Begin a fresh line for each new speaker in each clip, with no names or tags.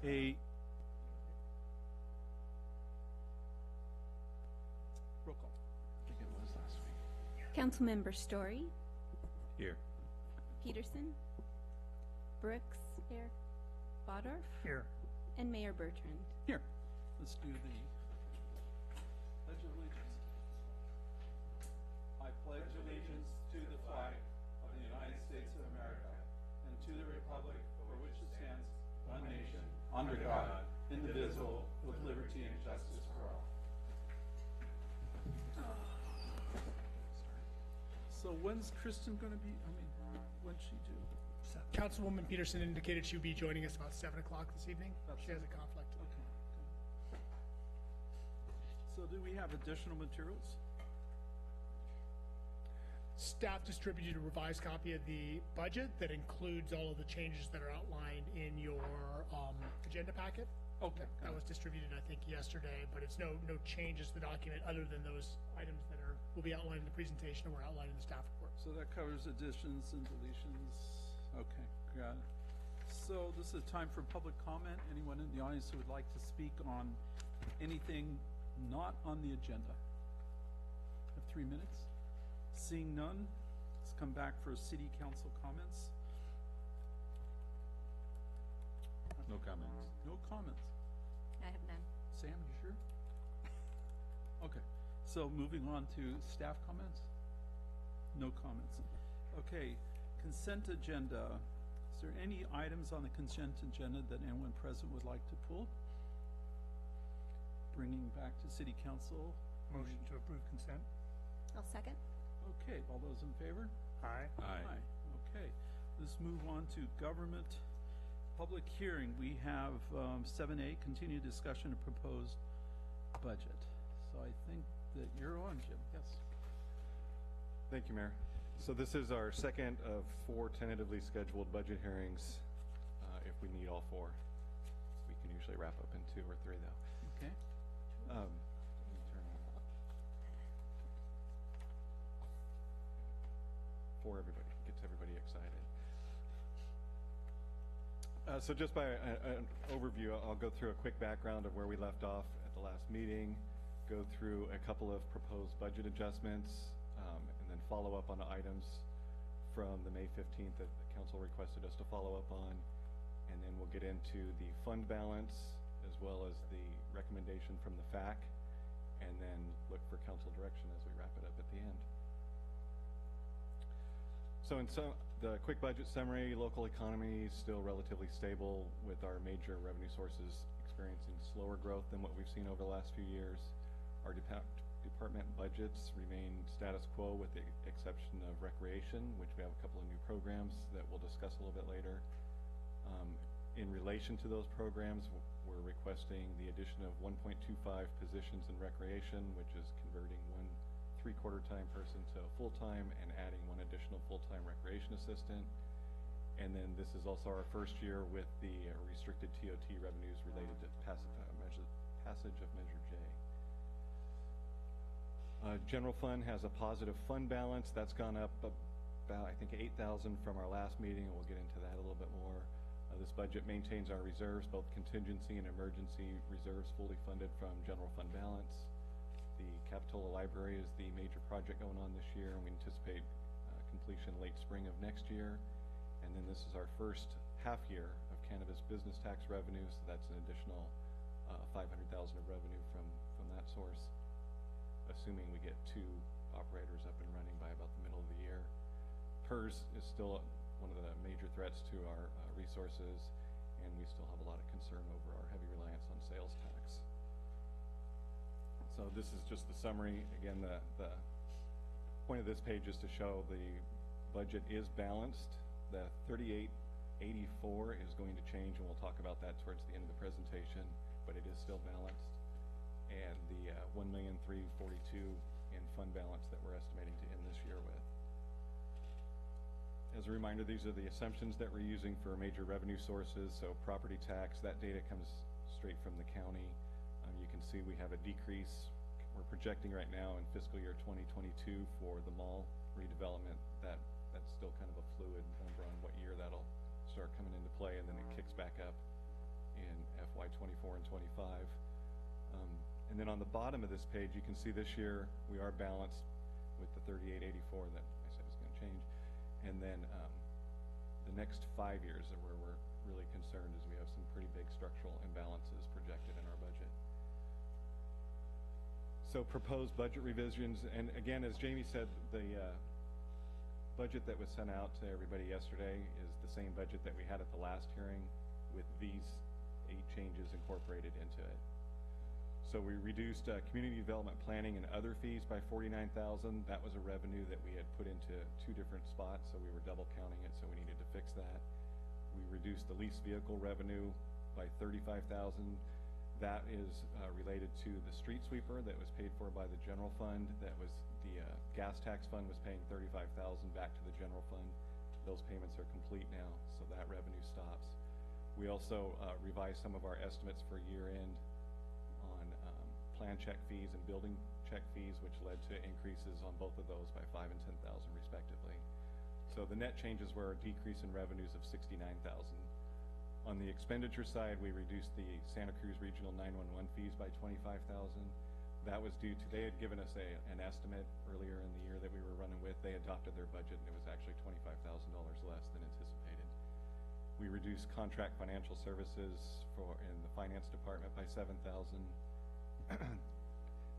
a roll call. I think it was last week.
Councilmember Story,
Here.
Peterson, Brooks, here, Bodorf,
Here.
and Mayor Bertrand.
Here. Let's do the Pledge of Allegiance. I pledge allegiance to the flag of the United States of America and to the republic for which it stands, one nation, under God, indivisible, with liberty and justice for all. So when's Kristen going to be, when'd she do?
Councilwoman Peterson indicated she would be joining us about 7 o'clock this evening. She has a conflict.
Okay. So do we have additional materials?
Staff distributed a revised copy of the budget that includes all of the changes that are outlined in your agenda packet.
Okay.
That was distributed, I think, yesterday, but it's no changes to the document other than those items that will be outlined in the presentation and were outlined in the staff report.
So that covers additions and deletions. Okay, got it. So this is time for public comment. Anyone in the audience who would like to speak on anything not on the agenda? Have 3 minutes. Seeing none, let's come back for city council comments.
No comments.
No comments.
I have none.
Sam, you sure? Okay, so moving on to staff comments? No comments. Okay, consent agenda. Is there any items on the consent agenda that anyone present would like to pull? Bringing back to city council.
Motion to approve consent.
I'll second.
Okay, all those in favor?
Aye.
Aye.
Okay, let's move on to government public hearing. We have 7A, continued discussion of proposed budget. So I think that you're on, Jim. Yes.
Thank you, Mayor. So this is our second of 4 tentatively scheduled budget hearings. If we need all 4, we can usually wrap up in 2 or 3, though.
Okay.
For everybody, gets everybody excited. So just by an overview, I'll go through a quick background of where we left off at the last meeting, go through a couple of proposed budget adjustments, and then follow up on items from the May 15th that the council requested us to follow up on. And then we'll get into the fund balance as well as the recommendation from the FAC, and then look for council direction as we wrap it up at the end. So in the quick budget summary, local economy is still relatively stable with our major revenue sources experiencing slower growth than what we've seen over the last few years. Our department budgets remain status quo with the exception of recreation, which we have a couple of new programs that we'll discuss a little bit later. In relation to those programs, we're requesting the addition of 1.25 positions in recreation, which is converting 1 3/4-time person to full-time and adding 1 additional full-time recreation assistant. And then this is also our first year with the restricted TOT revenues related to passage of Measure J. General fund has a positive fund balance. That's gone up about, I think, 8,000 from our last meeting, and we'll get into that a little bit more. This budget maintains our reserves, both contingency and emergency reserves, fully funded from general fund balance. The Capitola Library is the major project going on this year, and we anticipate completion late spring of next year. And then this is our first half year of cannabis business tax revenue, so that's an additional 500,000 of revenue from that source, assuming we get 2 operators up and running by about the middle of the year. PERS is still one of the major threats to our resources, and we still have a lot of concern over our heavy reliance on sales tax. So this is just the summary. Again, the point of this page is to show the budget is balanced. The 3884 is going to change, and we'll talk about that towards the end of the presentation, but it is still balanced. And the 1,342,000 in fund balance that we're estimating to end this year with. As a reminder, these are the assumptions that we're using for major revenue sources. So property tax, that data comes straight from the county. You can see we have a decrease. We're projecting right now in fiscal year 2022 for the mall redevelopment. That's still kind of a fluid number on what year that'll start coming into play, and then it kicks back up in FY '24 and '25. And then on the bottom of this page, you can see this year we are balanced with the 3884 that I said was going to change. And then the next 5 years are where we're really concerned, as we have some pretty big structural imbalances projected in our budget. So proposed budget revisions, and again, as Jamie said, the budget that was sent out to everybody yesterday is the same budget that we had at the last hearing, with these 8 changes incorporated into it. So we reduced community development planning and other fees by $49,000. That was a revenue that we had put into 2 different spots, so we were double counting it, so we needed to fix that. We reduced the lease vehicle revenue by $35,000. That is related to the street sweeper that was paid for by the general fund. That was the gas tax fund was paying $35,000 back to the general fund. Those payments are complete now, so that revenue stops. We also revised some of our estimates for year end on plan check fees and building check fees, which led to increases on both of those by $5,000 and $10,000 respectively. So the net changes were a decrease in revenues of $69,000. On the expenditure side, we reduced the Santa Cruz Regional 911 fees by $25,000. That was due to, they had given us an estimate earlier in the year that we were running with. They adopted their budget, and it was actually $25,000 less than anticipated. We reduced contract financial services in the finance department by $7,000.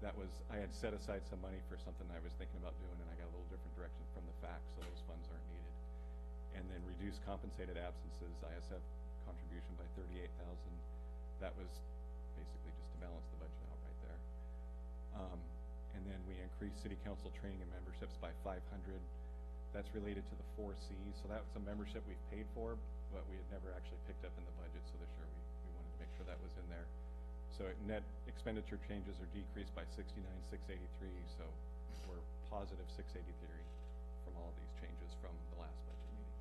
That was, I had set aside some money for something I was thinking about doing, and I got a little different direction from the fact, so those funds aren't needed. And then reduced compensated absences, ISF contribution by $38,000. That was basically just to balance the budget out right there. And then we increased city council training and memberships by $500. That's related to the 4 Cs. So that's a membership we've paid for, but we had never actually picked up in the budget. So this year we wanted to make sure that was in there. So net expenditure changes are decreased by $69,683. So we're positive $683 from all of these changes from the last budget meeting.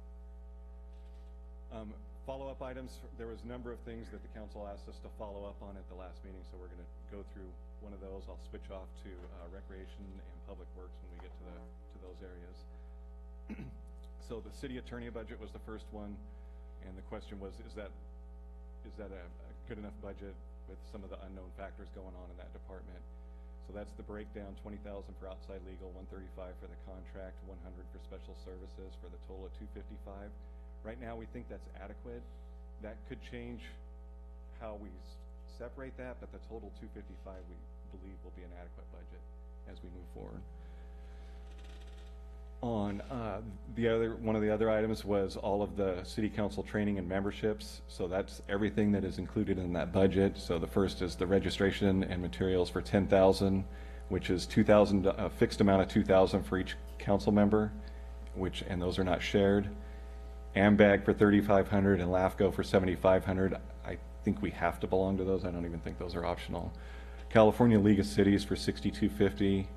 Follow-up items, there was a number of things that the council asked us to follow up on at the last meeting, so we're going to go through one of those. I'll switch off to recreation and public works when we get to those areas. So the city attorney budget was the first one, and the question was, is that a good enough budget with some of the unknown factors going on in that department? So that's the breakdown: $20,000 for outside legal, $135 for the contract, $100 for special services, for the total of $255. Right now, we think that's adequate. That could change how we separate that, but the total $255 we believe will be an adequate budget as we move forward. On one of the other items was all of the city council training and memberships. So that's everything that is included in that budget. So the first is the registration and materials for $10,000, which is $2,000, a fixed amount of $2,000 for each council member, and those are not shared. AMBAG for $3,500 and LAFCO for $7,500. I think we have to belong to those. I don't even think those are optional. California League of Cities for $6,250.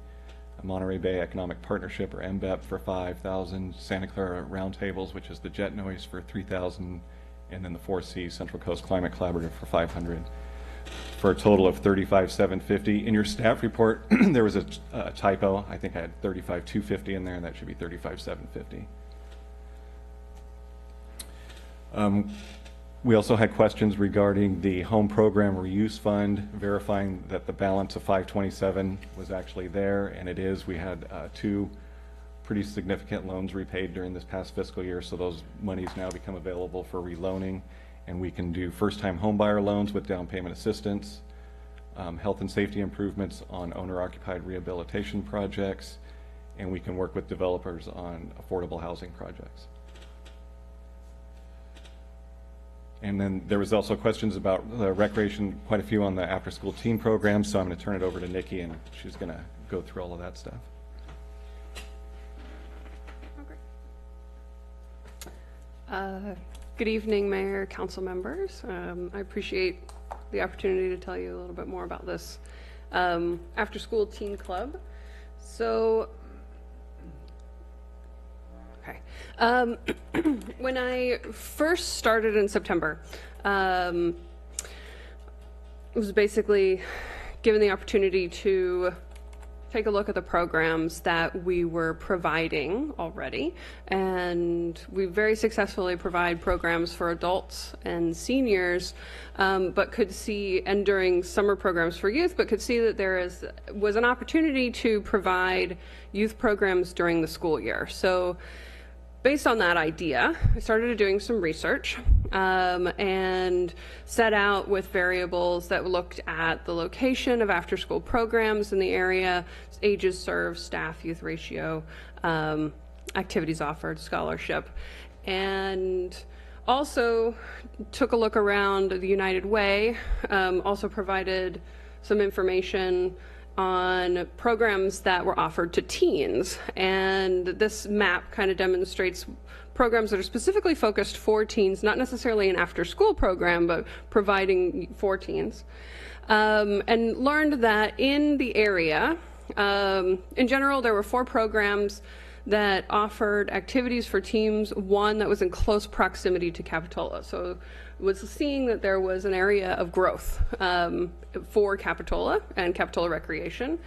Monterey Bay Economic Partnership, or MBEP, for $5,000. Santa Clara Roundtables, which is the jet noise, for $3,000, and then the 4C Central Coast Climate Collaborative for $500, for a total of $35,750. In your staff report, there was a typo. I think I had $35,250 in there, and that should be $35,750. We also had questions regarding the home program reuse fund, verifying that the balance of $527 was actually there, and it is. We had 2 pretty significant loans repaid during this past fiscal year, so those monies now become available for reloaning, and we can do first-time homebuyer loans with down payment assistance, health and safety improvements on owner-occupied rehabilitation projects, and we can work with developers on affordable housing projects. And then there was also questions about the recreation, quite a few on the after-school teen program, so I'm going to turn it over to Nikki, and she's going to go through all of that stuff.
Good evening, Mayor, council members. I appreciate the opportunity to tell you a little bit more about this after-school teen club. So, okay. When I first started in September, I was basically given the opportunity to take a look at the programs that we were providing already. And we very successfully provide programs for adults and seniors, but could see, and during summer programs for youth, but could see that there was an opportunity to provide youth programs during the school year. So based on that idea, I started doing some research and set out with variables that looked at the location of after-school programs in the area, ages served, staff, youth ratio, activities offered, scholarship, and also took a look around the United Way, also provided some information on programs that were offered to teens. And this map kind of demonstrates programs that are specifically focused for teens, not necessarily an after-school program, but providing for teens. And learned that in the area, in general, there were 4 programs that offered activities for teens, one that was in close proximity to Capitola. So was seeing that there was an area of growth for Capitola and Capitola Recreation.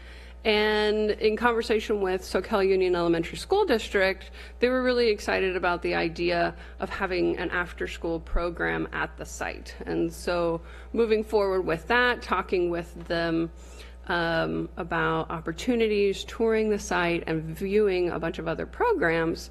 And in conversation with Soquel Union Elementary School District, they were really excited about the idea of having an after-school program at the site. And so moving forward with that, talking with them about opportunities, touring the site, and viewing a bunch of other programs,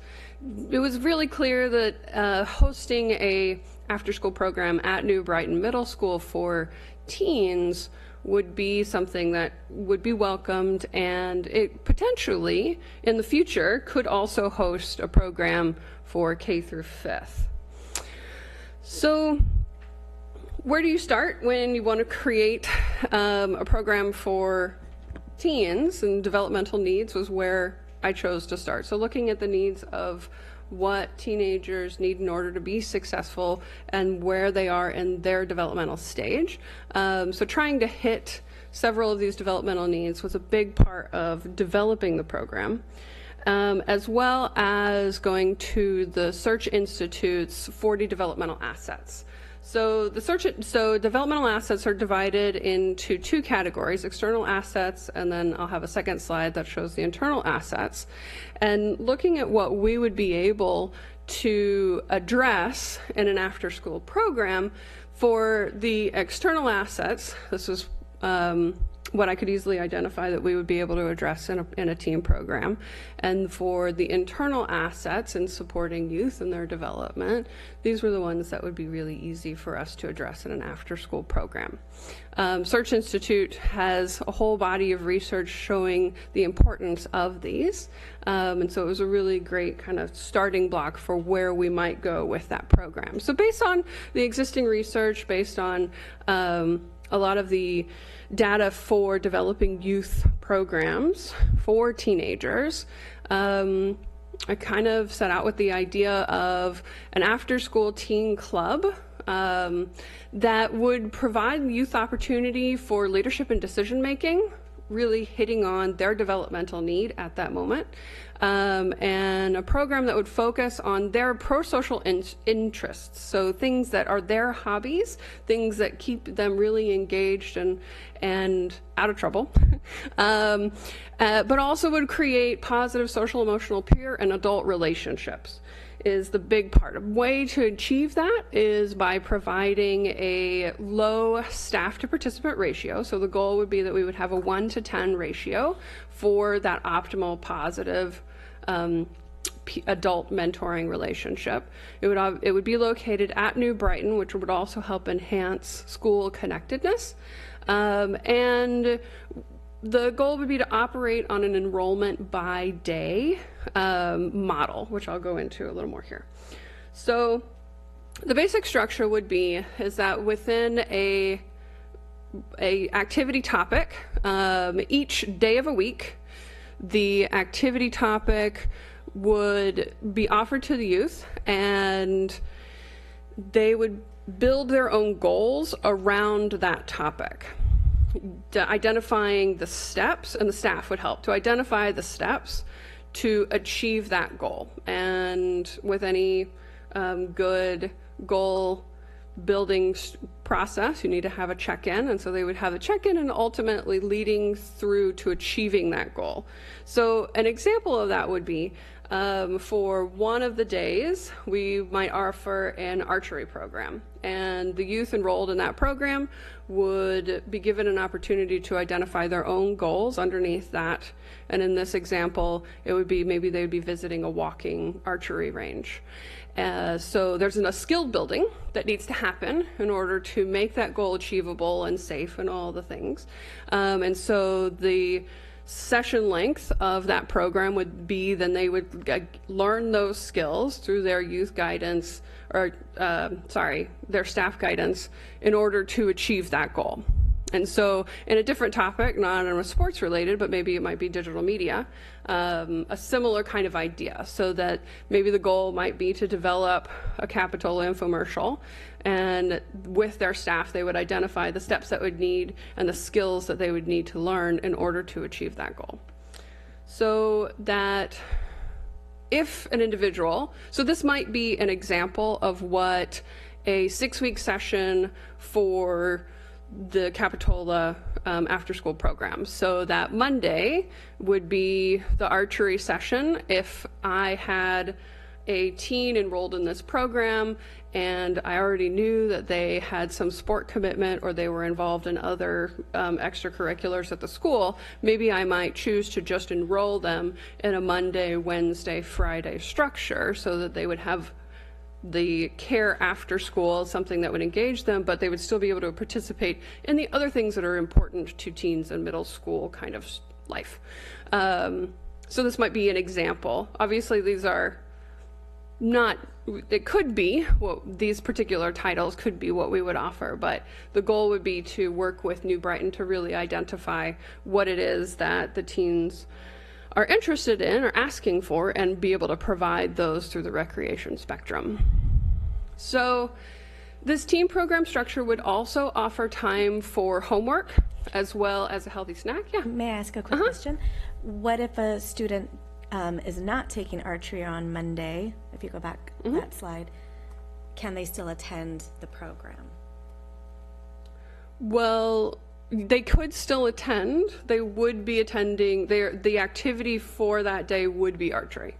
it was really clear that hosting a after-school program at New Brighton Middle School for teens would be something that would be welcomed, and it potentially in the future could also host a program for K through 5th. So where do you start when you want to create a program for teens? And developmental needs was where I chose to start. So looking at the needs of what teenagers need in order to be successful and where they are in their developmental stage. So trying to hit several of these developmental needs was a big part of developing the program, as well as going to the Search Institute's 40 developmental assets. So developmental assets are divided into 2 categories, external assets, and then I'll have a second slide that shows the internal assets. And looking at what we would be able to address in an after-school program for the external assets, this is what I could easily identify that we would be able to address in a team program. And for the internal assets in supporting youth and their development, these were the ones that would be really easy for us to address in an after-school program. Search Institute has a whole body of research showing the importance of these. And so it was a really great kind of starting block for where we might go with that program. So based on the existing research, based on a lot of the data for developing youth programs for teenagers, I kind of set out with the idea of an after-school teen club that would provide youth opportunity for leadership and decision-making, really hitting on their developmental need at that moment, and a program that would focus on their pro-social interests, so things that are their hobbies, things that keep them really engaged and out of trouble, but also would create positive social, emotional, peer, and adult relationships is the big part. A way to achieve that is by providing a low staff to participant ratio. So the goal would be that we would have a 1-to-10 ratio for that optimal positive adult mentoring relationship. It would be located at New Brighton, which would also help enhance school connectedness. And the goal would be to operate on an enrollment by day model, which I'll go into a little more here. So the basic structure would be is that within a activity topic, each day of a week, the activity topic would be offered to the youth, and they would build their own goals around that topic, identifying the steps, and the staff would help to identify the steps to achieve that goal. And with any good goal building process. You need to have a check-in, and so they would have a check-in and ultimately leading through to achieving that goal. So an example of that would be for one of the days, we might offer an archery program, and the youth enrolled in that program would be given an opportunity to identify their own goals underneath that. And in this example, it would be maybe they would be visiting a walking archery range. So there's a skill building that needs to happen in order to make that goal achievable and safe and all the things. And so the session length of that program would be, then they would learn those skills through their youth guidance, or their staff guidance, in order to achieve that goal. And so in a different topic, not on a sports related, but maybe it might be digital media, a similar kind of idea, so that maybe the goal might be to develop a Capitola infomercial, and with their staff they would identify the steps that would need and the skills that they would need to learn in order to achieve that goal. So that if an individual, so this might be an example of what a 6-week session for the Capitola after-school program. So that Monday would be the archery session. If I had a teen enrolled in this program and I already knew that they had some sport commitment or they were involved in other extracurriculars at the school, maybe I might choose to just enroll them in a Monday, Wednesday, Friday structure, so that they would have the care after school, something that would engage them, but they would still be able to participate in the other things that are important to teens and middle school kind of life. So this might be an example. Obviously, these are not, it could be, these particular titles could be what we would offer, but the goal would be to work with New Brighton to really identify what it is that the teens are interested in or asking for, and be able to provide those through the recreation spectrum. So this team program structure would also offer time for homework as well as a healthy snack. Yeah.
May I ask a quick question? What if a student is not taking archery on Monday? If you go back that slide, can they still attend the program?
Well, they could still attend. They would be attending. The activity for that day would be archery.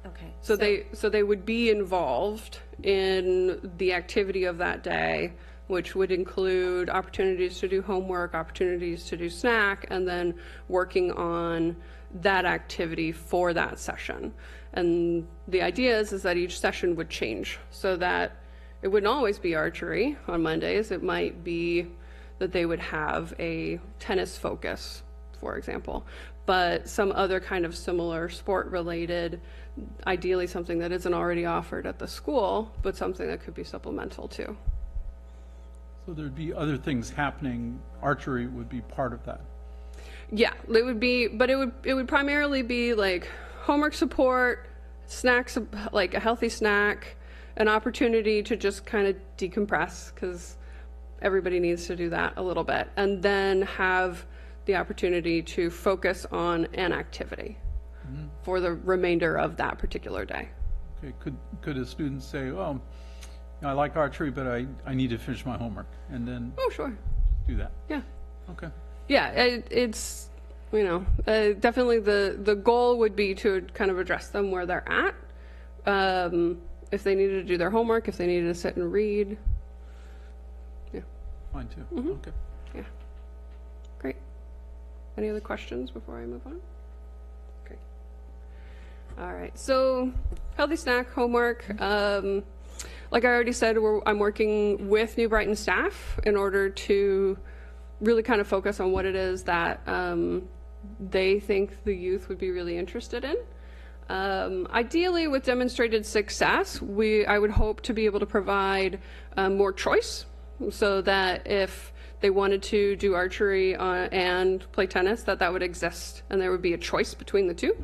Okay.
So they would be involved in the activity of that day, which would include opportunities to do homework, opportunities to do snack, and then working on that activity for that session. And the idea is that each session would change, so that it wouldn't always be archery on Mondays. It might be that they would have a tennis focus, for example, but some other kind of similar sport related, ideally something that isn't already offered at the school, but something that could be supplemental too.
So there'd be other things happening. Archery would be part of that.
Yeah, it would be, but it would primarily be like homework support, snacks, like a healthy snack, an opportunity to just kind of decompress, because everybody needs to do that a little bit, and then have the opportunity to focus on an activity for the remainder of that particular day.
Okay, could a student say, oh, I like archery, but I need to finish my homework, and then
sure,
do that?
Yeah.
Okay.
Yeah, it's, definitely the goal would be to kind of address them where they're at. If they needed to do their homework, if they needed to sit and read. Yeah.
Mine too. Okay.
Yeah. Great. Any other questions before I move on? Okay. All right. So healthy snack, homework. Like I already said, I'm working with New Brighton staff in order to really kind of focus on what it is that they think the youth would be really interested in. Ideally, with demonstrated success, I would hope to be able to provide more choice, so that if they wanted to do archery and play tennis, that would exist, and there would be a choice between the two.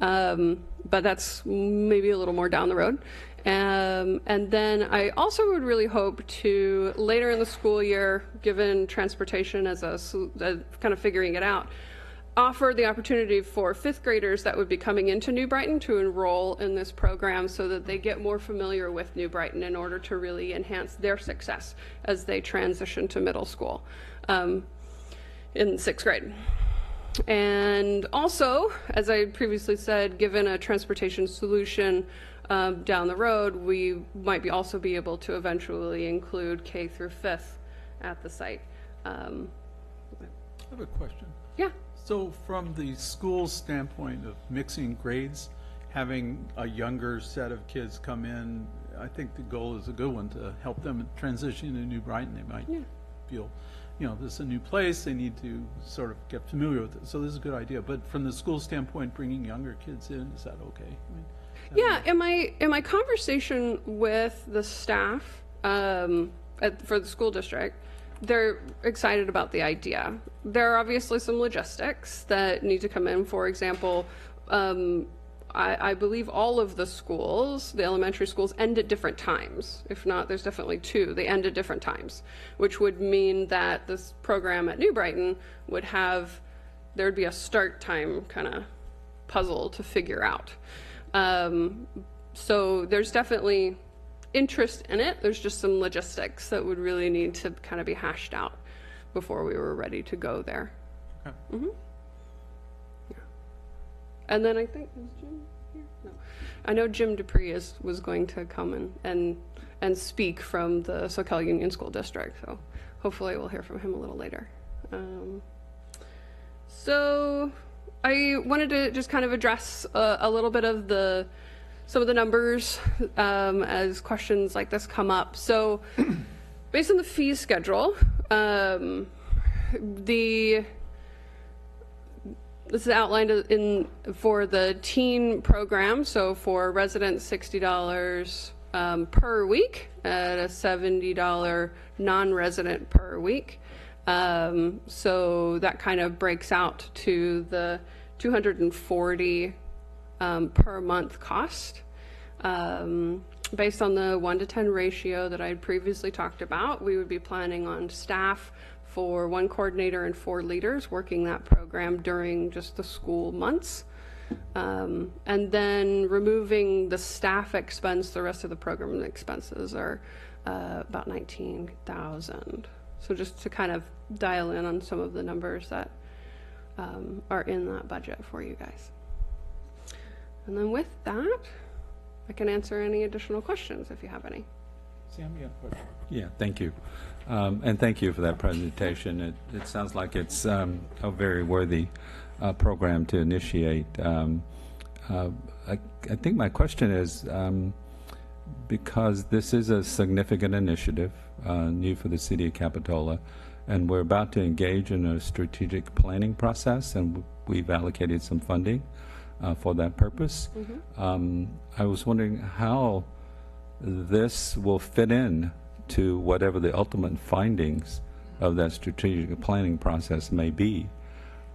But that's maybe a little more down the road. And then I also would really hope to, later in the school year, given transportation as a kind of figuring it out, offer the opportunity for fifth graders that would be coming into New Brighton to enroll in this program so that they get more familiar with New Brighton in order to really enhance their success as they transition to middle school in sixth grade. And also, as I previously said, given a transportation solution down the road, we might also be able to eventually include K through fifth at the site.
I have a question.
Yeah.
So from the school's standpoint of mixing grades, having a younger set of kids come in, I think the goal is a good one to help them transition to New Brighton. They might feel, this is a new place. They need to sort of get familiar with it. So this is a good idea. But from the school standpoint, bringing younger kids in, is that okay?
Yeah, in my conversation with the staff for the school district, they're excited about the idea. There are obviously some logistics that need to come in. For example, I believe all of the schools, the elementary schools, end at different times. If not, there's definitely two. They end at different times, which would mean that this program at New Brighton would there'd be a start time kind of puzzle to figure out. So there's definitely interest in it. There's just some logistics that would really need to kind of be hashed out before we were ready to go there.
Okay.
Mm-hmm. Yeah. And then I think, is Jim here? No. I know Jim Dupree was going to come and speak from the Soquel Union School District, so hopefully we'll hear from him a little later. So I wanted to just kind of address a little bit of some of the numbers as questions like this come up. So based on the fee schedule, this is outlined for the teen program. So for residents, $60 per week at a $70 non-resident per week. So that kind of breaks out to the $240 per month cost. Based on the 1 to 10 ratio that I had previously talked about, we would be planning on staff for 1 coordinator and 4 leaders working that program during just the school months. And then removing the staff expense, the rest of the program expenses are about $19,000. So just to kind of dial in on some of the numbers that are in that budget for you guys. And then with that, I can answer any additional questions if you have any.
Sam, you have a question?
Yeah, thank you. And thank you for that presentation. It sounds like it's a very worthy program to initiate. I think my question is, because this is a significant initiative, new for the city of Capitola, and we're about to engage in a strategic planning process, and we've allocated some funding for that purpose. Mm-hmm. I was wondering how this will fit in to whatever the ultimate findings of that strategic planning process may be.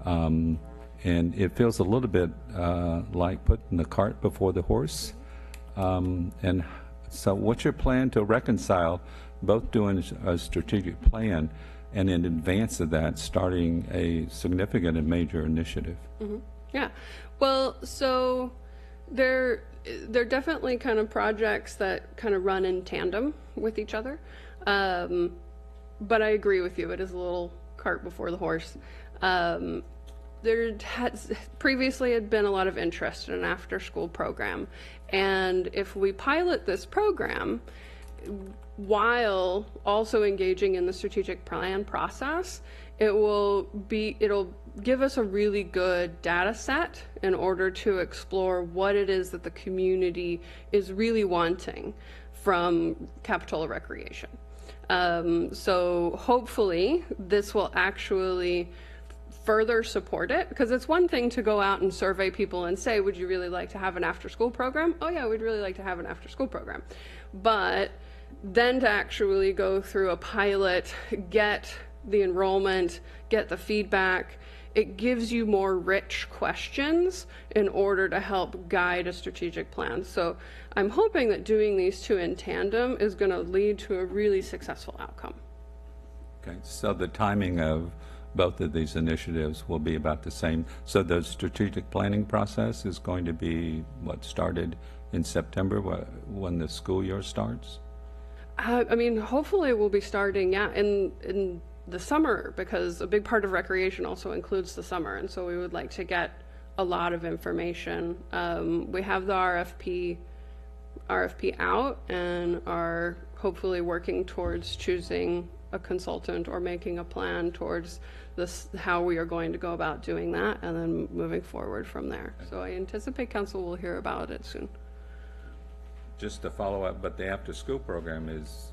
And it feels a little bit like putting the cart before the horse. And so what's your plan to reconcile both doing a strategic plan and in advance of that starting a significant and major initiative?
Mm-hmm. Yeah. Well, so they're definitely kind of projects that kind of run in tandem with each other. But I agree with you. It is a little cart before the horse. There has previously had been a lot of interest in an after-school program. And if we pilot this program while also engaging in the strategic plan process, it'll give us a really good data set in order to explore what it is that the community is really wanting from Capitola Recreation. So hopefully this will actually further support it, because it's one thing to go out and survey people and say, would you really like to have an after-school program? Oh yeah, we'd really like to have an after-school program. But then to actually go through a pilot, get the enrollment, get the feedback, it gives you more rich questions in order to help guide a strategic plan. So I'm hoping that doing these two in tandem is going to lead to a really successful outcome.
Okay, so the timing of both of these initiatives will be about the same. So the strategic planning process is going to be, what, started in September, when the school year starts?
I mean, hopefully we'll be starting, in the summer, because a big part of recreation also includes the summer, and so we would like to get a lot of information. We have the RFP out and are hopefully working towards choosing a consultant or making a plan towards this, how we are going to go about doing that, and then moving forward from there. So I anticipate council will hear about it soon.
Just to follow up, but the after-school program it's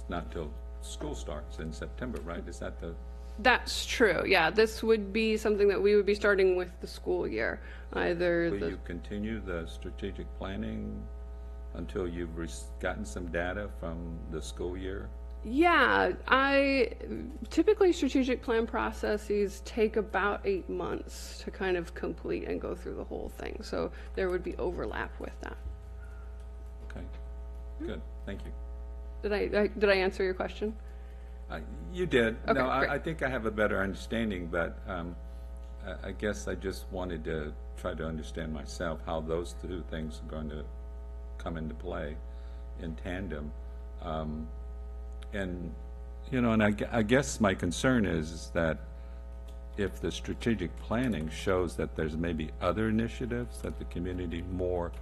not until school starts in September, right? Is that the?
That's true, yeah. This would be something that we would be starting with the school year. Either
Will you continue the strategic planning until you've gotten some data from the school year?
Yeah, typically strategic plan processes take about 8 months to kind of complete and go through the whole thing. So there would be overlap with that.
Okay, good, thank you.
Did I answer your question?
You did.
Okay,
No,
great.
I think I have a better understanding, but I guess I just wanted to try to understand myself how those two things are going to come into play in tandem. And, you know, and I guess my concern is that if the strategic planning shows that there's maybe other initiatives that the community more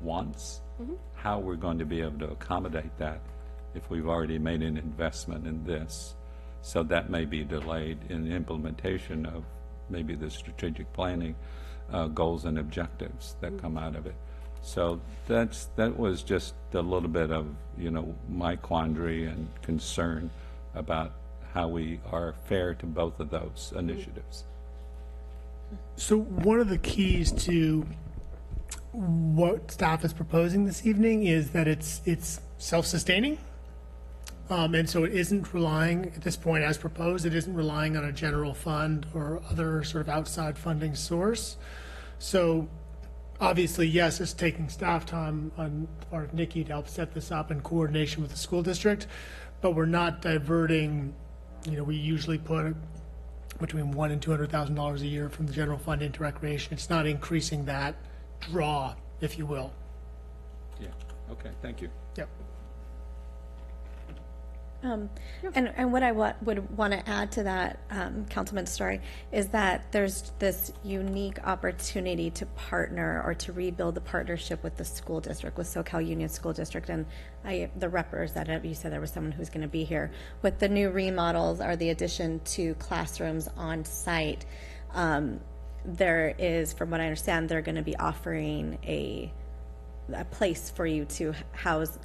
wants, how we're going to be able to accommodate that if we've already made an investment in this. So that may be delayed in the implementation of maybe the strategic planning goals and objectives that come out of it. So that was just a little bit of, you know, my quandary and concern about how we are fair to both of those initiatives.
So one of the keys to what staff is proposing this evening is that it's self-sustaining. And so it isn't relying, at this point as proposed, it isn't relying on a general fund or other sort of outside funding source. So obviously, yes, it's taking staff time on the part of Nikki to help set this up in coordination with the school district, but we're not diverting, you know, we usually put between $100,000 and $200,000 a year from the general fund into recreation. It's not increasing that draw, if you will.
Yeah, okay, thank you.
Yep.
And what I would want to add to that, Councilman's story, is that there's this unique opportunity to partner or to rebuild the partnership with the school district, with SoCal Union School District, and the representative, you said there was someone who's going to be here. With the new remodels or the addition to classrooms on site, there is, from what I understand, they're going to be offering a place for you to house,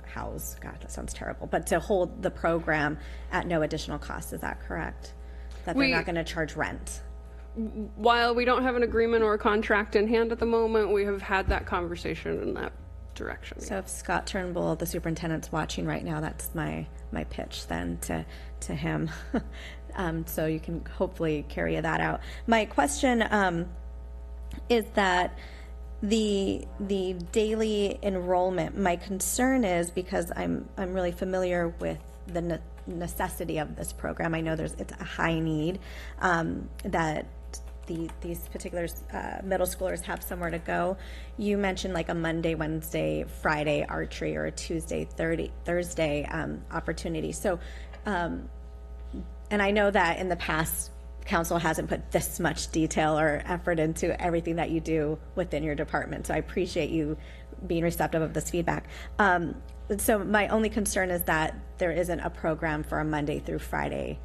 God, that sounds terrible, but to hold the program at no additional cost. Is that correct? That they're not going to charge rent?
While we don't have an agreement or a contract in hand at the moment, we have had that conversation in that direction.
So if Scott Turnbull, the superintendent's watching right now, that's my pitch then to him. So you can hopefully carry that out. My question is that the daily enrollment, my concern is, because I'm really familiar with the necessity of this program. I know it's a high need, that these particular middle schoolers have somewhere to go. You mentioned like a Monday, Wednesday, Friday archery, or a Tuesday, Thursday opportunity. So, and I know that in the past, council hasn't put this much detail or effort into everything that you do within your department. So I appreciate you being receptive of this feedback. So my only concern is that there isn't a program for a Monday through Friday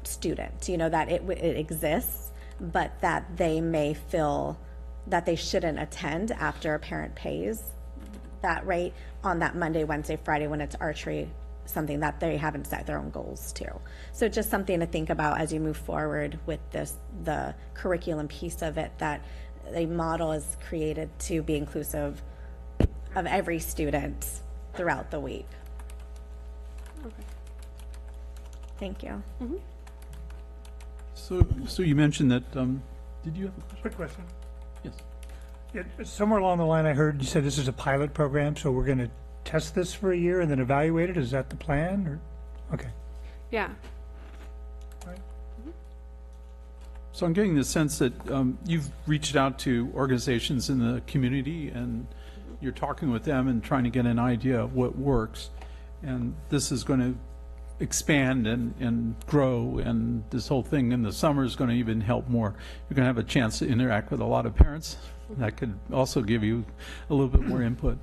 student, you know, that it exists, but that they may feel that they shouldn't attend after a parent pays that rate on that Monday, Wednesday, Friday when it's archery, something that they haven't set their own goals to. So just something to think about as you move forward with this, the curriculum piece of it, that a model is created to be inclusive of every student throughout the week.
Okay.
Thank you.
Mm-hmm.
So you mentioned that, did you have a question?
Quick question.
Yes.
Yeah, somewhere along the line, I heard you said this is a pilot program, so we're going to test this for a year and then evaluate it. Is that the plan? Or okay.
Yeah.
All right.
So I'm getting the sense that you've reached out to organizations in the community and you're talking with them and trying to get an idea of what works. And this is going to expand and grow, and this whole thing in the summer is going to even help more. You're going to have a chance to interact with a lot of parents. That could also give you a little bit more input.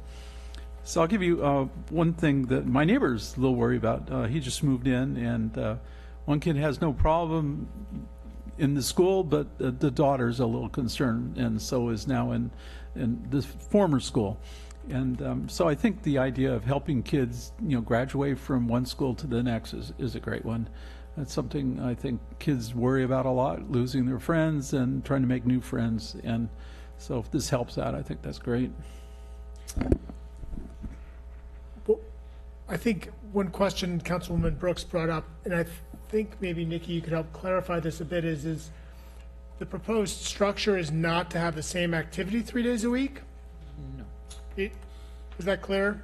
So I'll give you one thing that my neighbor's a little worried about. He just moved in, and one kid has no problem in the school, but the daughter's a little concerned, and so is now in the former school. And so I think the idea of helping kids, graduate from one school to the next is a great one. That's something I think kids worry about a lot, losing their friends and trying to make new friends. And so if this helps out, I think that's great.
Well, I think one question Councilwoman Brooks brought up, and I think maybe Nikki, you could help clarify this a bit, is the proposed structure is not to have the same activity 3 days a week?
No.
Is that clear?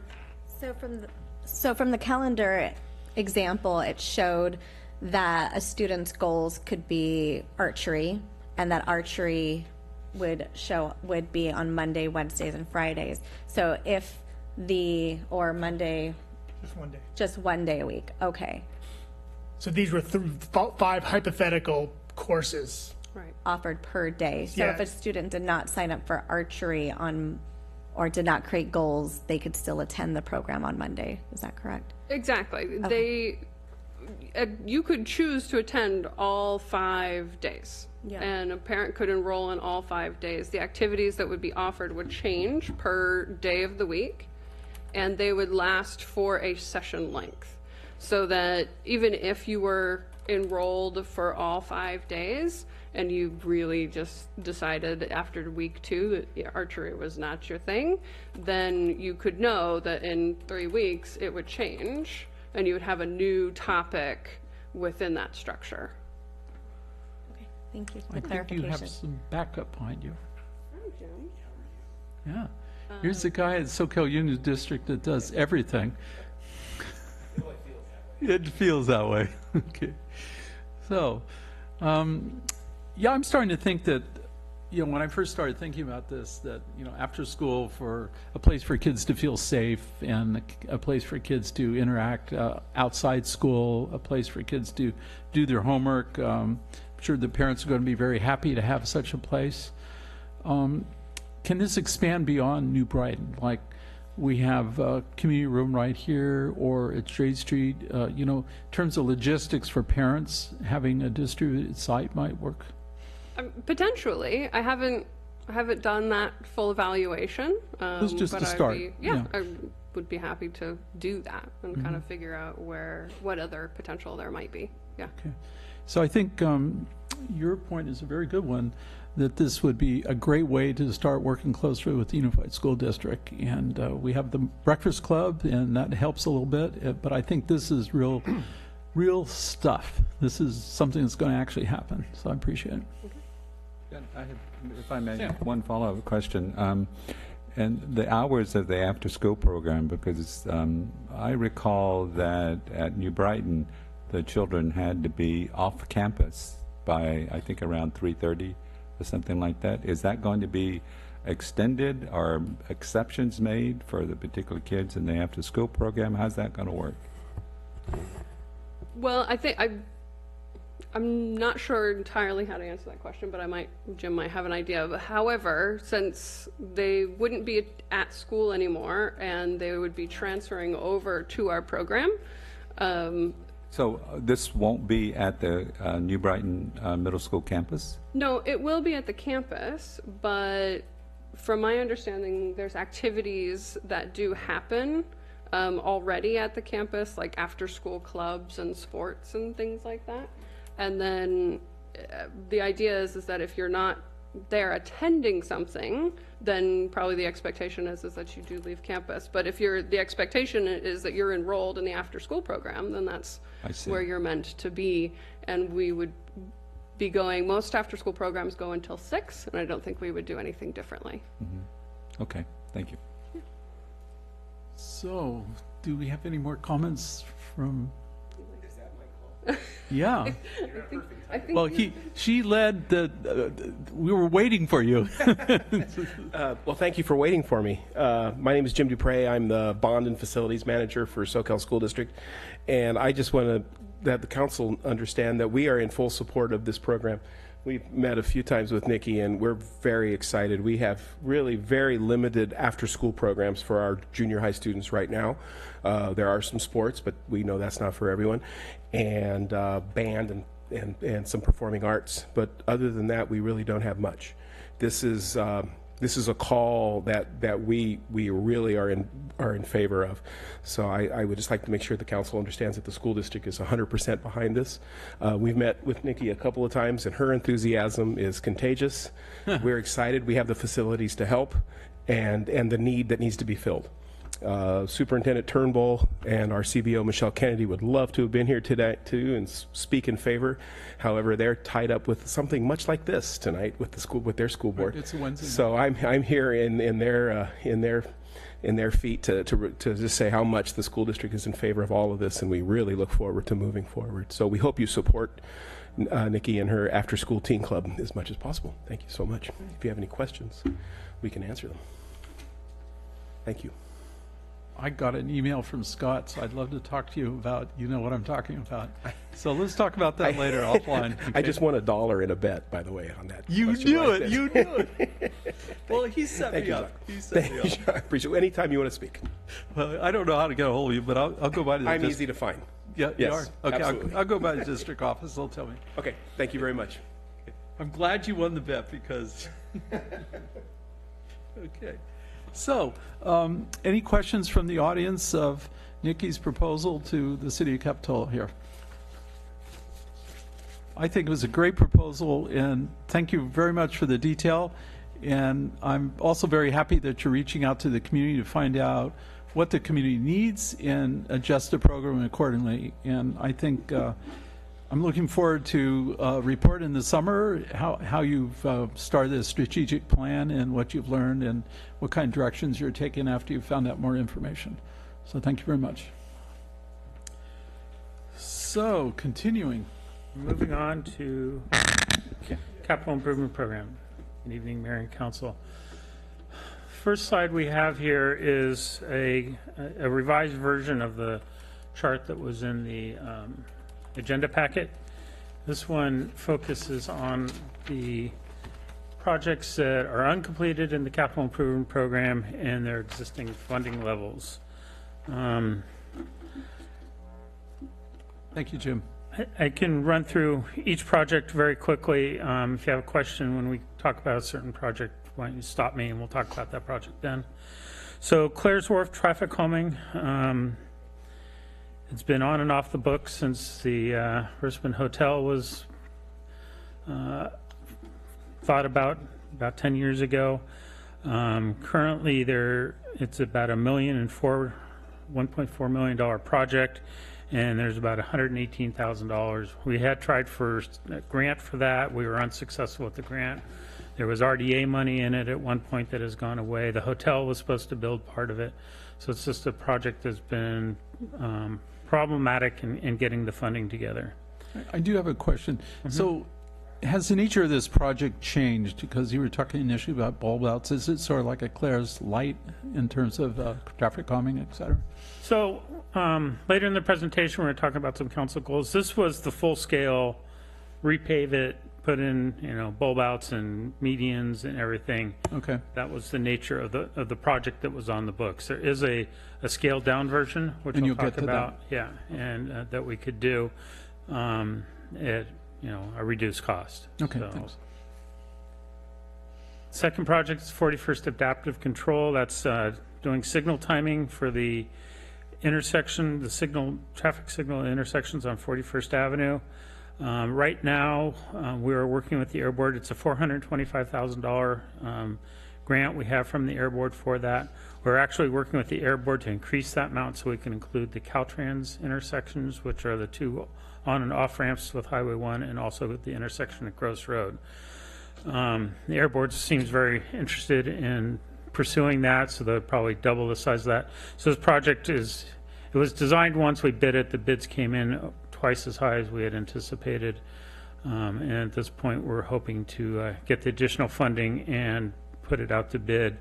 So from the calendar example, it showed that a student's goals could be archery, and that archery would be on Monday, Wednesdays, and Fridays. So or Monday, just one day a week. Okay.
So these were 5 hypothetical courses.
Right.
Offered per day. So if a student did not sign up for archery or did not create goals, they could still attend the program on Monday. Is that correct?
Exactly.
Okay.
You could choose to attend all 5 days.
Yeah.
And a parent could enroll in all 5 days. The activities that would be offered would change per day of the week, and they would last for a session length. So that even if you were enrolled for all 5 days, and you really just decided after week 2 that archery was not your thing, then you could know that in 3 weeks it would change, and you would have a new topic within that structure.
Okay. Thank you for
I
the
think you
clarification.
have some backup behind you. Yeah. Here's the guy at SoCal Union District that does everything. It feels that way. Okay. So, I'm starting to think that, when I first started thinking about this, that, after school, for a place for kids to feel safe and a place for kids to interact outside school, a place for kids to do their homework. I'm sure the parents are going to be very happy to have such a place. Can this expand beyond New Brighton? Like, we have a community room right here or at Straight Street. In terms of logistics for parents, having a distributed site might work.
Potentially. I haven't done that full evaluation.
It was just
but
a start.
I would be happy to do that and kind of figure out what other potential there might be. Yeah.
Okay. So I think your point is a very good one, that this would be a great way to start working closely with the Unified School District. And we have the Breakfast Club, and that helps a little bit. But I think this is real stuff. This is something that's going to actually happen. So I appreciate it.
If I may, one follow-up question. And the hours of the after-school program, because I recall that at New Brighton, the children had to be off campus by, I think, around 3:30 or something like that. Is that going to be extended or exceptions made for the particular kids in the after-school program? How's that going to work?
Well, I think I'm not sure entirely how to answer that question, but Jim might have an idea. However, since they wouldn't be at school anymore and they would be transferring over to our program.
So this won't be at the New Brighton Middle School campus?
No, it will be at the campus, but from my understanding, there's activities that do happen already at the campus, like after-school clubs and sports and things like that. And then the idea is that if you're not there attending something, then probably the expectation is that you do leave campus. But if the expectation is that you're enrolled in the after-school program, then that's where you're meant to be. And we would be going, most after-school programs go until 6, and I don't think we would do anything differently.
Mm-hmm. Okay, thank you.
So, do we have any more comments from? Yeah.
I think
Well, she led the, we were waiting for you.
Well, thank you for waiting for me. My name is Jim Dupre. I'm the Bond and Facilities Manager for SoCal School District. And I just want to that the council understand that we are in full support of this program. We've met a few times with Nikki, and we're very excited. We have really very limited after-school programs for our junior high students right now. There are some sports, but we know that's not for everyone, and band and some performing arts. But other than that, we really don't have much. This is a call that we really are in favor of. So I would just like to make sure the council understands that the school district is 100% behind this. We've met with Nikki a couple of times, and her enthusiasm is contagious. We're excited. We have the facilities to help, and the need that needs to be filled. Superintendent Turnbull and our CBO Michelle Kennedy would love to have been here today too and speak in favor. However, they're tied up with something much like this tonight with their school board.
It's a Wednesday night.
So I'm here in their feet to just say how much the school district is in favor of all of this, and we really look forward to moving forward. So we hope you support Nikki and her after-school teen club as much as possible. Thank you so much. If you have any questions, we can answer them. Thank you.
I got an email from Scott, so I'd love to talk to you about, you know what I'm talking about. So let's talk about that later offline.
I just won $1 in a bet, by the way, on that.
You
question
knew
right
it.
there.
You knew it. Well, he set
Thank
me
you,
up.
Jacques.
He set
Thank
me
you,
up.
Jacques. I appreciate it. Anytime you want to speak.
Well, I don't know how to get a hold of you, but I'll go by the
I'm easy to find.
Yeah, you
Yes,
are? Okay,
absolutely.
I'll go by the district office. They'll tell me.
Okay, thank you very much.
I'm glad you won the bet because. Okay. So, any questions from the audience of Nikki's proposal to the city of Capitola here? I think it was a great proposal, and thank you very much for the detail. And I'm also very happy that you're reaching out to the community to find out what the community needs and adjust the program accordingly. And I think I'm looking forward to a report in the summer, how you've started a strategic plan and what you've learned and what kind of directions you're taking after you've found out more information. So thank you very much. So, continuing.
Moving on to Capital Improvement Program. Good evening, Mayor and Council. First slide we have here is a revised version of the chart that was in the agenda packet. This one focuses on the projects that are uncompleted in the Capital Improvement Program and their existing funding levels.
Thank you, Jim.
I can run through each project very quickly. If you have a question when we talk about a certain project, why don't you stop me and we'll talk about that project then. So Clares Wharf traffic calming. It's been on and off the books since the Brisbane Hotel was thought about 10 years ago. Currently it's about $1.4 million project, and there's about $118,000. We had tried for a grant for that. We were unsuccessful with the grant. There was RDA money in it at one point that has gone away. The hotel was supposed to build part of it. So it's just a project that's been problematic in getting the funding together.
I do have a question. So, has the nature of this project changed? Because you were talking initially about bulb outs. Is it sort of like a Claire's Light in terms of traffic calming, et cetera?
So later in the presentation, we're going to talk about some council goals. This was the full-scale repave it, put in bulb outs and medians and everything. Okay. That was the nature of the project that was on the books. There is a scaled down version, which we'll talk about. Yeah, and that we could do at a reduced cost. Okay. So, thanks. Second project is 41st Adaptive Control. That's doing signal timing for the intersection, the traffic signal intersections on 41st Avenue. Right now, we are working with the Air Board. It's a $425,000 grant we have from the Air Board for that. We're actually working with the Air Board to increase that amount so we can include the Caltrans intersections, which are the two on and off ramps with Highway 1 and also with the intersection at Gross Road. The Air Board seems very interested in pursuing that, so they'll probably double the size of that. So this project it was designed once we bid it. The bids came in twice as high as we had anticipated. And at this point, we're hoping to get the additional funding and put it out to bid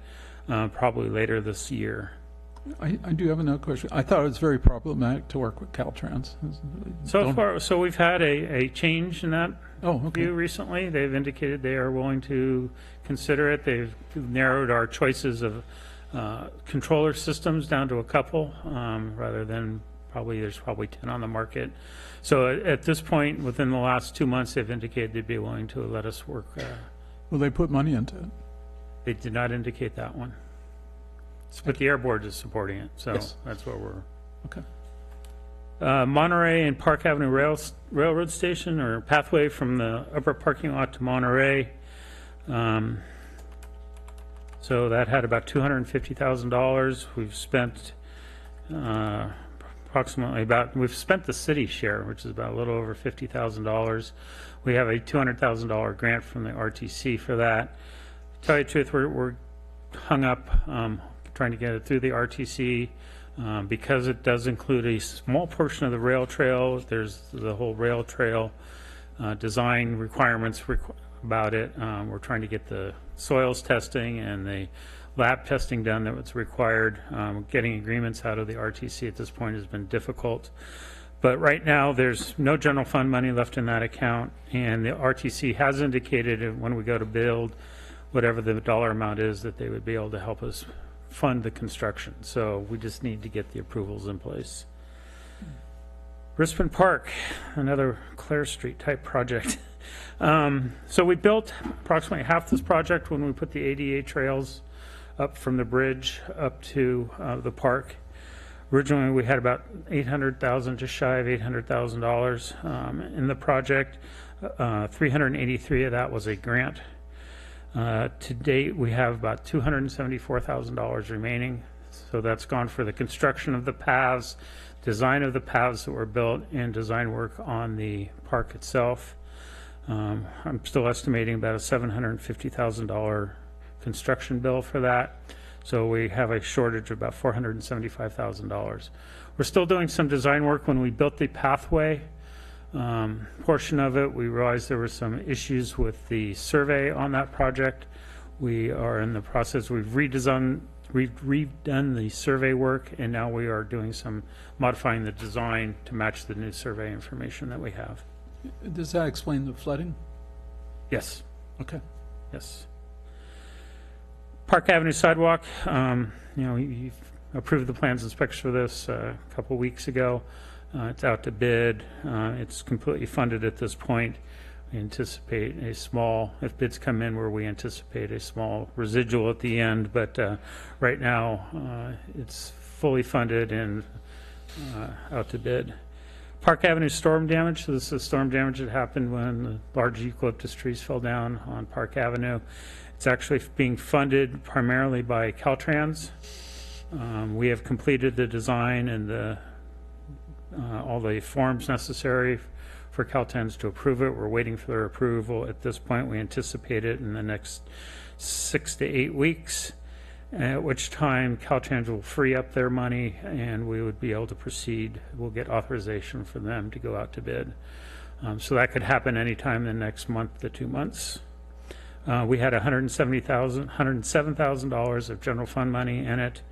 probably later this year.
I do have another question. I thought it was very problematic to work with Caltrans.
So we've had a change in that
okay.
view recently. They've indicated they are willing to consider it. They've narrowed our choices of controller systems down to a couple, rather than there's probably 10 on the market. So at this point, within the last 2 months, they've indicated they'd be willing to let us work.
Will they put money into it?
They did not indicate that one. But the Air Board is supporting it, so
Yes.
that's what we're.
Okay.
Monterey and Park Avenue Railroad Station, or pathway from the upper parking lot to Monterey. So that had about $250,000. We've spent we've spent the city share, which is about a little over $50,000. We have a $200,000 grant from the RTC for that. To tell you the truth, we're hung up trying to get it through the RTC because it does include a small portion of the rail trail. There's the whole rail trail design requirements about it. We're trying to get the soils testing and the lab testing done that was required. Getting agreements out of the RTC at this point has been difficult. But right now, there's no general fund money left in that account, and the RTC has indicated when we go to build, whatever the dollar amount is, that they would be able to help us fund the construction. So we just need to get the approvals in place. Brisbane Park, another Clare Street type project. So we built approximately half this project when we put the ADA trails up from the bridge up to the park. Originally, we had about $800,000, just shy of $800,000 in the project. 383 of that was a grant. To date, we have about $274,000 remaining. So that's gone for the construction of the paths, design of the paths that were built, and design work on the park itself. I'm still estimating about a $750,000 construction bill for that. So we have a shortage of about $475,000. We're still doing some design work. When we built the pathway portion of it, we realized there were some issues with the survey on that project. We are in the process, we've redone the survey work, and now we are doing some modifying the design to match the new survey information that we have.
Does that explain the flooding?
Yes.
Okay.
Yes. Park Avenue Sidewalk, you've approved the plans and specs for this a couple weeks ago. It's out to bid. It's completely funded at this point. We anticipate a small, if bids come in where we anticipate a small residual at the end, but right now it's fully funded and out to bid. Park Avenue storm damage. So this is storm damage that happened when the large eucalyptus trees fell down on Park Avenue. It's actually being funded primarily by Caltrans. We have completed the design and all the forms necessary for Caltrans to approve it. We're waiting for their approval. At this point, we anticipate it in the next 6 to 8 weeks, at which time Caltrans will free up their money and we would be able to proceed. We'll get authorization for them to go out to bid. So that could happen anytime in the next month to 2 months. We had $107,000 of general fund money in it,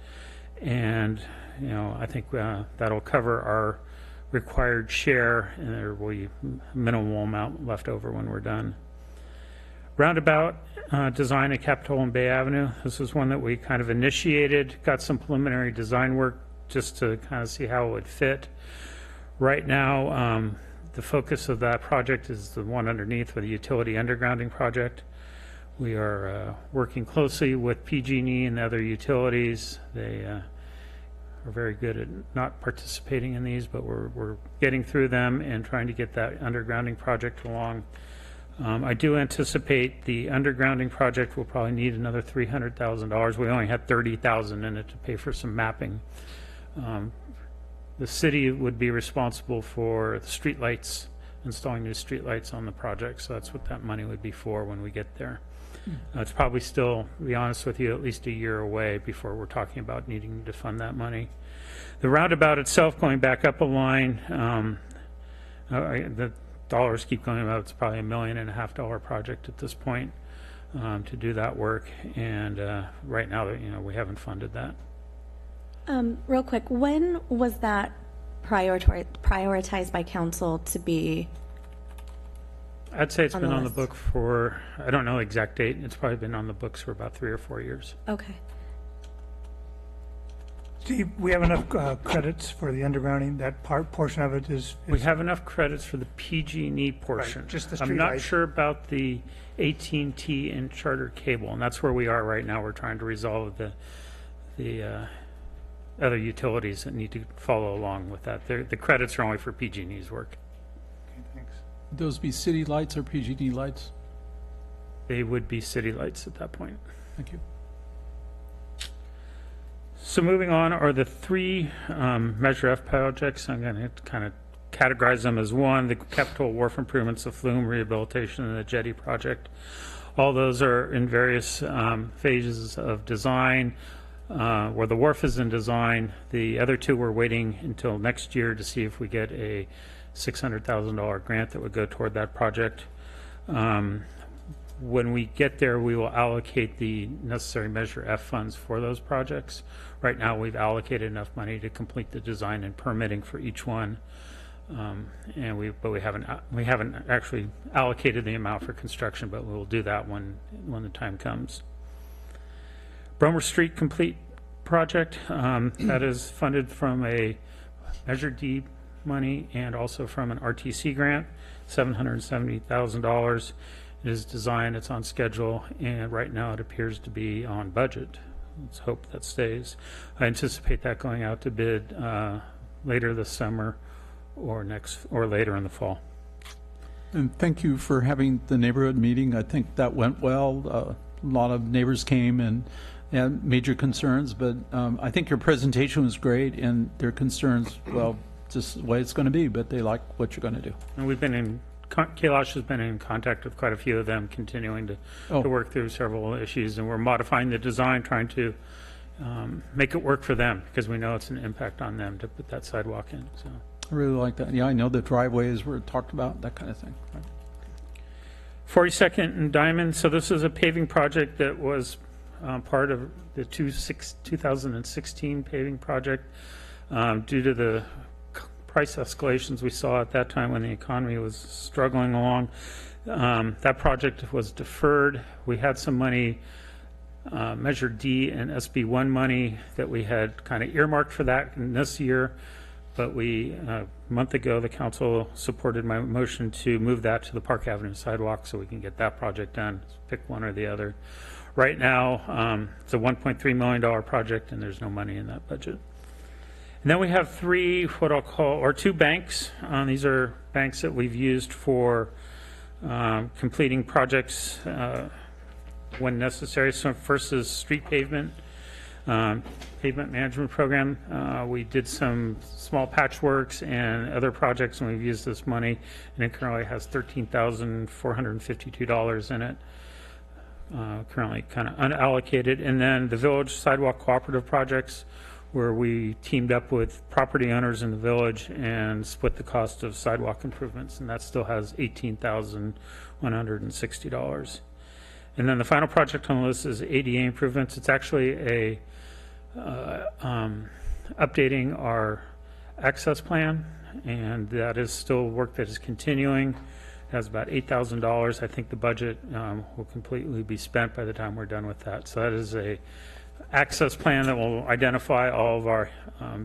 and I think that'll cover our required share, and there will be minimal amount left over when we're done. Roundabout design at Capitol and Bay Avenue. This is one that we kind of initiated, got some preliminary design work just to kind of see how it would fit. Right now, the focus of that project is the one underneath with the utility undergrounding project. We are working closely with PG&E and the other utilities. They are very good at not participating in these, but we're getting through them and trying to get that undergrounding project along. I do anticipate the undergrounding project will probably need another $300,000. We only had $30,000 in it to pay for some mapping. The city would be responsible for the streetlights, installing new streetlights on the project, so that's what that money would be for when we get there. It's probably still, to be honest with you, at least a year away before we're talking about needing to fund that money. The roundabout itself, going back up a line, The dollars keep going up. It's probably $1.5 million project at this point to do that work. And right now, we haven't funded that.
Real quick, when was that prioritized by council to be?
I'd say it's
On
been
the
on the
list.
book for, I don't know the exact date. It's probably been on the books for about 3 or 4 years.
Okay.
Steve, we have enough credits for the undergrounding. That portion of it is
We have enough credits for the PG&E portion.
just the
I'm
street
not
light.
sure about the AT&T and Charter cable, and that's where we are right now. We're trying to resolve the other utilities that need to follow along with that. The credits are only for PG&E's work.
Okay, thanks.
Would those be city lights or PG&E lights?
They would be city lights at that point.
Thank you.
So moving on are the 3 Measure F projects. I'm going to kind of categorize them as one: the Capital Wharf Improvements, the Flume Rehabilitation, and the Jetty project. All those are in various phases of design. Where the wharf is in design, the other 2 we're waiting until next year to see if we get a $600,000 grant that would go toward that project. When we get there, we will allocate the necessary Measure F funds for those projects. Right now, we've allocated enough money to complete the design and permitting for each one, but we haven't actually allocated the amount for construction. But we will do that when the time comes. Bromer Street Complete project that is funded from a Measure D money and also from an RTC grant, $770,000. It is designed, it's on schedule, and right now it appears to be on budget. Let's hope that stays. I anticipate that going out to bid later this summer or later in the fall.
And thank you for having the neighborhood meeting. I think that went well. A lot of neighbors came and had major concerns, but I think your presentation was great, and their concerns, well, just the way it's going to be, but they like what you're going to do.
And we've been in, Kailash has been in contact with quite a few of them, continuing to work through several issues, and we're modifying the design, trying to make it work for them, because we know it's an impact on them to put that sidewalk in. So
I really like that. Yeah, I know the driveways were talked about, that kind of thing. Right.
42nd and Diamond. So this is a paving project that was part of the 2016 paving project. Due to the price escalations we saw at that time when the economy was struggling along, that project was deferred. We had some money, Measure D and SB1 money, that we had kind of earmarked for that in this year, but a month ago the council supported my motion to move that to the Park Avenue sidewalk so we can get that project done. Pick one or the other. Right now it's a $1.3 million project, and there's no money in that budget. And then we have 2 banks. These are banks that we've used for completing projects when necessary. So first is street pavement management program. We did some small patchworks and other projects, and we've used this money, and it currently has $13,452 in it. Currently kind of unallocated. And then the village sidewalk cooperative projects, where we teamed up with property owners in the village and split the cost of sidewalk improvements, and that still has $18,160. And then the final project on the list is ADA improvements. It's actually updating our access plan, and that is still work that is continuing. It has about $8,000. I think the budget will completely be spent by the time we're done with that. So that is a access plan that will identify all of our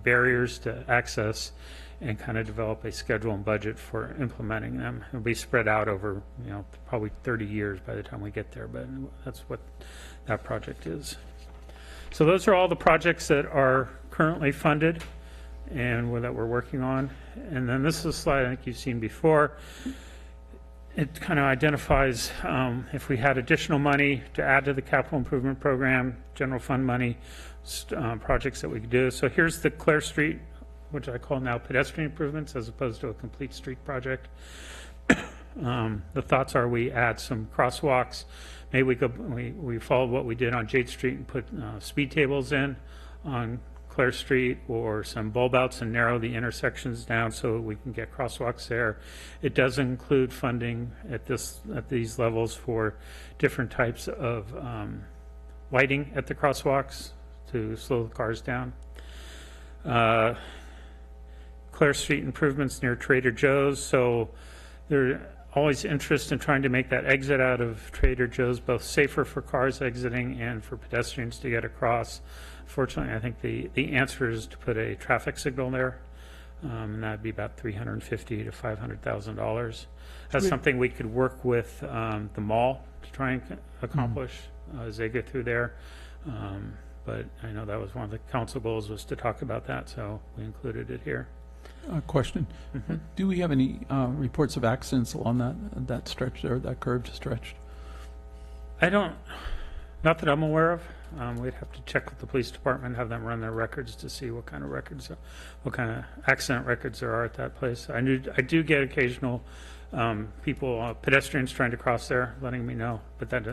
barriers to access and kind of develop a schedule and budget for implementing them. It'll be spread out over, probably 30 years by the time we get there, but that's what that project is. So those are all the projects that are currently funded and that we're working on. And then this is a slide I think you've seen before. It kind of identifies if we had additional money to add to the capital improvement program, general fund money, projects that we could do. So here's the Clare Street, which I call now Pedestrian Improvements, as opposed to a complete street project. The thoughts are we add some crosswalks. Maybe we follow what we did on Jade Street and put speed tables in on Clare Street or some bulb outs and narrow the intersections down so we can get crosswalks there. It does include funding at these levels for different types of lighting at the crosswalks to slow the cars down. Clare Street improvements near Trader Joe's, so there's always interest in trying to make that exit out of Trader Joe's both safer for cars exiting and for pedestrians to get across. Fortunately, I think the answer is to put a traffic signal there, and that'd be about $350,000 to $500,000. That's something we could work with the mall to try and accomplish as they go through there. But I know that was one of the council goals, was to talk about that, so we included it here.
Question. Do we have any reports of accidents along that stretch there, that curved stretch?
I don't, not that I'm aware of. We'd have to check with the police department, have them run their records to see what kind of records, what kind of accident records there are at that place. I do get occasional people, pedestrians trying to cross there, letting me know, but that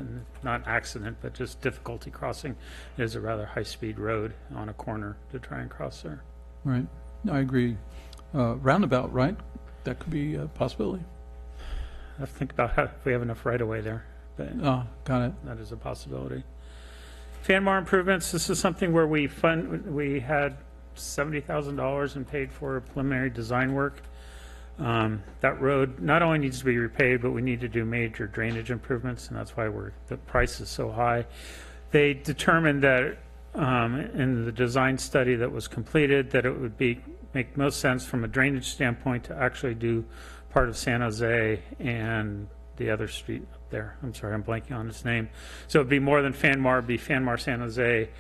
not accident, but just difficulty crossing. It is a rather high-speed road on a corner to try and cross there.
Right. I agree. Roundabout, right? That could be a possibility.
I have to think about if we have enough right-of-way there. But
got it.
that is a possibility. Fanmar Improvements, this is something where we had $70,000 and paid for preliminary design work. That road not only needs to be repaved, but we need to do major drainage improvements, and that's why the price is so high. They determined that in the design study that was completed, that it would make most sense from a drainage standpoint to actually do part of San Jose and the other street up there. I'm sorry, I'm blanking on its name. So it'd be more than Fanmar, it'd be Fanmar San Jose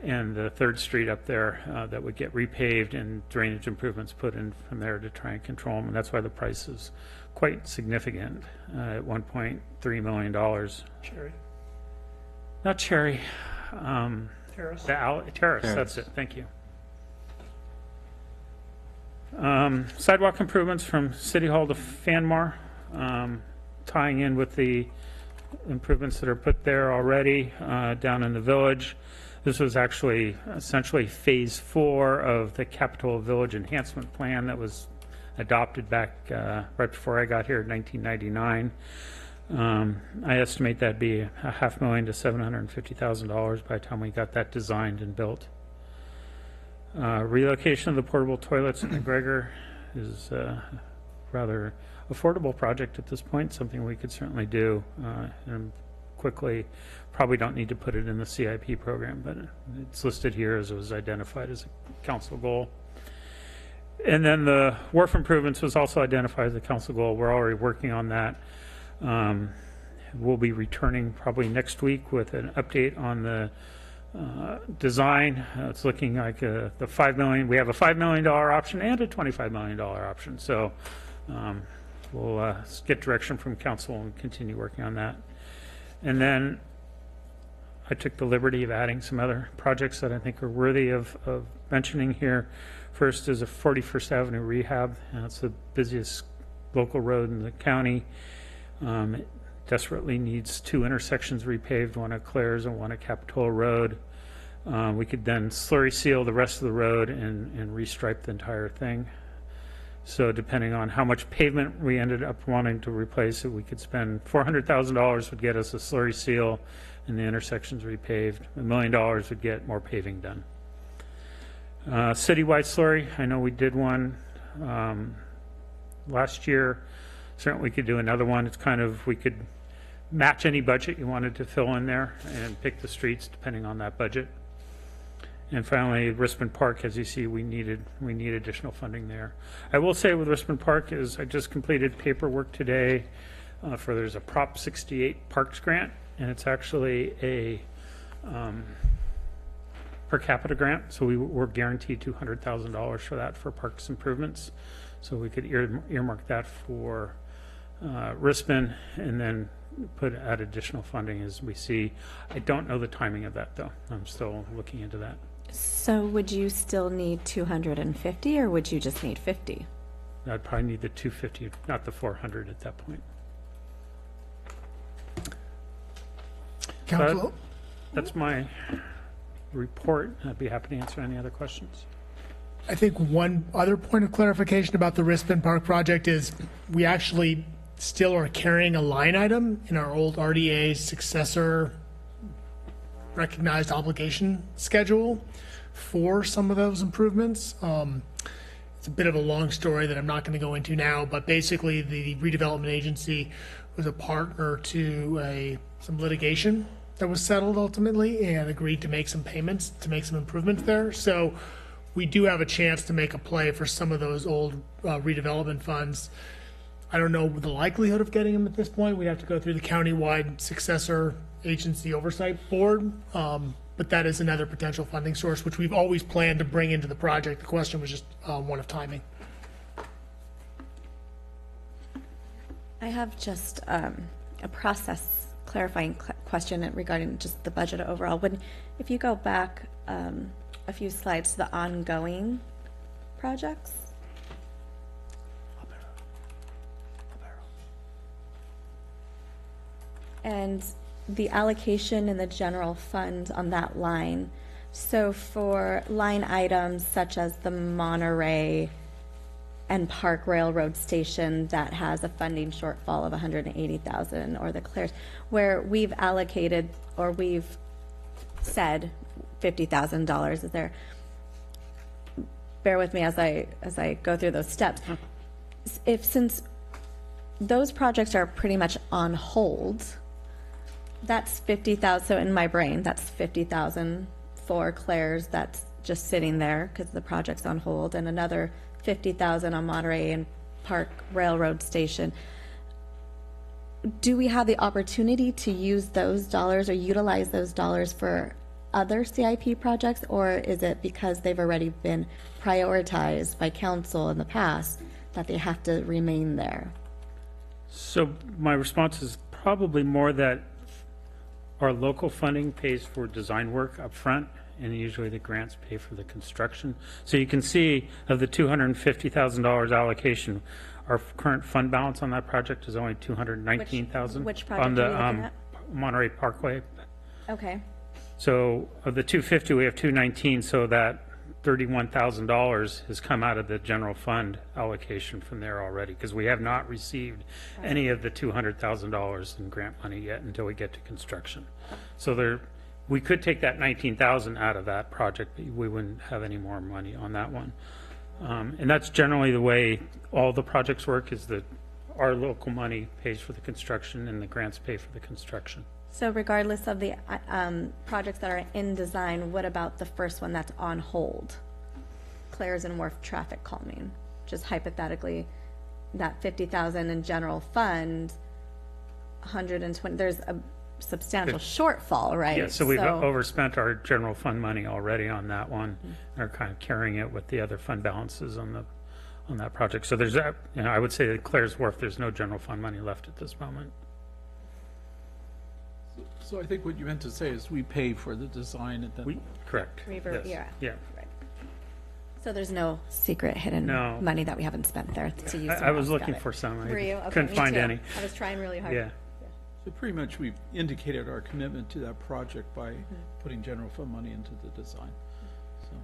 and the 3rd Street up there that would get repaved and drainage improvements put in from there to try and control them. And that's why the price is quite significant at $1.3 million.
Cherry.
Not Cherry.
Terrace.
Terrace, that's it. Thank you. Sidewalk improvements from City Hall to Fanmar, tying in with the improvements that are put there already down in the village. This was actually essentially phase 4 of the Capitol Village Enhancement Plan that was adopted back right before I got here in 1999. I estimate that'd be $500,000 to $750,000 by the time we got that designed and built. Relocation of the portable toilets at McGregor is a rather affordable project at this point, something we could certainly do and quickly. Probably don't need to put it in the CIP program, but it's listed here as it was identified as a council goal. And then the wharf improvements was also identified as a council goal. We're already working on that. We'll be returning probably next week with an update on the design. It's looking like the $5 million. We have a $5 million option and a $25 million option. So we'll get direction from council and continue working on that. And then I took the liberty of adding some other projects that I think are worthy of mentioning here. First is a 41st Avenue Rehab, and it's the busiest local road in the county. It desperately needs 2 intersections repaved, one at Claire's and one at Capitol Road. We could then slurry seal the rest of the road and restripe the entire thing. So depending on how much pavement we ended up wanting to replace it, we could spend $400,000 would get us a slurry seal and the intersections repaved. $1 million would get more paving done. Citywide slurry, I know we did one last year. Certainly we could do another one. It's kind of, we could match any budget you wanted to fill in there and pick the streets depending on that budget. And finally, Brisbane Park, as you see, we need additional funding there. I will say with Brisbane Park is I just completed paperwork today for there's a Prop 68 Parks grant, and it's actually a per capita grant. So we're guaranteed $200,000 for that for parks improvements. So we could earmark that for Brisbane and then add additional funding as we see. I don't know the timing of that though. I'm still looking into that.
So would you still need 250 or would you just need 50?
I'd probably need the 250, not the 400 at that point.
Council,
That's my report. I'd be happy to answer any other questions.
I think one other point of clarification about the Brisbane Park project is we actually still are carrying a line item in our old RDA successor recognized obligation schedule for some of those improvements. It's a bit of a long story that I'm not going to go into now, but basically the redevelopment agency was a partner to some litigation that was settled ultimately and agreed to make some payments to make some improvements there. So we do have a chance to make a play for some of those old redevelopment funds. I don't know the likelihood of getting them at this point. We'd have to go through the countywide successor agency oversight board. But that is another potential funding source, which we've always planned to bring into the project. The question was just one of timing.
I have just a process clarifying question regarding just the budget overall. If you go back a few slides to the ongoing projects. And the allocation in the general fund on that line. So for line items such as the Monterey and Park Railroad Station that has a funding shortfall of $180,000, or the Claire's, where we've allocated or we've said $50,000 is there. Bear with me as I go through those steps. Since those projects are pretty much on hold, that's 50,000. So in my brain, that's 50,000 for Claire's. That's just sitting there because the project's on hold, and another 50,000 on Monterey and Park Railroad Station. Do we have the opportunity to use those dollars or utilize those dollars for other CIP projects, or is it because they've already been prioritized by council in the past that they have to remain there?
So my response is probably more that our local funding pays for design work up front, and usually the grants pay for the construction. So you can see of the $250,000 allocation, our current fund balance on that project is only $219,000.
Which project
on the
are you looking at?
Monterey Parkway.
Okay.
So of the 250, we have 219, so that $31,000 has come out of the general fund allocation from there already, because we have not received any of the $200,000 in grant money yet until we get to construction. So we could take that $19,000 out of that project, but we wouldn't have any more money on that one. And that's generally the way all the projects work, is that our local money pays for the construction and the grants pay for the construction.
So regardless of the projects that are in design, what about the first one that's on hold? Claire's and Wharf traffic calming. Just hypothetically, that 50,000 in general fund, 120, there's a substantial shortfall, right?
Yeah, so we've overspent our general fund money already on that one, and are kind of carrying it with the other fund balances on that project. So there's that, I would say that Claire's Wharf, there's no general fund money left at this moment.
So I think what you meant to say is we pay for the design and then.
Correct.
Revert,
Yes.
yeah.
Yeah.
Right. So there's no secret hidden money that we haven't spent there to use.
I was looking for some.
Were you?
I
Okay,
couldn't
me
find
too.
any.
I was trying really hard.
Yeah.
So pretty much we've indicated our commitment to that project by putting general fund money into the design. So,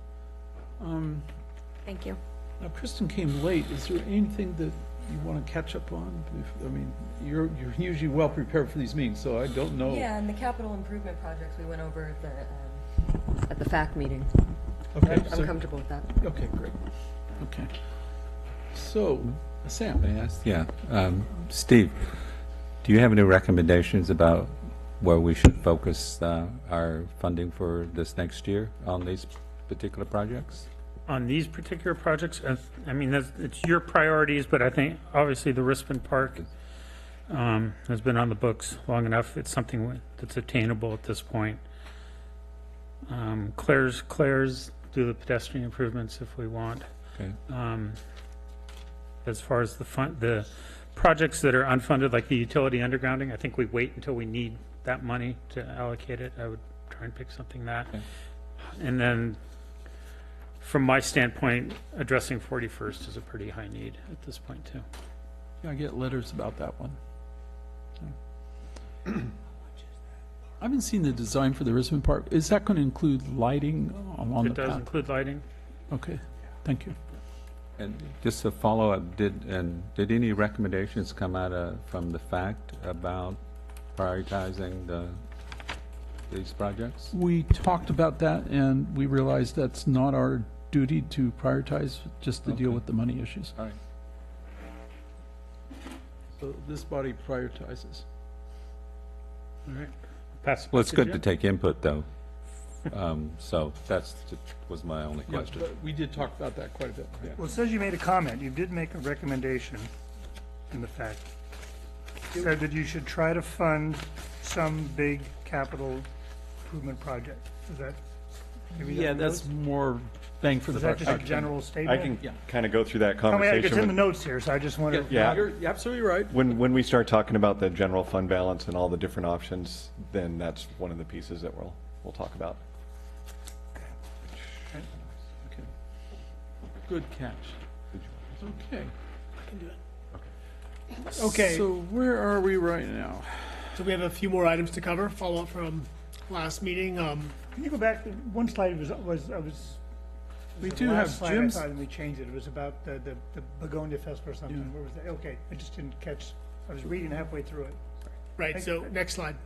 Thank you.
now Kristen came late. Is there anything that you want to catch up on? I mean, you're usually well prepared for these meetings, so I don't know.
Yeah, and the capital improvement projects we went over at the FAC meeting.
Okay,
I'm comfortable with that.
Okay, great. Okay. So, Sam.
May I ask? Yeah. Steve, do you have any recommendations about where we should focus our funding for this next year on these particular projects?
On these particular projects, I mean, it's your priorities, but I think obviously the Brisbane Park has been on the books long enough. It's something that's attainable at this point. Claire's do the pedestrian improvements if we want.
Okay.
As far as the projects that are unfunded, like the utility undergrounding, I think we wait until we need that money to allocate it. I would try and pick something that.
Okay.
And then from my standpoint, addressing 41st is a pretty high need at this point too.
Yeah, I get letters about that one. I haven't seen the design for the Brisbane Park. Is that going to include lighting along the
It
path?
does include lighting.
Okay, thank you.
And just a follow-up, did any recommendations come out from the fact about prioritizing these projects?
We talked about that, and we realized that's not our duty to prioritize, just to deal
Okay.
with the money issues.
All right.
So this body prioritizes.
All right. Pass it
Well, it's
to
good to
Jim.
take input, though. So was my only
Yeah,
question.
but we did talk about that quite a bit. Yeah.
Well, it says you made a comment. You did make a recommendation in the fact. Said that you should try to fund some big capital improvement project. Is that? maybe
Yeah,
in the
that's
notes?
more bang for the
Is that
buck.
just a
Okay.
general
I
statement?
can
Yeah.
kind of go through that
I mean,
conversation.
it's in the
with-
notes here, so I just want to.
Yeah.
You're absolutely right.
When we start talking about the general fund balance and all the different options, then that's one of the pieces that we'll talk about.
Okay. Good catch. Okay.
Okay.
So where are we right now?
So we have a few more items to cover, follow up from last meeting.
Can you go back to one slide? Was
We
the
do
last
have
slide,
Jim's.
I thought, and we changed it. It was about the Begonia Festival or something.
Yeah.
Where was that? Okay, I just didn't catch. I was reading halfway through it.
Right, so next slide.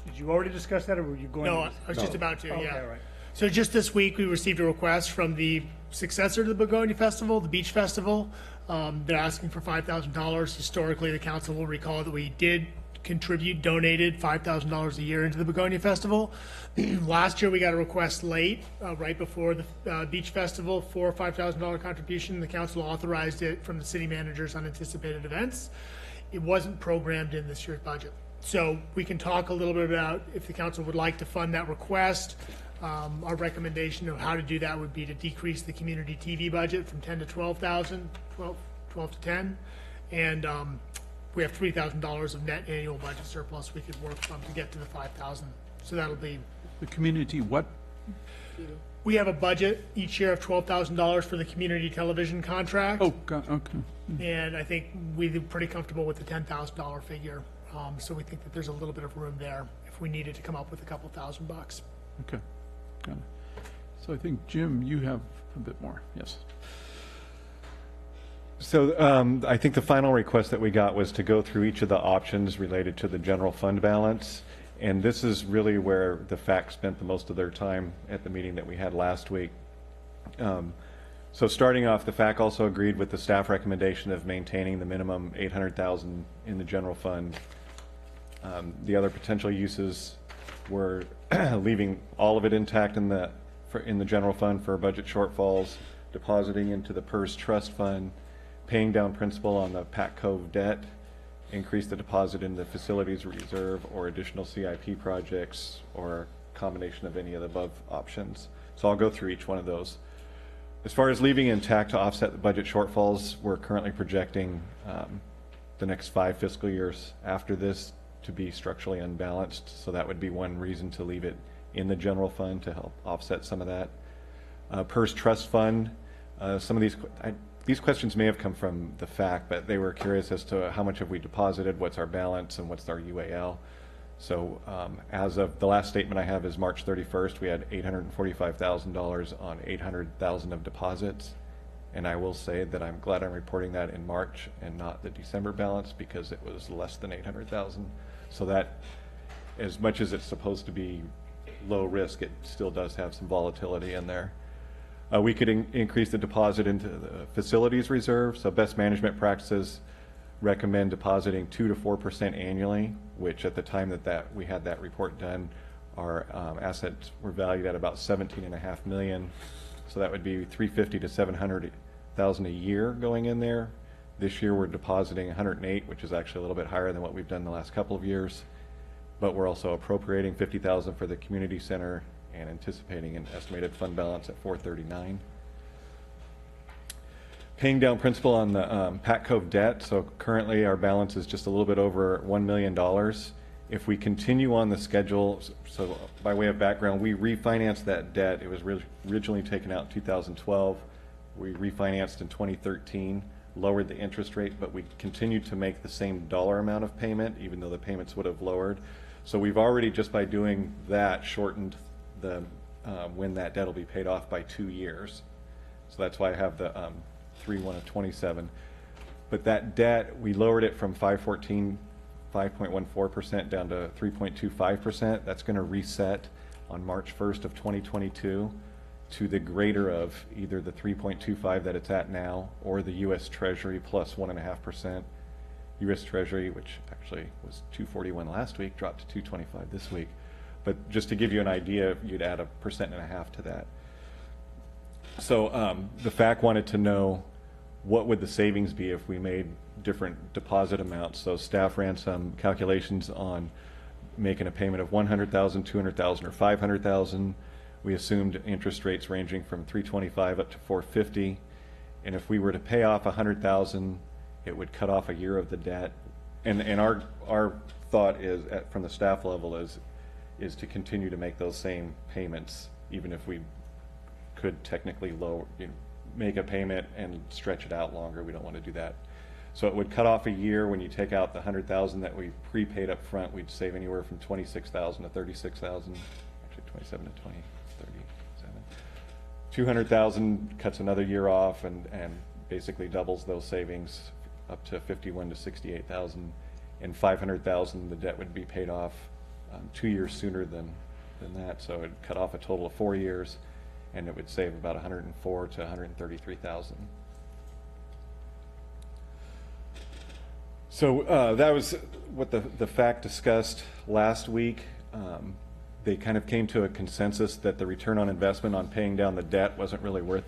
Did you already discuss that, or were you going?
No,
to
I was just about to,
Okay,
yeah.
all right.
So just this week, we received a request from the successor to the Begonia Festival, the Beach Festival. They're asking for $5,000. Historically, the council will recall that we did donated $5,000 a year into the Begonia Festival. Last year, we got a request late, right before the Beach Festival, for a $5,000 contribution. The council authorized it from the city manager's unanticipated events. It wasn't programmed in this year's budget. So we can talk a little bit about if the council would like to fund that request. Our recommendation of how to do that would be to decrease the community TV budget from 10 to 12,000, 12 to 10. And we have $3,000 of net annual budget surplus we could work from to get to the 5,000. So that'll be,
The community, what?
we have a budget each year of $12,000 for the community television contract.
Oh, okay.
And I think we're pretty comfortable with the $10,000 figure. So we think that there's a little bit of room there if we needed to come up with a couple $1,000.
Okay, got it. So I think, Jim, you have a bit more, yes.
So I think the final request that we got was to go through each of the options related to the general fund balance. And this is really where the FAC spent the most of their time at the meeting that we had last week. So starting off, the FAC also agreed with the staff recommendation of maintaining the minimum $800,000 in the general fund. The other potential uses were leaving all of it intact in the general fund for budget shortfalls, depositing into the PERS trust fund, paying down principal on the Pat Cove debt, increase the deposit in the facilities reserve or additional CIP projects, or a combination of any of the above options. So I'll go through each one of those. As far as leaving intact to offset the budget shortfalls, we're currently projecting the next 5 fiscal years after this to be structurally unbalanced. So that would be one reason to leave it in the general fund to help offset some of that. PERS trust fund, some of these questions may have come from the FAC, but they were curious as to how much have we deposited, what's our balance, and what's our UAL. So as of the last statement I have is March 31st, we had $845,000 on $800,000 of deposits. And I will say that I'm glad I'm reporting that in March and not the December balance, because it was less than $800,000. So that, as much as it's supposed to be low risk, it still does have some volatility in there. We could increase the deposit into the facilities reserve. So best management practices recommend depositing 2 to 4% annually, which at the time that we had that report done, our assets were valued at about $17.5 million. So that would be $350,000 to $700,000 a year going in there. This year we're depositing 108, which is actually a little bit higher than what we've done the last couple of years. But we're also appropriating $50,000 for the community center and anticipating an estimated fund balance at $439. Paying down principal on the Pat Cove debt. So currently our balance is just a little bit over $1 million. If we continue on the schedule, so by way of background, we refinanced that debt. It was originally taken out in 2012. We refinanced in 2013, lowered the interest rate, but we continued to make the same dollar amount of payment, even though the payments would have lowered. So we've already, just by doing that, shortened the, when that debt will be paid off by 2 years. So that's why I have the 3/1 of 27. But that debt, we lowered it from 5.14% down to 3.25%. That's going to reset on March 1st of 2022 to the greater of either the 3.25 that it's at now or the U.S. Treasury plus 1.5%. U.S. Treasury, which actually was 241 last week, dropped to 225 this week. But just to give you an idea, you'd add 1.5% to that. So the FAC wanted to know what would the savings be if we made different deposit amounts. So staff ran some calculations on making a payment of $100,000, $200,000, or $500,000. We assumed interest rates ranging from 3.25 up to 4.50, and if we were to pay off $100,000, it would cut off a year of the debt. And our thought is, from the staff level, is to continue to make those same payments, even if we could technically make a payment and stretch it out longer. We don't want to do that. So it would cut off a year. When you take out the $100,000 that we prepaid up front, we'd save anywhere from $26,000 to $36,000. Actually, 27 to 20, 37. $200,000 cuts another year off and basically doubles those savings up to $51,000 to $68,000. And $500,000, the debt would be paid off 2 years sooner than that. So it'd cut off a total of 4 years, and it would save about $104,000 to $133,000. So that was what the FAC discussed last week. They kind of came to a consensus that the return on investment on paying down the debt wasn't really worth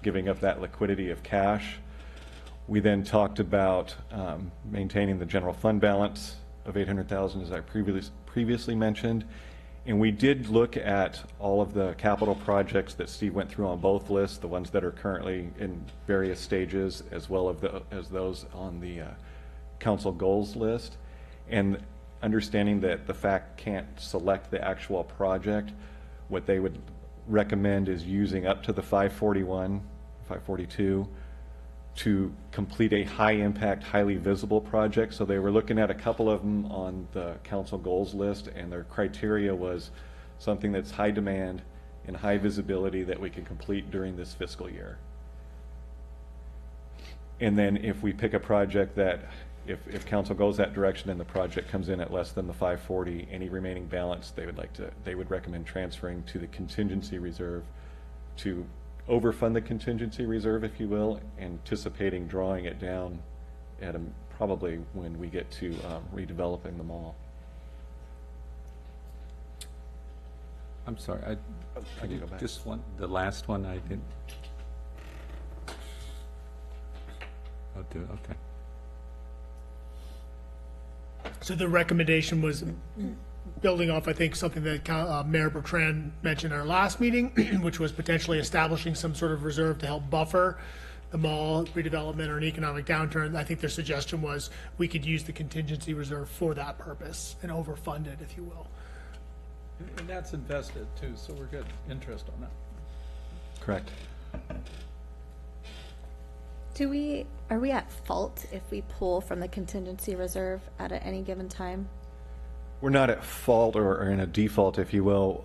giving up that liquidity of cash. We then talked about maintaining the general fund balance of $800,000, as I previously mentioned. And we did look at all of the capital projects that Steve went through on both lists, the ones that are currently in various stages, as well as those on the council goals list. And understanding that the FAC can't select the actual project, what they would recommend is using up to the 541, 542 to complete a high impact, highly visible project. So they were looking at a couple of them on the council goals list, and their criteria was something that's high demand and high visibility that we can complete during this fiscal year. And then if we pick a project that, if council goes that direction and the project comes in at less than the 540, any remaining balance they would recommend transferring to the contingency reserve to overfund the contingency reserve, if you will, anticipating drawing it down at probably when we get to redeveloping the mall.
I'm sorry,
I can go back.
Just the last one I didn't. I'll do it, okay.
So the recommendation was building off, I think, something that Mayor Bertrand mentioned in our last meeting, which was potentially establishing some sort of reserve to help buffer the mall redevelopment or an economic downturn. I think their suggestion was we could use the contingency reserve for that purpose and overfund it, if you will.
And that's invested too, so we're getting interest on that.
Correct.
Are we at fault if we pull from the contingency reserve at any given time?
We're not at fault or in a default, if you will.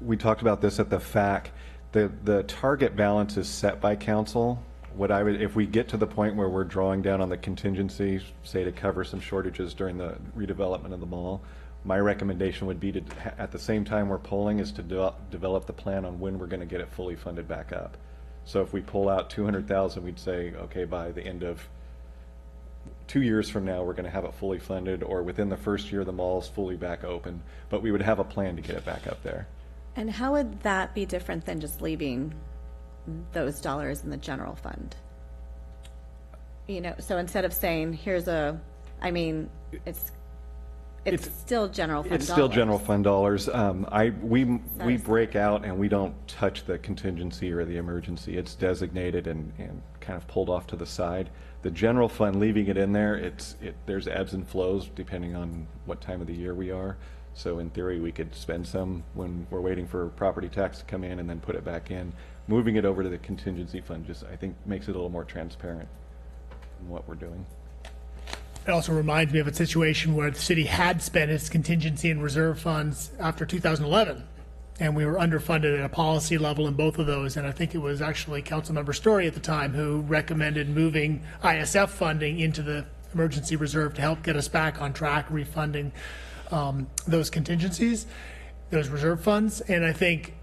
We talked about this at the FAC. The target balance is set by council. If we get to the point where we're drawing down on the contingency, say to cover some shortages during the redevelopment of the mall, my recommendation would be to, at the same time we're pulling, is to develop the plan on when we're going to get it fully funded back up. So if we pull out $200,000, we'd say, okay, by the end of 2 years from now, we're going to have it fully funded, or within the first year, the mall's fully back open. But we would have a plan to get it back up there.
And how would that be different than just leaving those dollars in the general fund? You know, so instead of saying, here's it's still general fund dollars.
It's still general fund dollars. We break out and we don't touch the contingency or the emergency. It's designated and kind of pulled off to the side. The general fund, leaving it in there, there's ebbs and flows depending on what time of the year we are. So in theory, we could spend some when we're waiting for property tax to come in and then put it back in. Moving it over to the contingency fund just, I think, makes it a little more transparent in what we're doing.
it also reminds me of a situation where the city had spent its contingency and reserve funds after 2011, and we were underfunded at a policy level in both of those. And I think it was actually Councilmember Story at the time who recommended moving ISF funding into the emergency reserve to help get us back on track, refunding those contingencies, those reserve funds. And I think,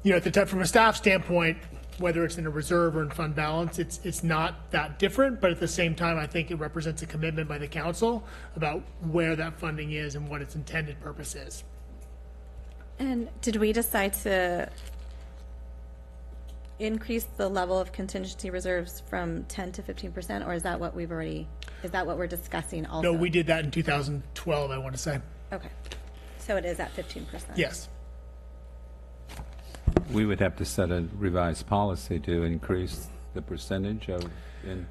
at the time, from a staff standpoint, whether it's in a reserve or in fund balance, it's not that different, but at the same time, I think it represents a commitment by the council about where that funding is and what its intended purpose is.
And did we decide to increase the level of contingency reserves from 10 to 15%, or is that what we're discussing also?
No, we did that in 2012, I want to say.
Okay. So it is at 15%?
Yes.
We would have to set a revised policy to increase the percentage in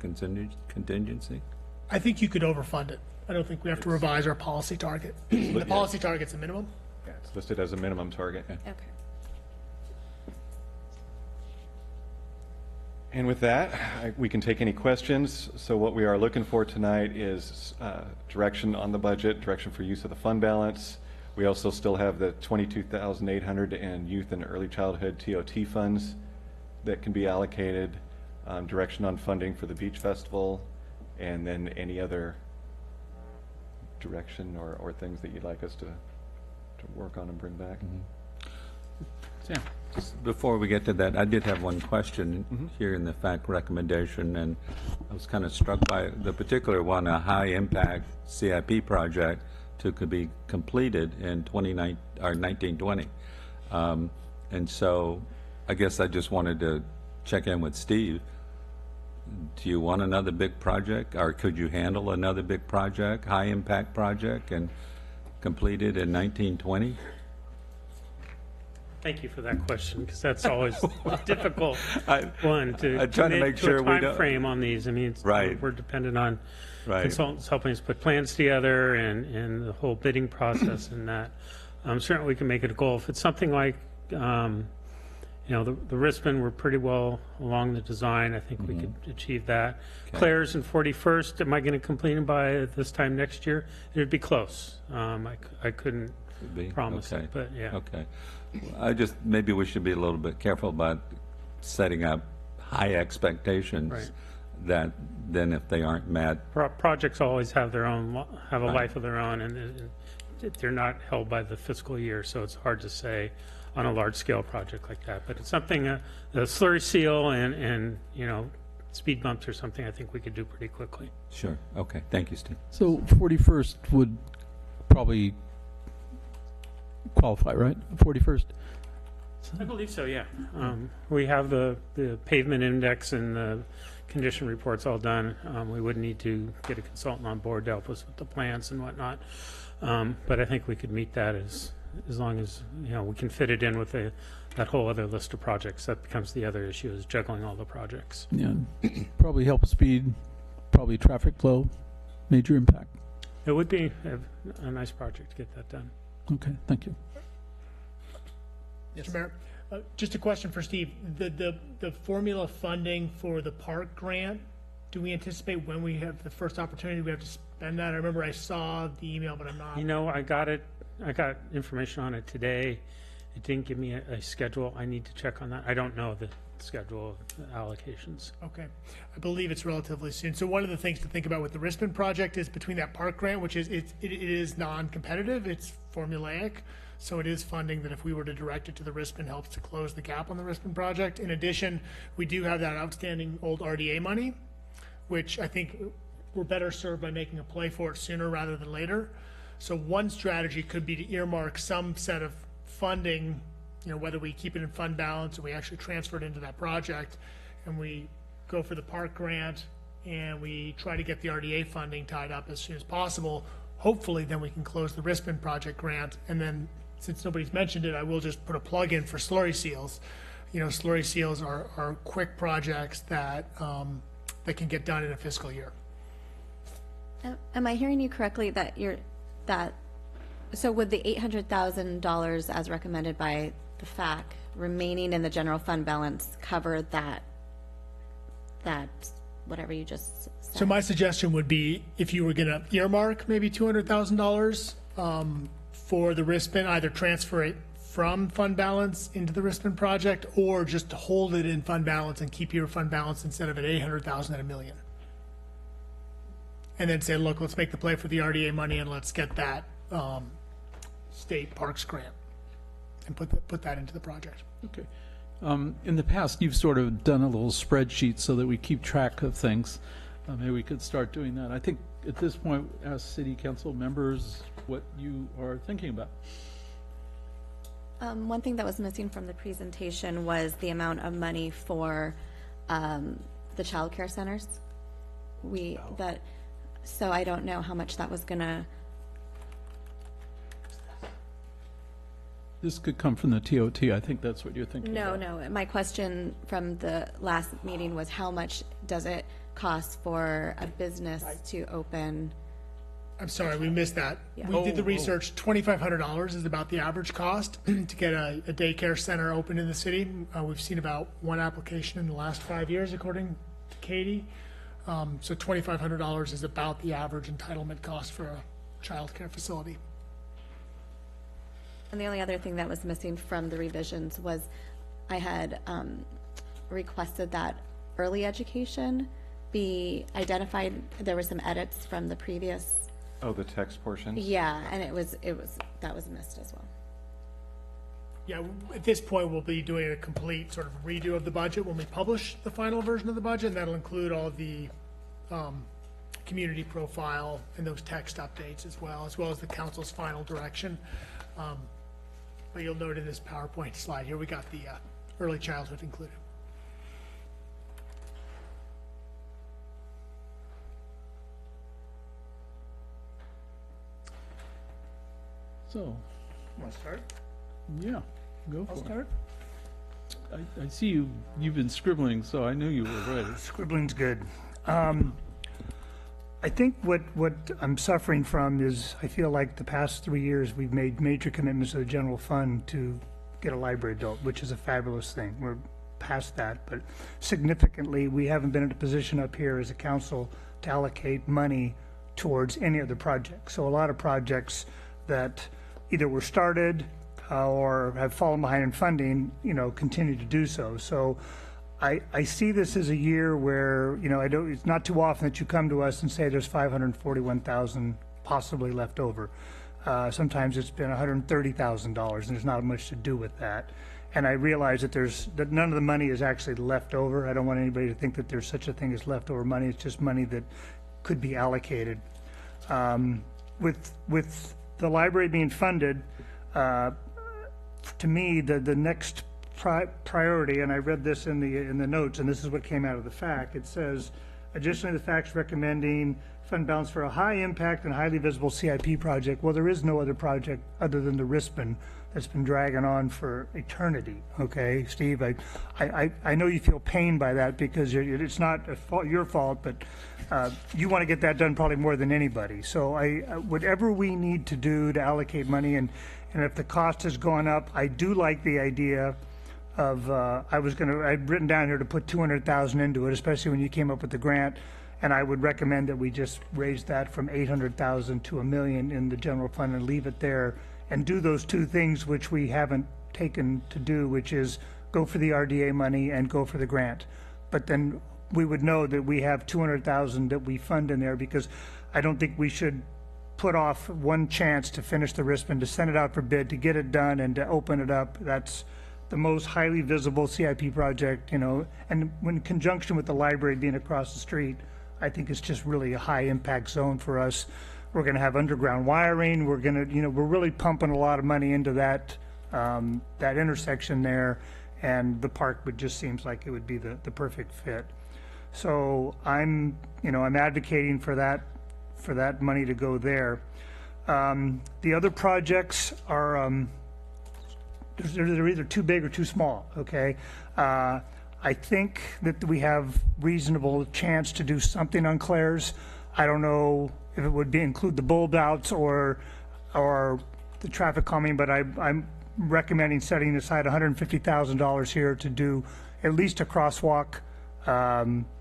contingency.
I think you could overfund it. I don't think we have to revise our policy target. The policy target's a minimum.
Yeah, it's listed as a minimum target.
Okay.
And with that, we can take any questions. So what we are looking for tonight is direction on the budget, direction for use of the fund balance. We also still have the $22,800 in youth and early childhood TOT funds that can be allocated, direction on funding for the beach festival, and then any other direction or things that you'd like us to work on and bring back.
Yeah. Just before we get to that, I did have one question here in the FAC recommendation, and I was kind of struck by the particular one, a high-impact CIP project could be completed in 1920. And so I guess I just wanted to check in with Steve. Do you want another big project, or could you handle another big project, high-impact project, and complete it in 1920?
Thank you for that question, because that's always a difficult one to
I'm trying to make sure we
time
don't
frame on these. I mean,
Right.
we're dependent on
Right.
consultants helping us put plans together and the whole bidding process and that. Certainly, we can make it a goal. If it's something like, the Brisbane, we're pretty well along the design. I think we could achieve that.
Okay.
Claire's and 41st, am I going to complete them by this time next year? It'd be close. I couldn't
Could be?
promise
Okay.
it, but yeah.
Okay. Maybe we should be a little bit careful about setting up high expectations.
Right.
That then if they aren't met,
Projects always have their own, have a
Right.
life of their own, and they're not held by the fiscal year, so it's hard to say on a large-scale project like that. But it's something, the slurry seal and speed bumps or something, I think we could do pretty quickly.
sure. Okay. Thank you, Steve.
So 41st would probably qualify, right? 41st?
I believe so, yeah. We have the pavement index and the condition reports all done. We would need to get a consultant on board to help us with the plans and whatnot. But I think we could meet that as long as, we can fit it in with that whole other list of projects. That becomes the other issue, is juggling all the projects.
Yeah, probably help speed, probably traffic flow, major impact.
It would be a nice project to get that done.
Okay, thank you.
Mr. Mayor, just a question for Steve. The formula funding for the park grant, do we anticipate when we have the first opportunity we have to spend that? I remember I saw the email, but I'm not.
I got information on it today. It didn't give me a schedule. I need to check on that. I don't know the schedule of the allocations.
Okay. I believe it's relatively soon. So one of the things to think about with the Brisbane project is between that park grant, which is, it is non-competitive, it's formulaic. So it is funding that if we were to direct it to the Brisbane, helps to close the gap on the Brisbane project. In addition, we do have that outstanding old RDA money, which I think we're better served by making a play for it sooner rather than later. So one strategy could be to earmark some set of funding, whether we keep it in fund balance or we actually transfer it into that project, and we go for the park grant and we try to get the RDA funding tied up as soon as possible. Hopefully then we can close the Brisbane project grant, and then since nobody's mentioned it, I will just put a plug in for slurry seals. Slurry seals are quick projects that can get done in a fiscal year.
Am I hearing you correctly so would the $800,000 as recommended by the FAC remaining in the general fund balance cover that whatever you just said.
So my suggestion would be, if you were going to earmark maybe $200,000 for the Brisbane, either transfer it from fund balance into the Brisbane project, or just hold it in fund balance and keep your fund balance instead of at 800,000 at $1 million. And then say, look, let's make the play for the RDA money and let's get that state parks grant and put that into the project.
Okay. In the past, you've sort of done a little spreadsheet so that we keep track of things. Maybe we could start doing that. I think at this point, ask city council members what you are thinking about.
One thing that was missing from the presentation was the amount of money for the child care centers. So I don't know how much that was gonna.
This could come from the TOT. I think that's what you're thinking about.
No. My question from the last meeting was, how much does it cost for a business to open?
I'm sorry, we missed that.
Yeah.
We did the research. $2,500 is about the average cost to get a daycare center open in the city. We've seen about one application in the last 5 years, according to Katie. So $2,500 is about the average entitlement cost for a child care facility.
And the only other thing that was missing from the revisions was I had requested that early education be identified. There were some edits from the previous.
Oh, the text portion?
Yeah, and that was missed as well.
Yeah, at this point, we'll be doing a complete sort of redo of the budget when we publish the final version of the budget, and that'll include all of the community profile and those text updates as well as the council's final direction. But you'll note in this PowerPoint slide here, we got the early childhood included.
So,
Want to start?
yeah, go
I'll
for
start.
it. I see you've been scribbling, so I knew you were ready.
Scribbling's good. I think what I'm suffering from is I feel like the past 3 years we've made major commitments to the general fund to get a library built, which is a fabulous thing. We're past that, but significantly we haven't been in a position up here as a council to allocate money towards any other project. So a lot of projects that either were started or have fallen behind in funding, continue to do so. So I see this as a year where, it's not too often that you come to us and say there's $541,000 possibly left over. Sometimes it's been $130,000 and there's not much to do with that. And I realize that none of the money is actually left over. I don't want anybody to think that there's such a thing as leftover money. It's just money that could be allocated. With the library being funded, to me, the next priority, and I read this in the notes, and this is what came out of the FAQ. It says, additionally, the FAQ's recommending fund balance for a high impact and highly visible CIP project. Well, there is no other project other than the Brisbane that's been dragging on for eternity. Okay, Steve, I know you feel pain by that because it's not your fault, but you want to get that done probably more than anybody. So whatever we need to do to allocate money, and if the cost has gone up, I do like the idea of, I'd written down here to put 200,000 into it, especially when you came up with the grant, and I would recommend that we just raise that from 800,000 to $1 million in the general fund and leave it there, and do those two things which we haven't taken to do, which is go for the RDA money and go for the grant. But then we would know that we have 200,000 that we fund in there, because I don't think we should put off one chance to finish the Brisbane, to send it out for bid, to get it done and to open it up. That's the most highly visible CIP project, and in conjunction with the library being across the street, I think it's just really a high impact zone for us. We're going to have underground wiring. We're going to, we're really pumping a lot of money into that that intersection there, and the park just seems like it would be the perfect fit. So I'm advocating for that money to go there. The other projects are they're either too big or too small. Okay, I think that we have reasonable chance to do something on Claire's. I don't know if it would include the bulb outs or the traffic calming, but I'm recommending setting aside $150,000 here to do at least a crosswalk,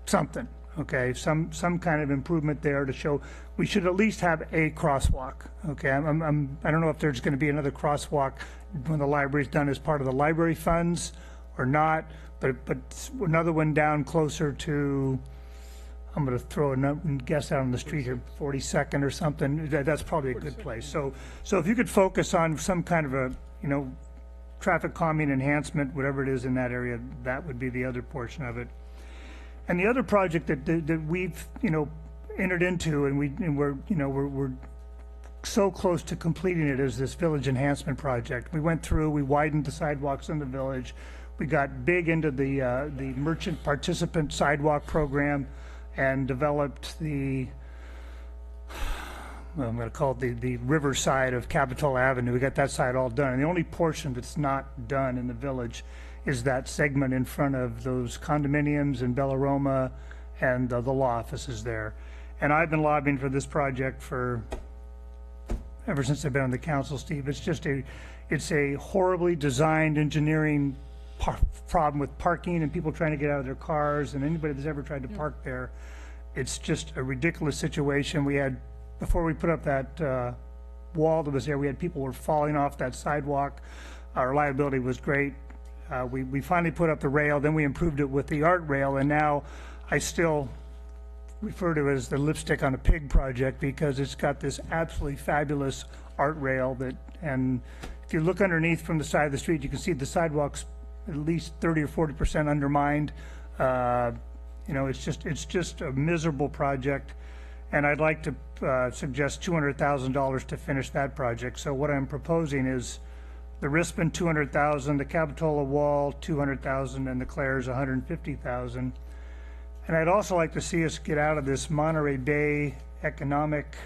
something. okay? Some kind of improvement there to show, we should at least have a crosswalk, okay? I don't know if there's gonna be another crosswalk when the library's done as part of the library funds or not, but another one down closer to, I'm gonna throw a guess out on the street here, 42nd or something, that's probably a good place. So if you could focus on some kind of a, you know, traffic calming enhancement, whatever it is in that area, that would be the other portion of it. And the other project that we've, you know, entered into and we're so close to completing it is this village enhancement project. We went through, we widened the sidewalks in the village. We got big into the merchant participant sidewalk program and developed the, well, I'm going to call it the river side of Capitol Avenue. We got that side all done. And the only portion that's not done in the village is that segment in front of those condominiums in Bella Roma and the law offices there. And I've been lobbying for this project for ever since I've been on the council, Steve. It's a horribly designed engineering problem with parking and people trying to get out of their cars, and anybody that's ever tried to park there. It's just a ridiculous situation. We had, before we put up that wall that was there, we had people were falling off that sidewalk. Our reliability was great. We finally put up the rail, then we improved it with the art rail, and now I still refer to it as the lipstick on a pig project because it's got this absolutely fabulous art rail that, and if you look underneath from the side of the street, you can see the sidewalks at least 30 or 40% undermined. You know, it's just a miserable project, and I'd like to suggest $200,000 to finish that project. So what I'm proposing is the Rispin $200,000, the Capitola Wall $200,000, and the Clares $150,000. And I'd also like to see us get out of this Monterey Bay economic,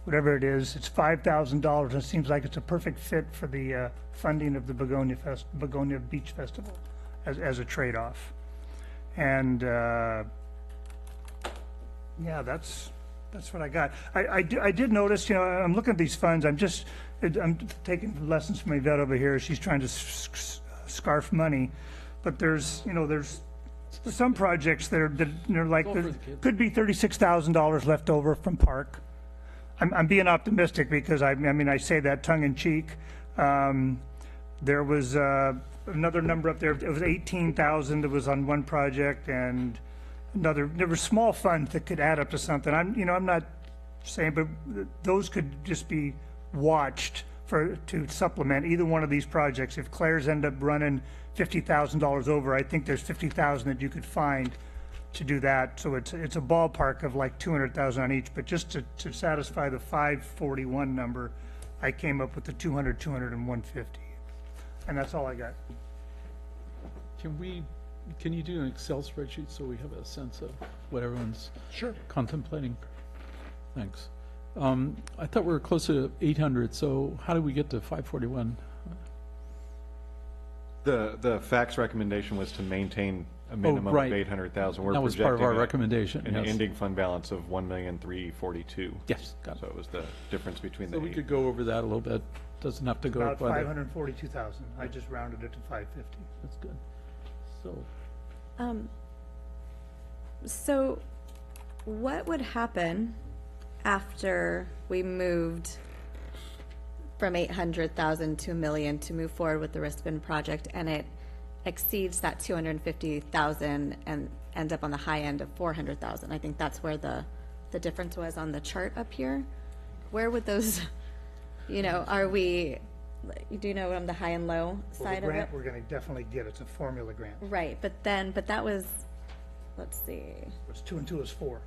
whatever it is. It's $5,000, and it seems like it's a perfect fit for the funding of the Begonia Beach Festival as a trade-off. And yeah, that's what I got. I did notice, you know, I'm looking at these funds. I'm taking lessons from Yvette over here. She's trying to scarf money, but there's some projects that are like could be $36,000 left over from Park. I'm being optimistic because I mean I say that tongue in cheek. There was another number up there. It was $18,000 that was on one project, and there were small funds that could add up to something. I'm not saying, but those could just be watched to supplement either one of these projects. If Claire's end up running $50,000 over, I think there's $50,000 that you could find to do that. So it's a ballpark of like $200,000 on each. But just to satisfy the 541 number, I came up with the 200, 200, and 150, and that's all I got.
Can you do an Excel spreadsheet so we have a sense of what everyone's contemplating? Thanks. I thought we were close to 800, so how did we get to 541?
The fax recommendation was to maintain a minimum of 800,000. We're
that was part of our recommendation.
An ending fund balance of 1,342,000.
Yes, got it.
So it was the difference between the.
So we could go over that a little bit. Doesn't have to go
about 542,000. I just rounded it to 550.
That's good.
So what would happen after we moved from 800,000 to $1 million to move forward with the Rispin project, and it exceeds that 250,000 and end up on the high end of 400,000? I think that's where the difference was on the chart up here. Where would those, are we? Do you know on the high and low side of it?
The grant we're going to definitely get. It's a formula grant.
Right, but that was, let's see.
It's 2 and 2 is 4.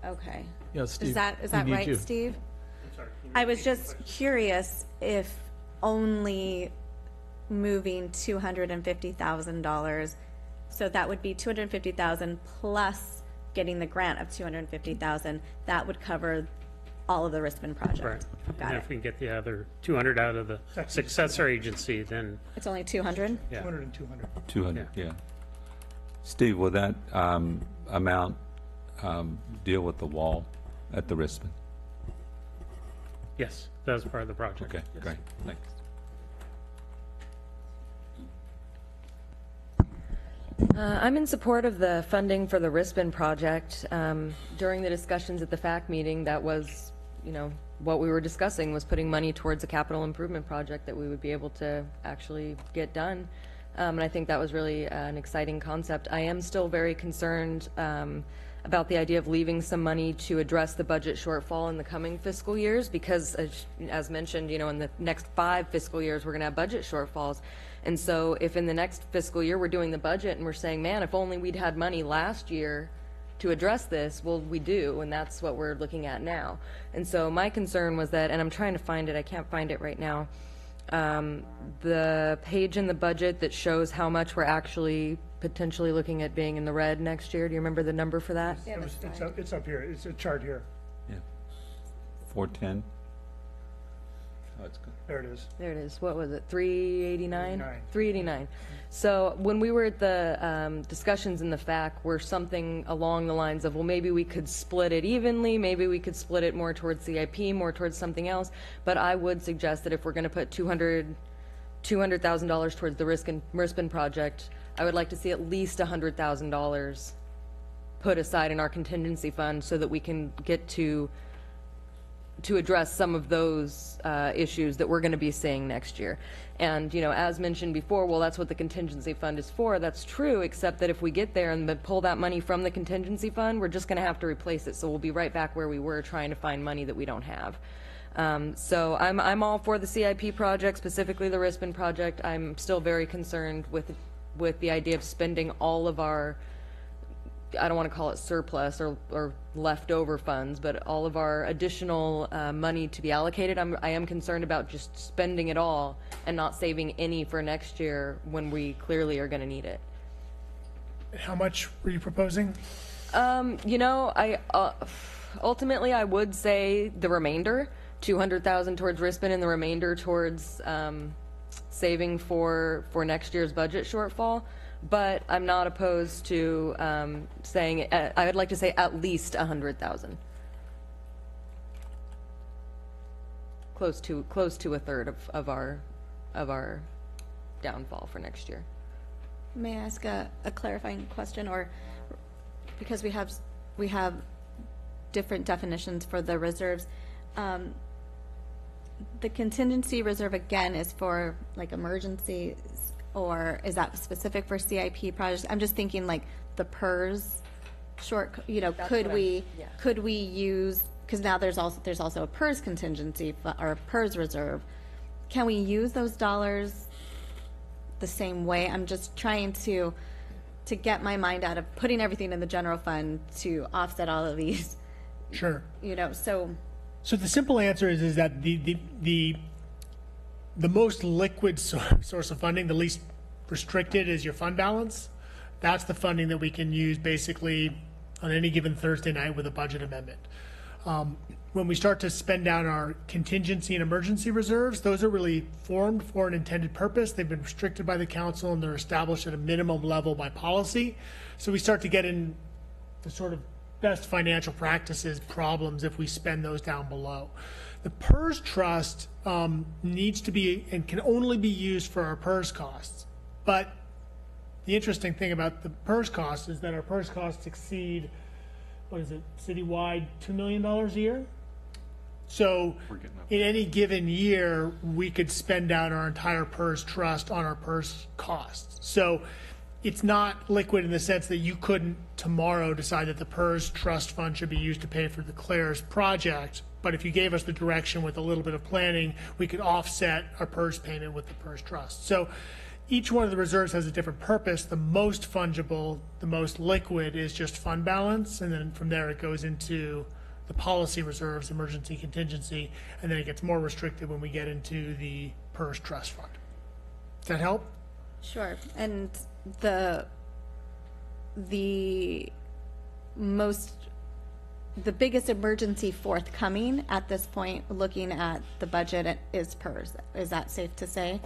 Okay.
Yeah, Steve.
Is that right, Steve?
I'm sorry.
I was just curious if only moving $250,000, so that would be $250,000 plus getting the grant of $250,000. That would cover all of the Rispin project.
Right.
Got
And
it.
if we can get the other 200 out of the successor agency, then
It's only 200?
yeah.
200 and 200.
200, yeah. Steve, will that amount deal with the wall at the Rispin?
Yes, that was part of the project.
Okay, great, thanks.
I'm in support of the funding for the Brisbane project. During the discussions at the FAC meeting, that was, what we were discussing was putting money towards a capital improvement project that we would be able to actually get done. And I think that was really an exciting concept. I am still very concerned about the idea of leaving some money to address the budget shortfall in the coming fiscal years, because as mentioned, in the next 5 fiscal years, we're going to have budget shortfalls. And so if in the next fiscal year we're doing the budget and we're saying, man, if only we'd had money last year to address this, well, we do, and that's what we're looking at now. And so my concern was that, and I'm trying to find it, I can't find it right now, the page in the budget that shows how much we're actually potentially looking at being in the red next year. Do you remember the number for that?
Yeah,
It's up here. It's a chart here.
Yeah. 410. Oh, it's good.
There it is.
There it is. What was it? 389?
389.
389. So when we were at the discussions in the FAC, were something along the lines of, well, maybe we could split it evenly, maybe we could split it more towards CIP, more towards something else. But I would suggest that if we're going to put $200,000 towards the Brisbane project, I would like to see at least $100,000 put aside in our contingency fund so that we can get to address some of those issues that we're going to be seeing next year. And, as mentioned before, well, that's what the contingency fund is for. That's true, except that if we get there and pull that money from the contingency fund, we're just going to have to replace it. So we'll be right back where we were, trying to find money that we don't have. So I'm all for the CIP project, specifically the Brisbane project. I'm still very concerned with the idea of spending all of our, I don't want to call it surplus or leftover funds, but all of our additional money to be allocated. I am concerned about just spending it all and not saving any for next year when we clearly are going to need it.
How much were you proposing?
I ultimately I would say the remainder, 200,000 towards Brisbane and the remainder towards saving for next year's budget shortfall. But I'm not opposed to saying, I would like to say at least 100,000. Close to a third of our downfall for next year.
May I ask a clarifying question, or because we have different definitions for the reserves, the contingency reserve again is for like emergencies, or is that specific for CIP projects? I'm just thinking like the PERS could we use, because now there's also a PERS contingency or a PERS reserve. Can we use those dollars the same way? I'm just trying to get my mind out of putting everything in the general fund to offset all of these.
Sure.
So
the simple answer is that the most liquid source of funding, the least restricted, is your fund balance. That's the funding that we can use basically on any given Thursday night with a budget amendment. When we start to spend down our contingency and emergency reserves, those are really formed for an intended purpose. They've been restricted by the council and they're established at a minimum level by policy. So we start to get in the sort of best financial practices problems if we spend those down below. The PERS trust needs to be and can only be used for our PERS costs. But the interesting thing about the PERS costs is that our PERS costs exceed, citywide $2 million a year? So in any given year, we could spend down our entire PERS trust on our PERS costs. So it's not liquid in the sense that you couldn't tomorrow decide that the PERS trust fund should be used to pay for the Claire's project. But if you gave us the direction with a little bit of planning, we could offset our PERS payment with the PERS trust. So each one of the reserves has a different purpose. The most fungible, the most liquid is just fund balance. And then from there it goes into the policy reserves, emergency contingency, and then it gets more restricted when we get into the PERS trust fund. Does that help?
sure. And the biggest emergency forthcoming at this point, looking at the budget, is PERS. Is that safe to say?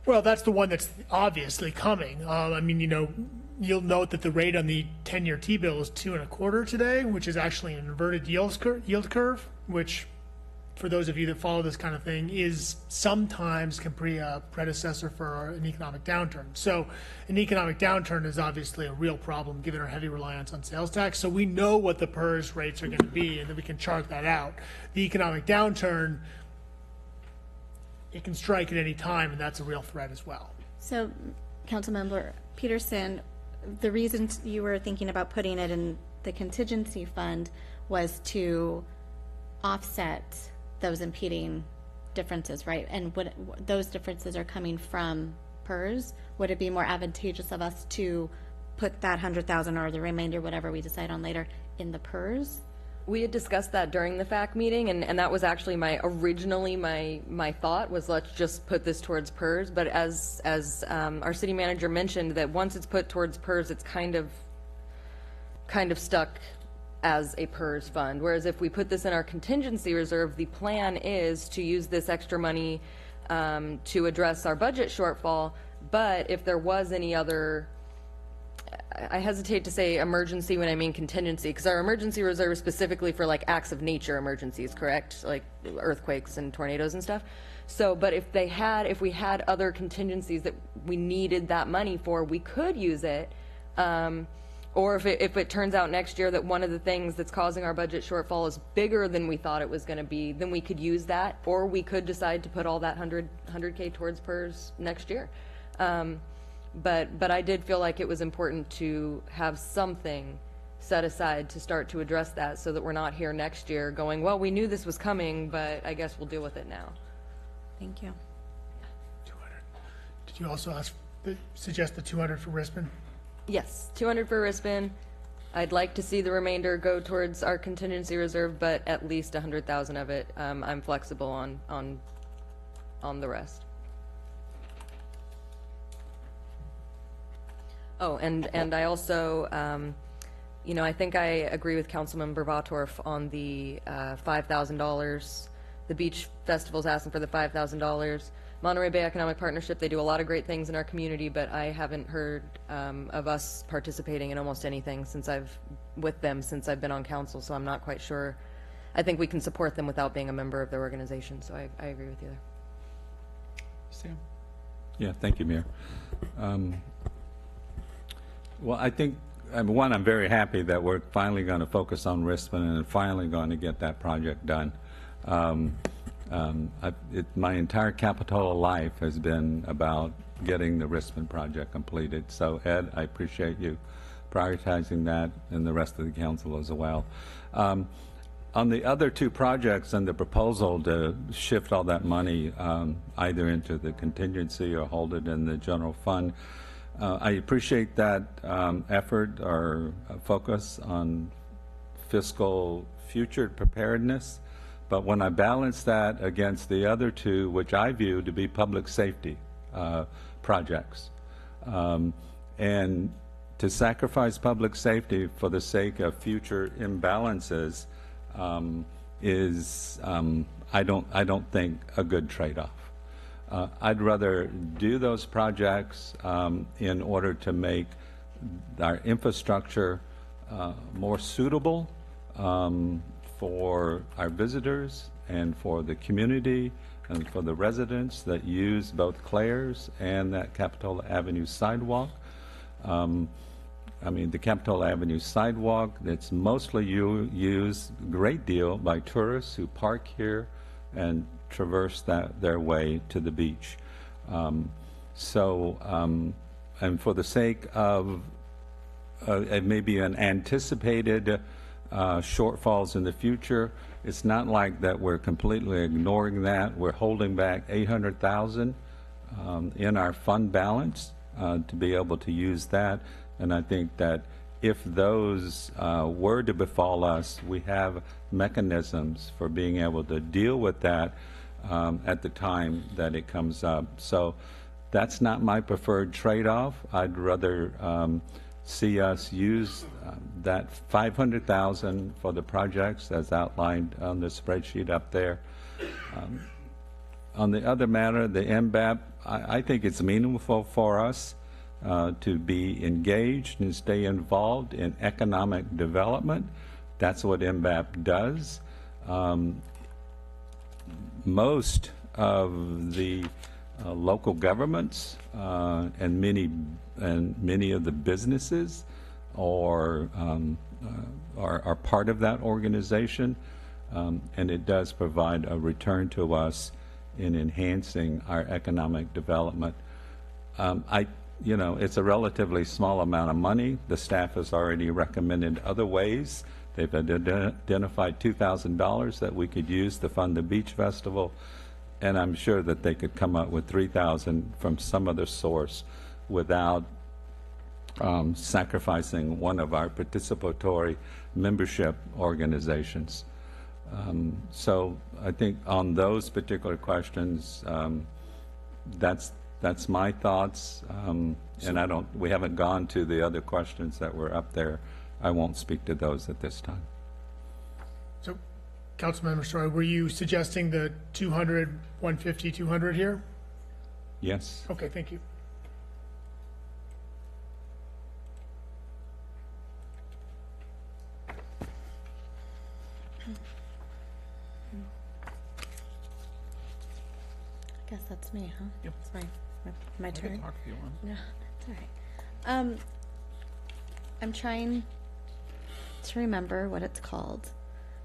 Well, that's the one that's obviously coming. I mean, you'll note that the rate on the 10-year T-bill is 2.25 today, which is actually an inverted yield curve, which for those of you that follow this kind of thing, is sometimes can be a predecessor for an economic downturn. So an economic downturn is obviously a real problem given our heavy reliance on sales tax. So we know what the PERS rates are going to be, and then we can chart that out. The economic downturn, it can strike at any time, and that's a real threat as well.
So, Councilmember Peterson, the reason you were thinking about putting it in the contingency fund was to offset those impeding differences, right? And what those differences are coming from PERS. Would it be more advantageous of us to put that 100,000 or the remainder, whatever we decide on later, in the PERS?
We had discussed that during the FAC meeting, and that was actually originally my thought was, let's just put this towards PERS. But as our city manager mentioned, that once it's put towards PERS, it's kind of stuck as a PERS fund. Whereas if we put this in our contingency reserve, the plan is to use this extra money to address our budget shortfall. But if there was any other, I hesitate to say emergency when I mean contingency, because our emergency reserve is specifically for like acts of nature emergencies, correct? Like earthquakes and tornadoes and stuff. So, but if we had other contingencies that we needed that money for, we could use it. Or if it turns out next year that one of the things that's causing our budget shortfall is bigger than we thought it was going to be, then we could use that, or we could decide to put all that 100K towards PERS next year. But I did feel like it was important to have something set aside to start to address that, so that we're not here next year going, well, we knew this was coming, but I guess we'll deal with it now.
Thank you.
200. Did you also suggest the 200 for Brisbane?
Yes, 200 for Brisbane. I'd like to see the remainder go towards our contingency reserve, but at least 100,000 of it. I'm flexible on the rest. Oh, and I also, I think I agree with Councilmember Vatorf on the $5,000. The beach festival's asking for the $5,000. Monterey Bay Economic Partnership, they do a lot of great things in our community, but I haven't heard of us participating in almost anything since I've been on council, so I'm not quite sure. I think we can support them without being a member of their organization, so I agree with you there.
Sam?
Yeah, thank you, Mayor. Well, I think, one, I'm very happy that we're finally going to focus on Brisbane and finally going to get that project done. My entire Capitola life has been about getting the Brisbane project completed. So, Ed, I appreciate you prioritizing that, and the rest of the council as well. On the other two projects and the proposal to shift all that money either into the contingency or hold it in the general fund, I appreciate that effort or focus on fiscal future preparedness. But when I balance that against the other two, which I view to be public safety projects, and to sacrifice public safety for the sake of future imbalances is, I don't think, a good trade-off. I'd rather do those projects in order to make our infrastructure more suitable for our visitors and for the community and for the residents that use both Claire's and that Capitola Avenue sidewalk. The Capitola Avenue sidewalk, it's mostly used a great deal by tourists who park here and traverse their way to the beach. And for the sake of maybe an anticipated shortfalls in the future, it's not like that we're completely ignoring that. We're holding back $800,000 in our fund balance to be able to use that. And I think that if those were to befall us, we have mechanisms for being able to deal with that at the time that it comes up. So that's not my preferred trade-off. I'd rather see us use that $500,000 for the projects as outlined on the spreadsheet up there. On the other matter, the MBAP, I think it's meaningful for us to be engaged and stay involved in economic development. That's what MBAP does. most of the local governments and many of the businesses are part of that organization, and it does provide a return to us in enhancing our economic development. It's a relatively small amount of money. The staff has already recommended other ways. They've identified $2,000 that we could use to fund the beach festival, and I'm sure that they could come up with $3,000 from some other source without sacrificing one of our participatory membership organizations. So I think on those particular questions, that's my thoughts, and we haven't gone to the other questions that were up there. I won't speak to those at this time.
So, Councilmember Story, were you suggesting the 200, 150, 200 here?
Yes.
Okay, thank you.
I guess that's me, huh?
Yep.
It's my
I
turn.
can talk if you want.
No, it's all right. I'm trying to remember what it's called,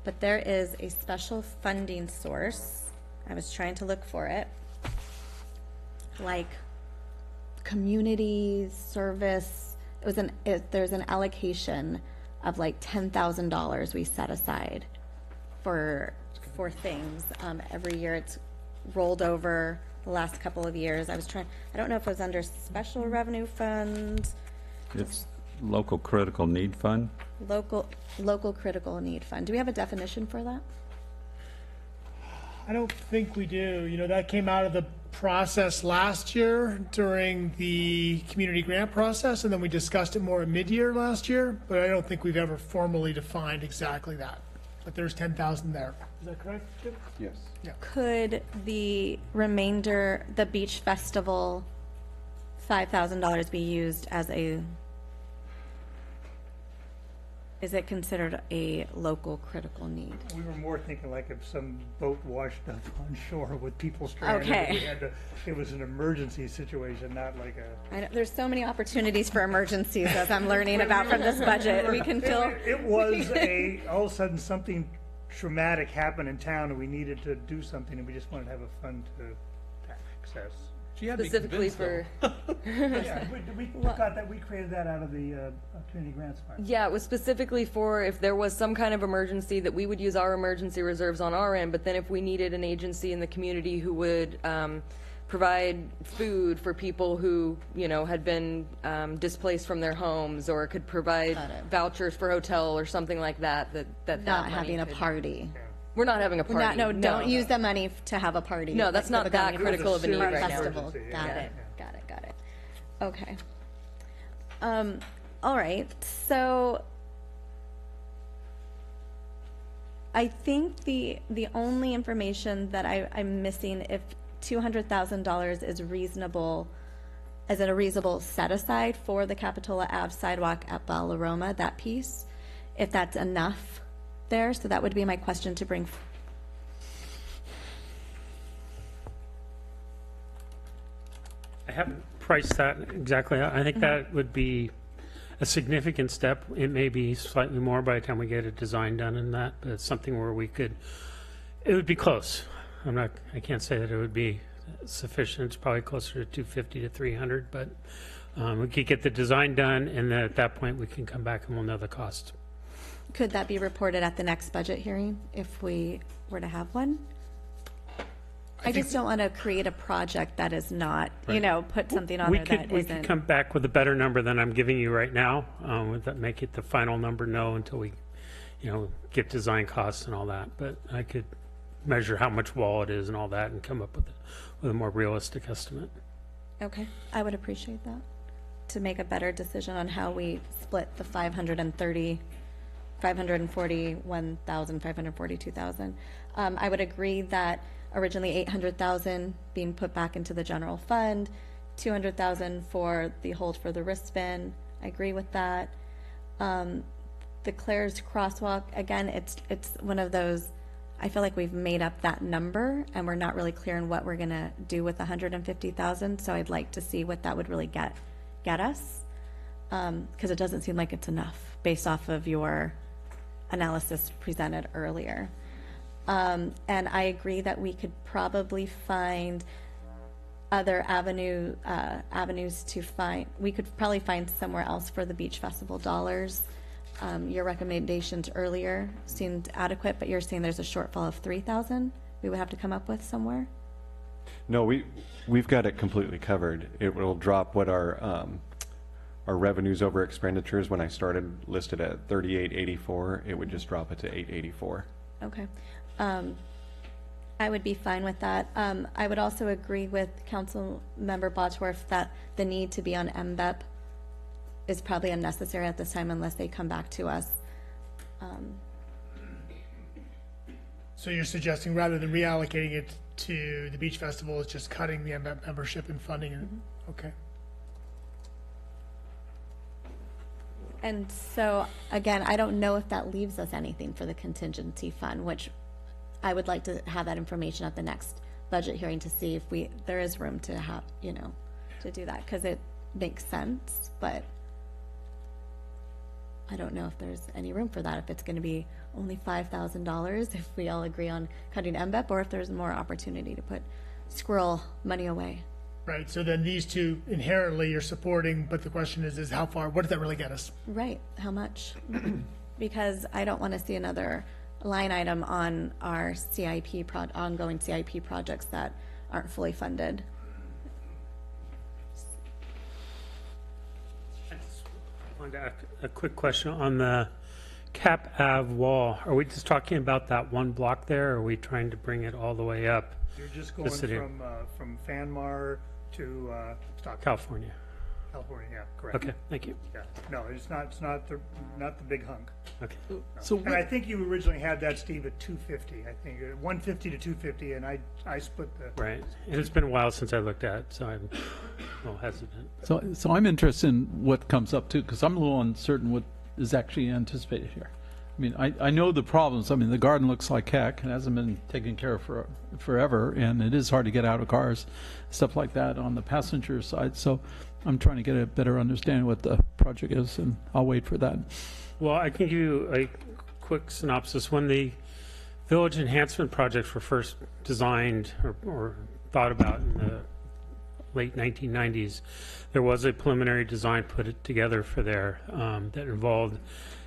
but there is a special funding source. I was trying to look for it. Like community service. There's an allocation of like $10,000 we set aside for things. Every year it's rolled over the last couple of years. I don't know if it was under special revenue funds.
It's local critical need fund.
Local critical need fund. Do we have a definition for that?
I don't think we do. You know, that came out of the process last year during the community grant process, and then we discussed it more at mid-year last year, but I don't think we've ever formally defined exactly that. But there's 10,000 there. Is that correct, Jim?
Yes.
Yeah.
Could the remainder, the beach festival, $5,000 be used as is it considered a local critical need?
We were more thinking like if some boat washed up on shore with people stranded.
Okay.
It was an emergency situation, not like a...
I know, there's so many opportunities for emergencies as I'm learning about from this budget. We can feel...
It was all of a sudden something traumatic happened in town and we needed to do something and we just wanted to have a fund to access.
She had to be
Specifically
convinced,
for,
Yeah, we got that, we created that out of the community grants fund.
yeah, it was specifically for if there was some kind of emergency that we would use our emergency reserves on our end, but then if we needed an agency in the community who would provide food for people who, had been displaced from their homes, or could provide vouchers for hotel or something like that, that
Not
money
having a
could-
party.
We're not having a party.
No, don't use the money to have a party.
No, that's
like,
not
for the
that
community
critical of a need
serious
right now.
festival.
emergency,
Got
yeah.
it. Got it. Okay. All right. So I think the only information that I'm missing, if $200,000 is reasonable, as in a reasonable set aside for the Capitola Ave sidewalk at Balaroma, that piece, if that's enough there. So that would be my question to bring.
I haven't priced that exactly. I think that would be a significant step. It may be slightly more by the time we get a design done in that, but it's something where it would be close. I can't say that it would be sufficient. It's probably closer to 250 to 300, but we could get the design done, and then at that point we can come back and we'll know the cost.
Could that be reported at the next budget hearing if we were to have one? I just don't want to create a project that is not, put something on there that
We
isn't.
could come back with a better number than I'm giving you right now, make it the final number no until we, get design costs and all that. But I could measure how much wall it is and all that and come up with a more realistic estimate.
Okay, I would appreciate that, to make a better decision on how we split the 542,000. I would agree that originally 800,000 being put back into the general fund, 200,000 for the hold for the wristband. I agree with that. The Claire's crosswalk, again, it's one of those, I feel like we've made up that number and we're not really clear on what we're gonna do with 150,000. So I'd like to see what that would really get us. Cause it doesn't seem like it's enough based off of your analysis presented earlier. And I agree that we could probably find other avenues to find, we could probably find somewhere else for the beach festival dollars. Your recommendations earlier seemed adequate, but you're saying there's a shortfall of 3,000 we would have to come up with somewhere?
No, we've got it completely covered. It will drop what our revenues over expenditures, when I started, listed at 3884, it would just drop it to 884.
Okay. I would be fine with that. I would also agree with Council Member Bottorff that the need to be on MBEP is probably unnecessary at this time unless they come back to us.
So you're suggesting rather than reallocating it to the beach festival, it's just cutting the MBEP membership and funding it? Okay.
And so, again, I don't know if that leaves us anything for the contingency fund, which I would like to have that information at the next budget hearing to see if there is room to have, to do that, because it makes sense, but I don't know if there's any room for that, if it's going to be only $5,000 if we all agree on cutting MBEP, or if there's more opportunity to put squirrel money away.
Right, so then these two inherently you're supporting, but the question is how far, what does that really get us?
Right, how much? Because I don't want to see another line item on our ongoing CIP projects that aren't fully funded.
I just wanted to ask a quick question on the Cap Ave wall. Are we just talking about that one block there, or are we trying to bring it all the way up?
You're just going from Fanmar to Stockton,
California.
California, yeah, correct.
Okay, thank you.
Yeah, no, it's not the big hunk.
Okay.
So
And I think you originally had that, Steve, at 250. I think 150 to 250, and I split the.
Right, and it's been a while since I looked at it, so I'm a little hesitant.
So I'm interested in what comes up too, because I'm a little uncertain what is actually anticipated here. I mean, I know the problems. I mean, the garden looks like heck. It hasn't been taken care of for forever, and it is hard to get out of cars, stuff like that on the passenger side. So I'm trying to get a better understanding what the project is, and I'll wait for that.
Well, I can give you a quick synopsis. When the village enhancement projects were first designed or thought about in the late 1990s, there was a preliminary design put together for there that involved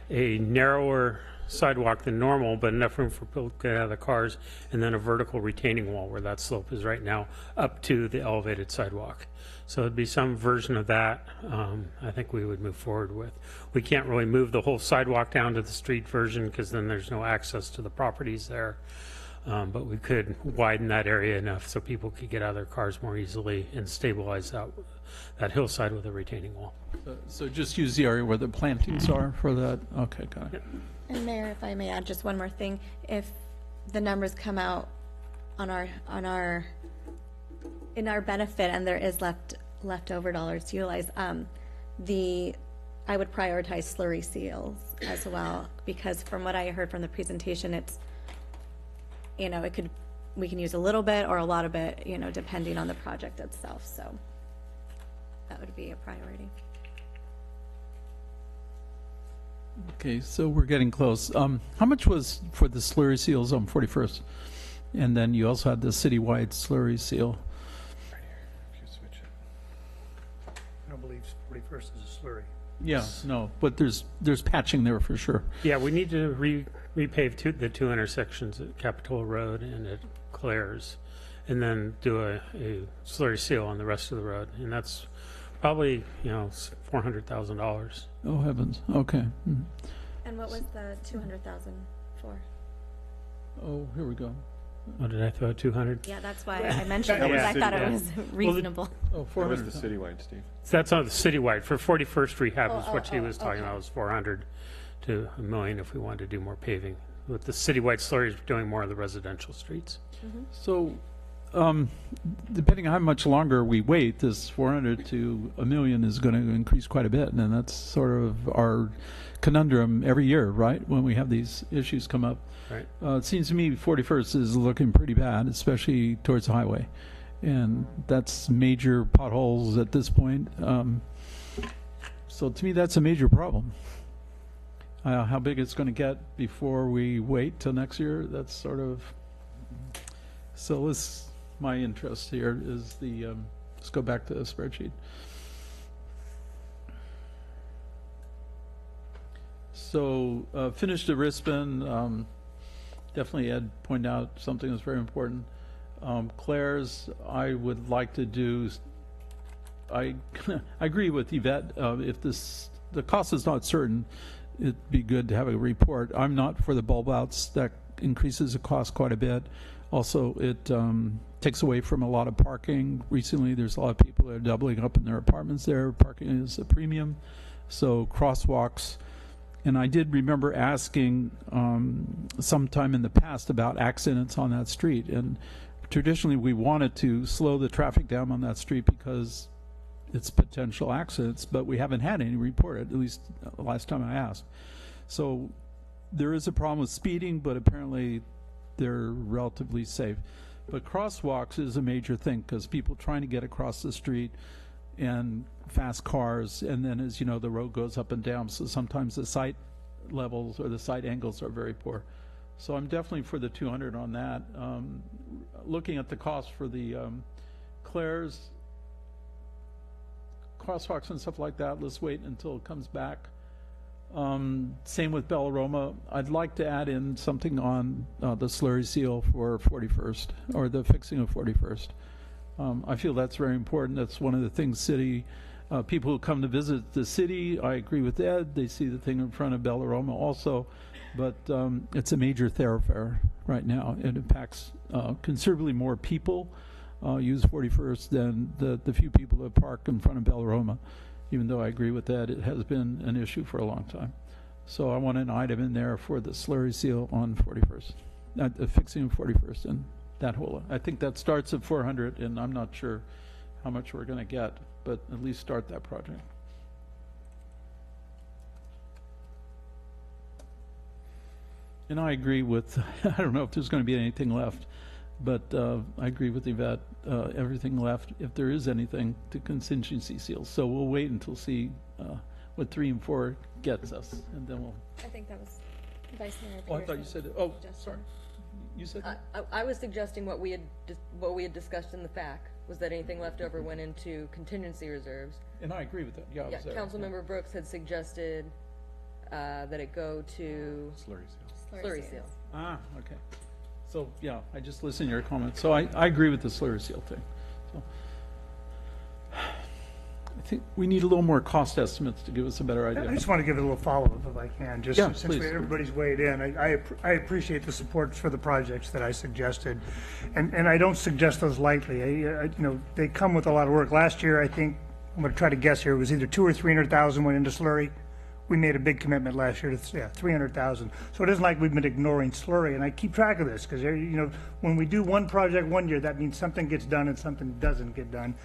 a narrower sidewalk than normal, but enough room for people to get out of the cars, and then a vertical retaining wall where that slope is right now up to the elevated sidewalk. So it'd be some version of that I think we would move forward with. We can't really move the whole sidewalk down to the street version because then there's no access to the properties there. But we could widen that area enough so people could get out of their cars more easily and stabilize that hillside with a retaining wall.
So just use the area where the plantings are for that. Okay, got it.
Yep.
And Mayor, if I may add just one more thing, if the numbers come out in our benefit and there is leftover dollars to utilize, I would prioritize slurry seals as well, because from what I heard from the presentation, it's, we can use a little bit or a lot of it, depending on the project itself. So that would be a priority.
Okay, so we're getting close. How much was for the slurry seals on 41st? And then you also had the citywide slurry seal.
Right here, if you switch it.
I don't believe 41st is a slurry.
Yeah, no, but there's patching there for sure.
Yeah, we need to repave the two intersections at Capitola Road and at Claire's, and then do a slurry seal on the rest of the road, and that's probably $400,000.
Oh heavens. Okay. Mhm.
And what was the 200,000 for?
Oh, here we go.
Oh, did I throw 200?
Yeah, that's why I mentioned it,
That was
because I thought it
citywide.
was reasonable.
Oh,
That
400.
was the citywide, Steve.
So that's on the citywide. For 41st Rehab is what she was talking
okay.
about, was 400 to $1 million if we wanted to do more paving. With the citywide slurries, doing more of the residential streets.
So depending on how much longer we wait, this 400 to a million is going to increase quite a bit, and that's sort of our conundrum every year, right? When we have these issues come up,
Right.
It seems to me 41st is looking pretty bad, especially towards the highway, and that's major potholes at this point. So to me, that's a major problem. How big it's going to get before we wait till next year, that's sort of, so this, my interest here is the, let's go back to the spreadsheet. So finish the Brisbane, definitely Ed pointed out something that's very important. Claire's, I would like to do, I agree with Yvette, if the cost is not certain, it'd be good to have a report. I'm not for the bulb outs. That increases the cost quite a bit. Also, it takes away from a lot of parking. Recently, there's a lot of people that are doubling up in their apartments there. Parking is a premium. So crosswalks. And I did remember asking sometime in the past about accidents on that street. And traditionally, we wanted to slow the traffic down on that street because it's potential accidents, but we haven't had any reported, at least the last time I asked. So there is a problem with speeding, but apparently they're relatively safe. But crosswalks is a major thing because people trying to get across the street and fast cars, and then as you know, the road goes up and down, so sometimes the sight levels or the sight angles are very poor. So I'm definitely for the 200 on that. Looking at the cost for the Claire's, crosswalks and stuff like that, let's wait until it comes back. Same with Bellaroma. I'd like to add in something on the slurry seal for 41st, or the fixing of 41st. I feel that's very important. That's one of the things city, people who come to visit the city, I agree with Ed, they see the thing in front of Bellaroma also, but it's a major thoroughfare right now. It impacts considerably more people use 41st than the few people that park in front of Bellaroma. Even though I agree with that, it has been an issue for a long time. So I want an item in there for the slurry seal on 41st, fixing 41st and that whole. I think that starts at 400, and I'm not sure how much we're going to get, but at least start that project. And I agree with, I don't know if there's going to be anything left, but I agree with Yvette, everything left, if there is anything, to contingency seals. So we'll wait until see what 3 and 4 gets us, and then we'll.
I think that was Vice Mayor
Oh, I thought you said it. Oh, sorry. You said that?
I was suggesting what we had discussed in the FAQ, was that anything left over went into contingency reserves.
And I agree with that. Yeah, I was there.
Councilmember Brooks had suggested that it go to
Slurry seal.
slurry seal.
Ah, okay. So, yeah, I just listened to your comments. So I agree with the slurry seal thing. So I think we need a little more cost estimates to give us a better idea.
I just want to give it a little follow-up if I can, just
Yeah,
since
please.
everybody's weighed in. I appreciate the support for the projects that I suggested, and I don't suggest those lightly. You know, they come with a lot of work. Last year, I think, I'm going to try to guess here, it was either 200,000 or 300,000 went into slurry. We made a big commitment last year to 300,000. So it isn't like we've been ignoring slurry, and I keep track of this because, you know, when we do one project one year, that means something gets done and something doesn't get done.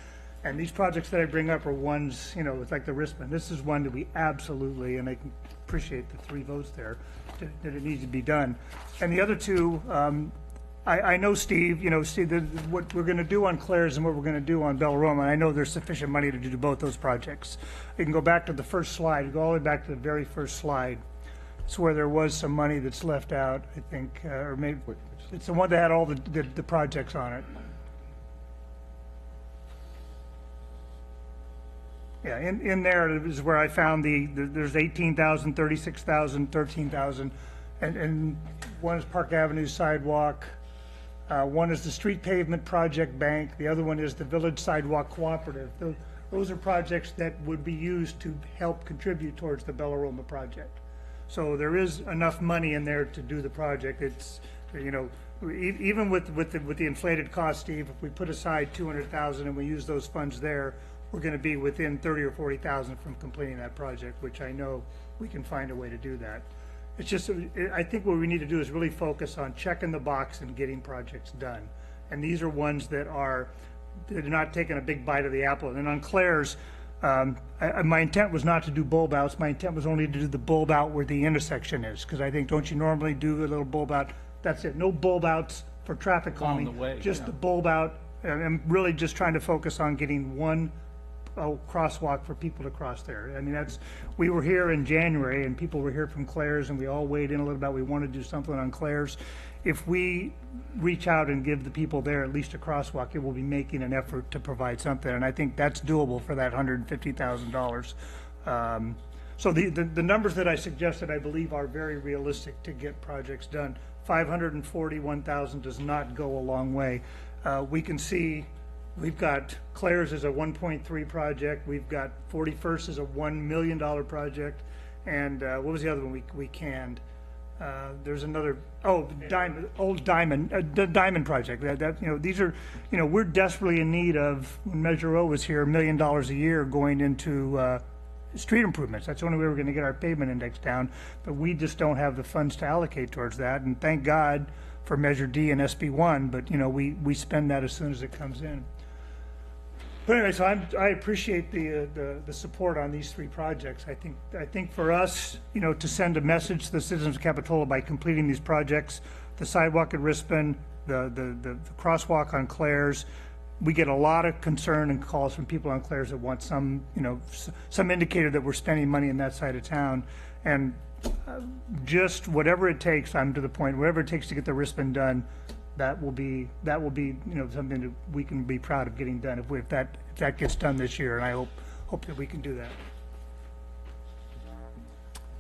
And these projects that I bring up are ones, you know, it's like the Brisbane. This is one that we absolutely, and I can appreciate the 3 votes there, that it needs to be done. And the other two, I know Steve, you know, Steve, what we're going to do on Claire's and what we're going to do on Bellaroma, and I know there's sufficient money to do both those projects. You can go back to the first slide, go all the way back to the very first slide. It's where there was some money that's left out, I think, or maybe it's the one that had all the projects on it. Yeah, in there is where I found there's 18,000, 36,000, 13,000, and one is Park Avenue Sidewalk, one is the Street Pavement Project Bank, the other one is the Village Sidewalk Cooperative. Those are projects that would be used to help contribute towards the Bellaroma project. So there is enough money in there to do the project. It's, you know, even with the inflated cost, Steve, if we put aside 200,000 and we use those funds there, we're going to be within 30 or 40,000 from completing that project, which I know we can find a way to do that. It's just, I think what we need to do is really focus on checking the box and getting projects done. And these are ones that are, they're not taking a big bite of the apple. And on Claire's, my intent was not to do bulb outs. My intent was only to do the bulb out where the intersection is, because I think, don't you normally do a little bulb out? That's it. No bulb outs for traffic calming.
the way,
just
yeah.
the bulb out. I'm really just trying to focus on getting one crosswalk for people to cross there. I mean, we were here in January and people were here from Claire's and we all weighed in a little bit. We want to do something on Claire's. If we reach out and give the people there at least a crosswalk, it will be making an effort to provide something. And I think that's doable for that $150,000. So the numbers that I suggested, I believe, are very realistic to get projects done. 541,000 does not go a long way. We can see we've got Claire's is a 1.3 project. We've got 41st is a $1 million project. And what was the other one we canned? There's another, Diamond project. These are, we're desperately in need of, when Measure O was here, $1 million a year going into street improvements. That's the only way we're going to get our pavement index down, but we just don't have the funds to allocate towards that. And thank God for Measure D and SB1, but we spend that as soon as it comes in. But anyway, so I appreciate the support on these three projects. I think for us, to send a message to the citizens of Capitola by completing these projects, the sidewalk at Brisbane, the crosswalk on Claire's, we get a lot of concern and calls from people on Claire's that want some indicator that we're spending money in that side of town. And just whatever it takes, I'm to the point, whatever it takes to get the Brisbane done, that will be something that we can be proud of getting done if that gets done this year, and I hope that we can do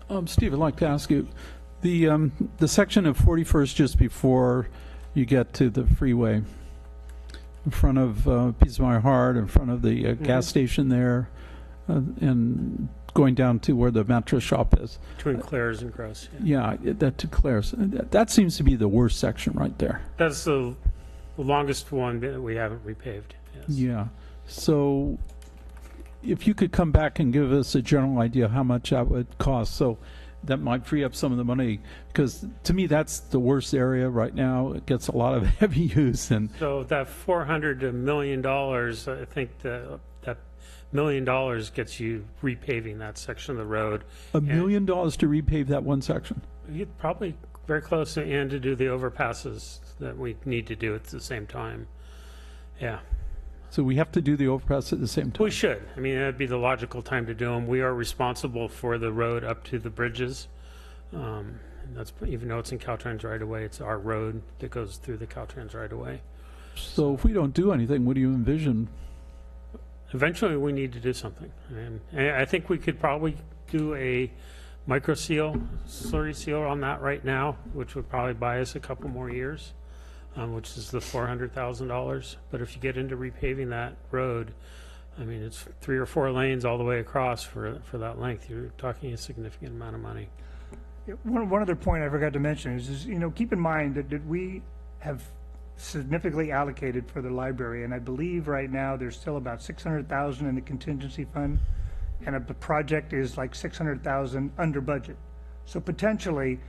that.
Steve, I'd like to ask you, the section of 41st just before you get to the freeway, in front of Piece of My Heart, in front of the gas station there, and going down to where the mattress shop is.
Between Claire's and Gross.
Yeah, that to Claire's. That seems to be the worst section right there.
That's the longest one that we haven't repaved. Yes.
Yeah. So if you could come back and give us a general idea how much that would cost, so that might free up some of the money, because to me that's the worst area right now. It gets a lot of heavy use. And
so that $400 to $1 million, I think that $1 million gets you repaving that section of the road.
$1 million to repave that one section?
You'd probably very close to, and to do the overpasses that we need to do at the same time. Yeah.
So we have to do the overpass at the same time?
We should. I mean, that'd be the logical time to do them. We are responsible for the road up to the bridges. And that's, even though it's in Caltrans right away, it's our road that goes through the Caltrans right away.
So if we don't do anything, what do you envision?
Eventually, we need to do something. And I think we could probably do a micro seal, slurry seal on that right now, which would probably buy us a couple more years, which is the $400,000. But if you get into repaving that road, I mean, it's 3 or 4 lanes all the way across for that length. You're talking a significant amount of money.
Yeah, one other point I forgot to mention is keep in mind that we have significantly allocated for the library, and I believe right now there's still about $600,000 in the contingency fund, and the project is like $600,000 under budget. So potentially,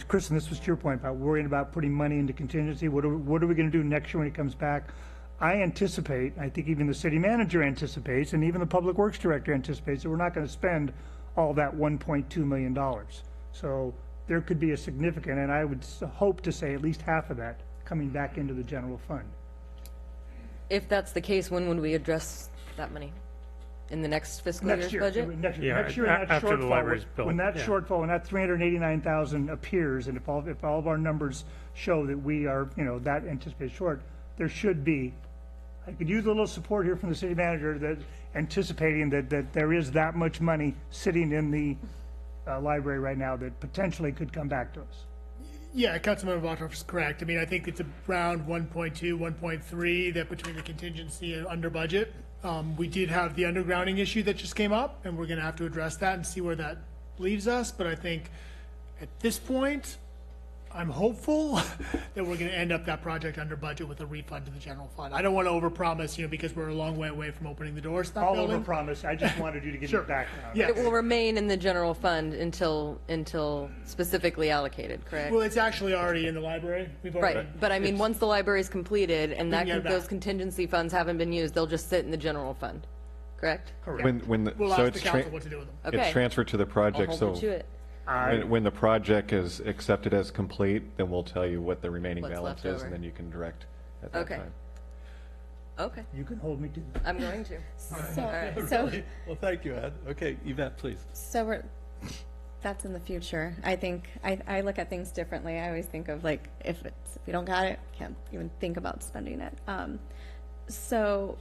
Kristen, this was to your point about worrying about putting money into contingency. What are we going to do next year when it comes back? I anticipate, I think even the city manager anticipates, and even the public works director anticipates that we're not going to spend all that $1.2 million. So there could be a significant, and I would hope to say at least half of that coming back into the general fund.
If that's the case, when would we address that money? In the next fiscal year's budget?
Next year,
Yeah,
next year, that
after the
shortfall,
library's built,
when that
yeah.
shortfall, when that 389,000 appears, and if all of our numbers show that we are, that anticipated short, there should be, I could use a little support here from the city manager that anticipating that there is that much money sitting in the library right now that potentially could come back to us.
Yeah, Councilmember Bottorff is correct. I mean, I think it's around 1.2, 1.3 that between the contingency and under budget. We did have the undergrounding issue that just came up, and we're going to have to address that and see where that leaves us. But I think at this point, I'm hopeful that we're going to end up that project under budget with a refund to the general fund. I don't want to overpromise, because we're a long way away from opening the doors to that
All
building.
overpromise, I just wanted you to give me
Sure.
background.
Yeah.
It will remain in the general fund until specifically allocated, correct?
Well, it's actually already in the library. We've already.
Right, but I mean, once the library is completed and
We can get it
those
back.
contingency funds haven't been used, they'll just sit in the general fund, correct?
Correct.
When the,
We'll
so
ask the
it's
council what to do with them.
Okay.
it's transferred to the
I'll
project,
hold
so
you to it.
when the project is accepted as complete, then we'll tell you what the remaining
What's
balance
left
is,
over.
and then you can direct at that
Okay.
time.
Okay,
You can hold me to that.
I'm going to.
So,
Well, thank you, Ed. Okay, Yvette, please.
So that's in the future. I think, I look at things differently. I always think of like, if you don't got it, can't even think about spending it. So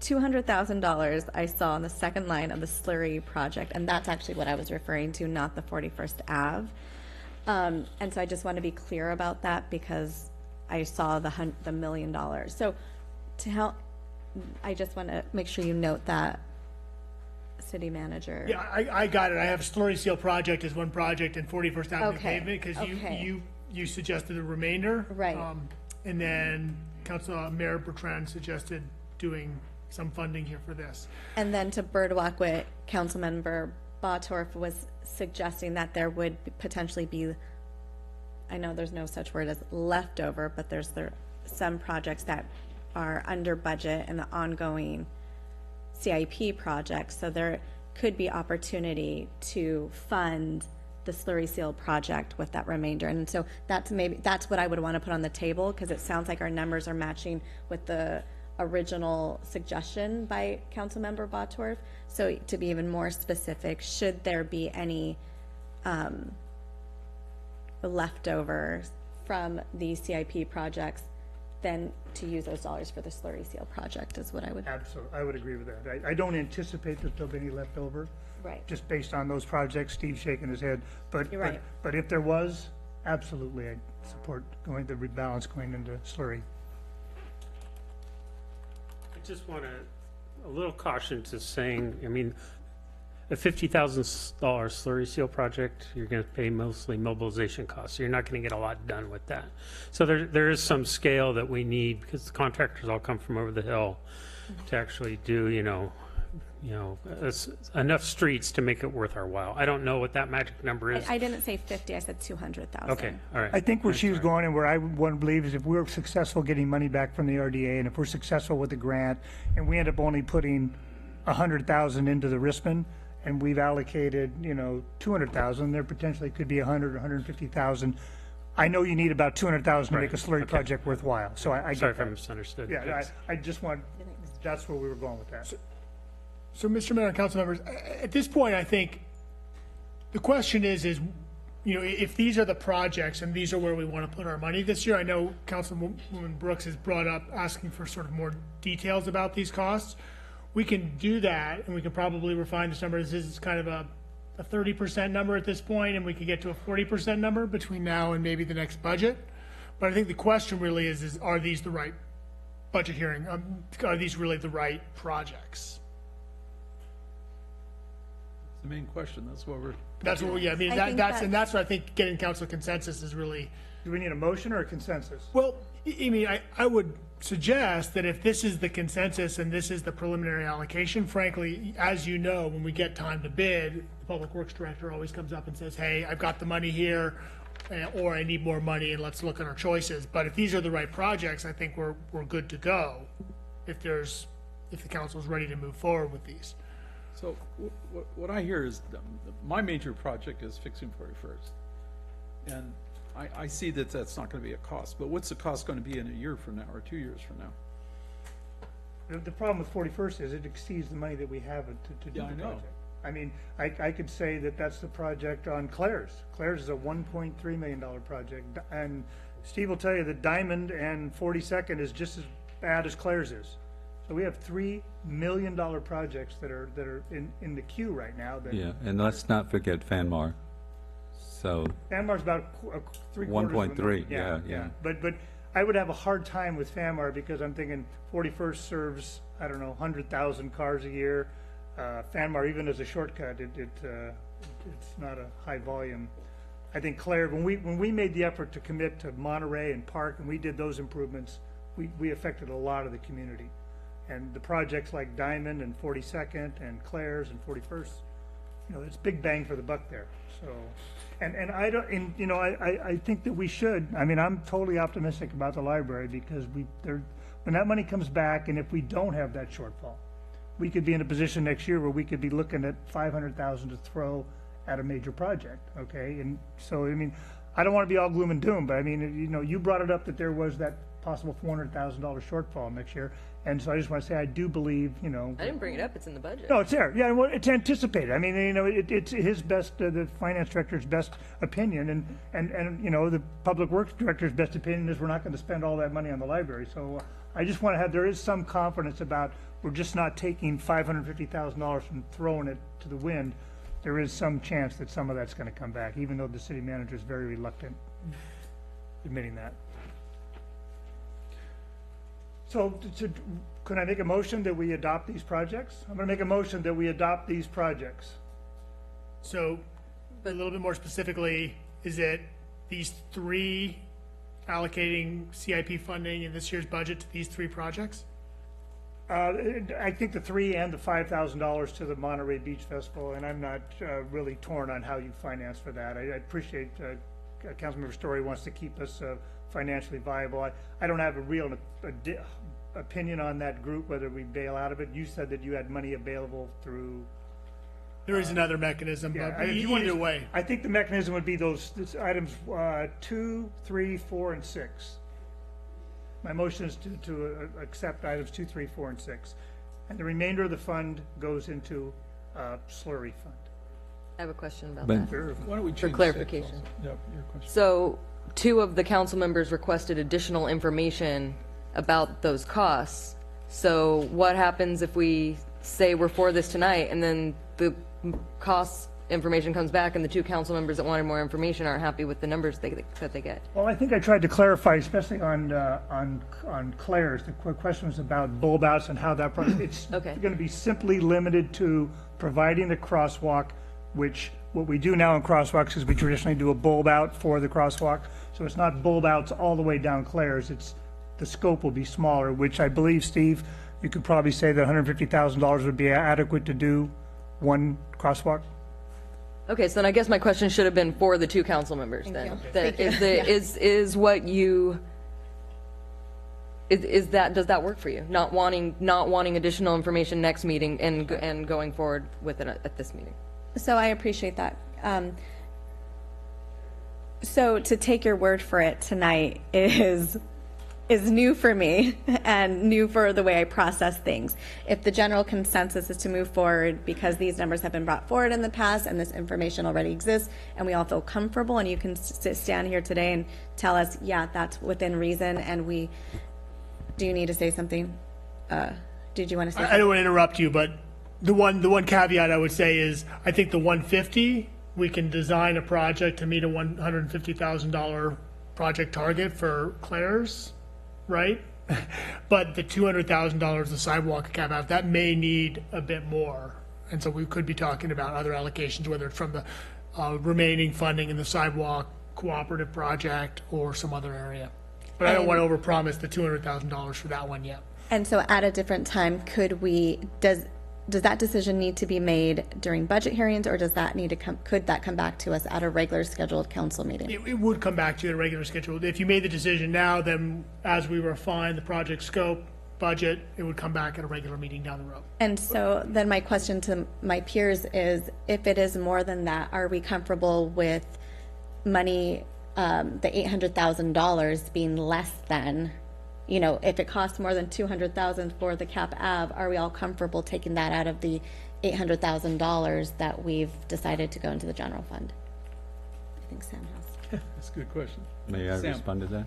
$200,000 I saw on the second line of the slurry project, and that's actually what I was referring to, not the 41st Ave. And so I just want to be clear about that because I saw the $1 million. So to help, I just want to make sure you note that, city manager.
Yeah, I got it. I have slurry seal project as one project and 41st Avenue
Okay,
pavement, because
okay.
you suggested a remainder.
Right.
And then Mayor Bertrand suggested doing some funding here for this.
And then to Birdwalk, Councilmember Bottorff was suggesting that there would potentially be, I know there's no such word as leftover, but there's some projects that are under budget in the ongoing CIP projects. So there could be opportunity to fund the slurry seal project with that remainder. And so that's what I would want to put on the table, because it sounds like our numbers are matching with the original suggestion by Councilmember Bottorff. So to be even more specific, should there be any leftovers from the CIP projects, then to use those dollars for the slurry seal project is what I would.
Absolutely, I would agree with that. I don't anticipate that there'll be any left over,
Right.
just based on those projects. Steve's shaking his head. But
You're right.
But if there was, absolutely, I'd support the rebalance going into slurry.
I just want a little caution to saying, I mean, a $50,000 slurry seal project, you're going to pay mostly mobilization costs. So you're not going to get a lot done with that. So there is some scale that we need, because the contractors all come from over the hill to actually do, enough streets to make it worth our while. I don't know what that magic number is.
I didn't say 50, I said 200,000.
Okay, all right.
I think where
I'm
she was
sorry.
going and where I want to believe is if we're successful getting money back from the RDA, and if we're successful with the grant, and we end up only putting 100,000 into the Rispin, and we've allocated, 200,000, there potentially could be 100 or 150,000. I know you need about 200,000 to make a slurry
okay.
project worthwhile, so I
Sorry
get
if I
that.
misunderstood.
Yeah, I just want, that's where we were going with that.
So, Mr. Mayor and council members, at this point, I think the question is, if these are the projects and these are where we want to put our money this year, I know Councilwoman Brooks has brought up asking for sort of more details about these costs. We can do that, and we can probably refine this number. This is kind of a 30% number at this point, and we could get to a 40% number between now and maybe the next budget. But I think the question really is are these the right budget hearing? Are these really the right projects?
The main question, that's what we're.
That's what we, I mean,
I think
that's what I think getting council consensus is really,
Do we need a motion or a consensus?
well, I mean, I would suggest that if this is the consensus and this is the preliminary allocation, frankly, as you know, when we get time to bid, the Public Works Director always comes up and says, hey, I've got the money here, or I need more money, and let's look at our choices. But if these are the right projects, I think we're good to go, if the council's ready to move forward with these.
So what I hear is my major project is fixing 41st. And I see that that's not going to be a cost, but what's the cost going to be in a year from now or 2 years from now?
The problem with 41st is it exceeds the money that we have to do
Yeah,
the
I know.
project. I mean, I could say that that's the project on Claire's. Claire's is a $1.3 million project, and Steve will tell you that Diamond and 42nd is just as bad as Claire's is. So we have $3 million projects that are in the queue right now. That
Yeah, and let's not forget Fanmar. So,
Fanmar's about three-quarters of a
1.3,
million.
yeah.
But I would have a hard time with Fanmar because I'm thinking 41st serves, I don't know, 100,000 cars a year. Fanmar, even as a shortcut, it's not a high volume I think Claire, when we made the effort to commit to Monterey and Park and we did those improvements, we affected a lot of the community. And the projects like Diamond and 42nd and Claire's and 41st, you know, it's big bang for the buck there. So, and I don't, and you know, I think that we should. I mean, I'm totally optimistic about the library because when that money comes back, and if we don't have that shortfall, we could be in a position next year where we could be looking at $500,000 to throw at a major project. Okay, and so I mean, I don't want to be all gloom and doom, but I mean, you know, you brought it up that there was that possible $400,000 shortfall next year. And so I just want to say, I do believe, you know.
I didn't bring it up, it's in the budget.
No, it's there. Yeah, well, it's anticipated. I mean, you know, it's his best, the finance director's best opinion, and you know, the public works director's best opinion is we're not going to spend all that money on the library. So I just want to have, there is some confidence about, we're just not taking $550,000 and throwing it to the wind. There is some chance that some of that's going to come back, even though the city manager is very reluctant admitting that. So, can I make a motion that we adopt these projects? I'm going to make a motion that we adopt these projects.
So, a little bit more specifically, is it these three allocating CIP funding in this year's budget to these three projects?
I think the $3,000 and the $5,000 to the Monterey Beach Festival, and I'm not really torn on how you finance for that. I appreciate Councilmember Story wants to keep us financially viable. I don't have a real opinion on that group, whether we bail out of it. You said that you had money available through.
There is another mechanism,
Yeah,
but
if you
either
want
way.
I think the mechanism would be those items 2, 3, 4, and 6. My motion is to accept items 2, 3, 4, and 6. And the remainder of the fund goes into slurry fund.
I have a question about
But-
that.
Why don't we
For
change
clarification.
6 also? Yep, your question.
So, 2 of the council members requested additional information about those costs. So what happens if we say we're for this tonight and then the cost information comes back and the 2 council members that wanted more information aren't happy with the numbers that they get?
Well, I think I tried to clarify, especially on Claire's, the question was about bulb outs and how that process, it's
Okay.
going to be simply limited to providing the crosswalk, which what we do now in crosswalks is we traditionally do a bulb out for the crosswalk. So it's not bulb outs all the way down Claire's, it's the scope will be smaller, which I believe, Steve, you could probably say that $150,000 would be adequate to do one crosswalk.
Okay, so then I guess my question should have been for the 2 council members then.
you.
That is what you, is that, does that work for you? Not wanting additional information next meeting and going forward with it at this meeting?
So I appreciate that. So to take your word for it tonight is new for me and new for the way I process things. If the general consensus is to move forward because these numbers have been brought forward in the past and this information already exists and we all feel comfortable, and you can stand here today and tell us, yeah, that's within reason, and do you need to say something? Did you want to say
I don't want to interrupt you, but the one caveat I would say is I think the 150, we can design a project to meet a $150,000 project target for Claire's, right? But the $200,000 the sidewalk caveat, that may need a bit more. And so we could be talking about other allocations, whether it's from the remaining funding in the sidewalk cooperative project or some other area. But I don't want to overpromise the $200,000 for that one yet.
And so at a different time, does that decision need to be made during budget hearings, or could that come back to us at a regular scheduled council meeting?
It would come back to you at a regular schedule. If you made the decision now, then as we refine the project scope, budget, it would come back at a regular meeting down the road.
And so then my question to my peers is, if it is more than that, are we comfortable with money, the $800,000 being less than, you know, if it costs more than $200,000 for the Cap Ave, are we all comfortable taking that out of the $800,000 that we've decided to go into the general fund? I think Sam has.
That's a good question.
May I
Sam.
respond to that?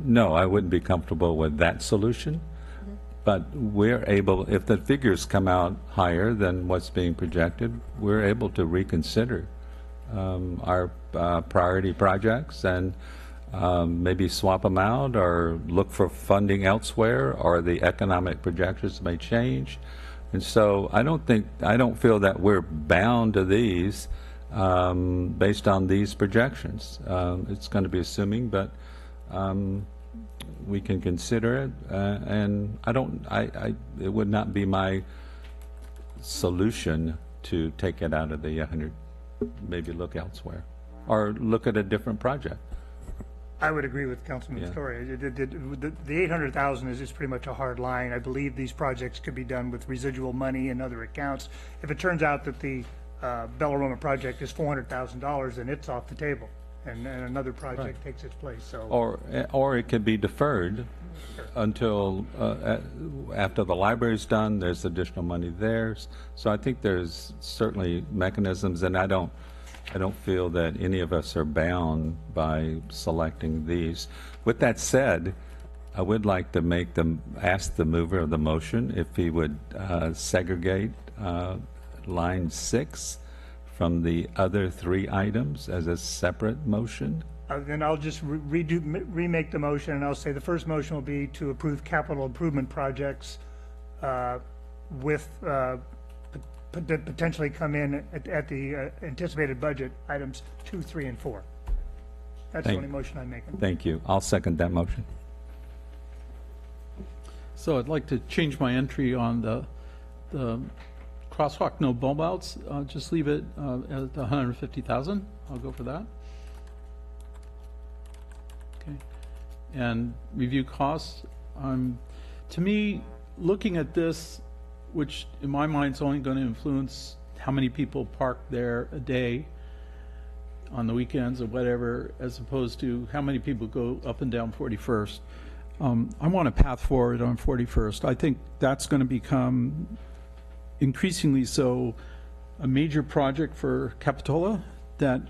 No, I wouldn't be comfortable with that solution. But we're able, if the figures come out higher than what's being projected, we're able to reconsider our priority projects and maybe swap them out or look for funding elsewhere, or the economic projections may change. And so I don't feel that we're bound to these. based on these projections. It's going to be assuming, but we can consider it, and it would not be my solution to take it out of the 100, maybe look elsewhere, or look at a different project.
I would agree with Councilman
Yeah.
Story. The 800,000 is just pretty much a hard line. I believe these projects could be done with residual money and other accounts. If it turns out that the Bellaroma project is $400,000, then it's off the table, and another project takes its place. So,
Or it could be deferred until after the library's done. There's additional money there, so I think there's certainly mechanisms, and I don't feel that any of us are bound by selecting these. With that said, I would like to ask the mover of the motion if he would segregate line 6 from the other 3 items as a separate motion.
then I'll just remake the motion, and I'll say the first motion will be to approve capital improvement projects with potentially come in at the anticipated budget, items 2, 3, and 4. That's the only motion I'm making.
Thank you. I'll second that motion.
So I'd like to change my entry on the crosswalk no bulb outs. Just leave it at 150,000. I'll go for that. Okay. And review costs. To me, looking at this, which in my mind is only going to influence how many people park there a day on the weekends or whatever, as opposed to how many people go up and down 41st. I want a path forward on 41st. I think that's going to become increasingly so a major project for Capitola that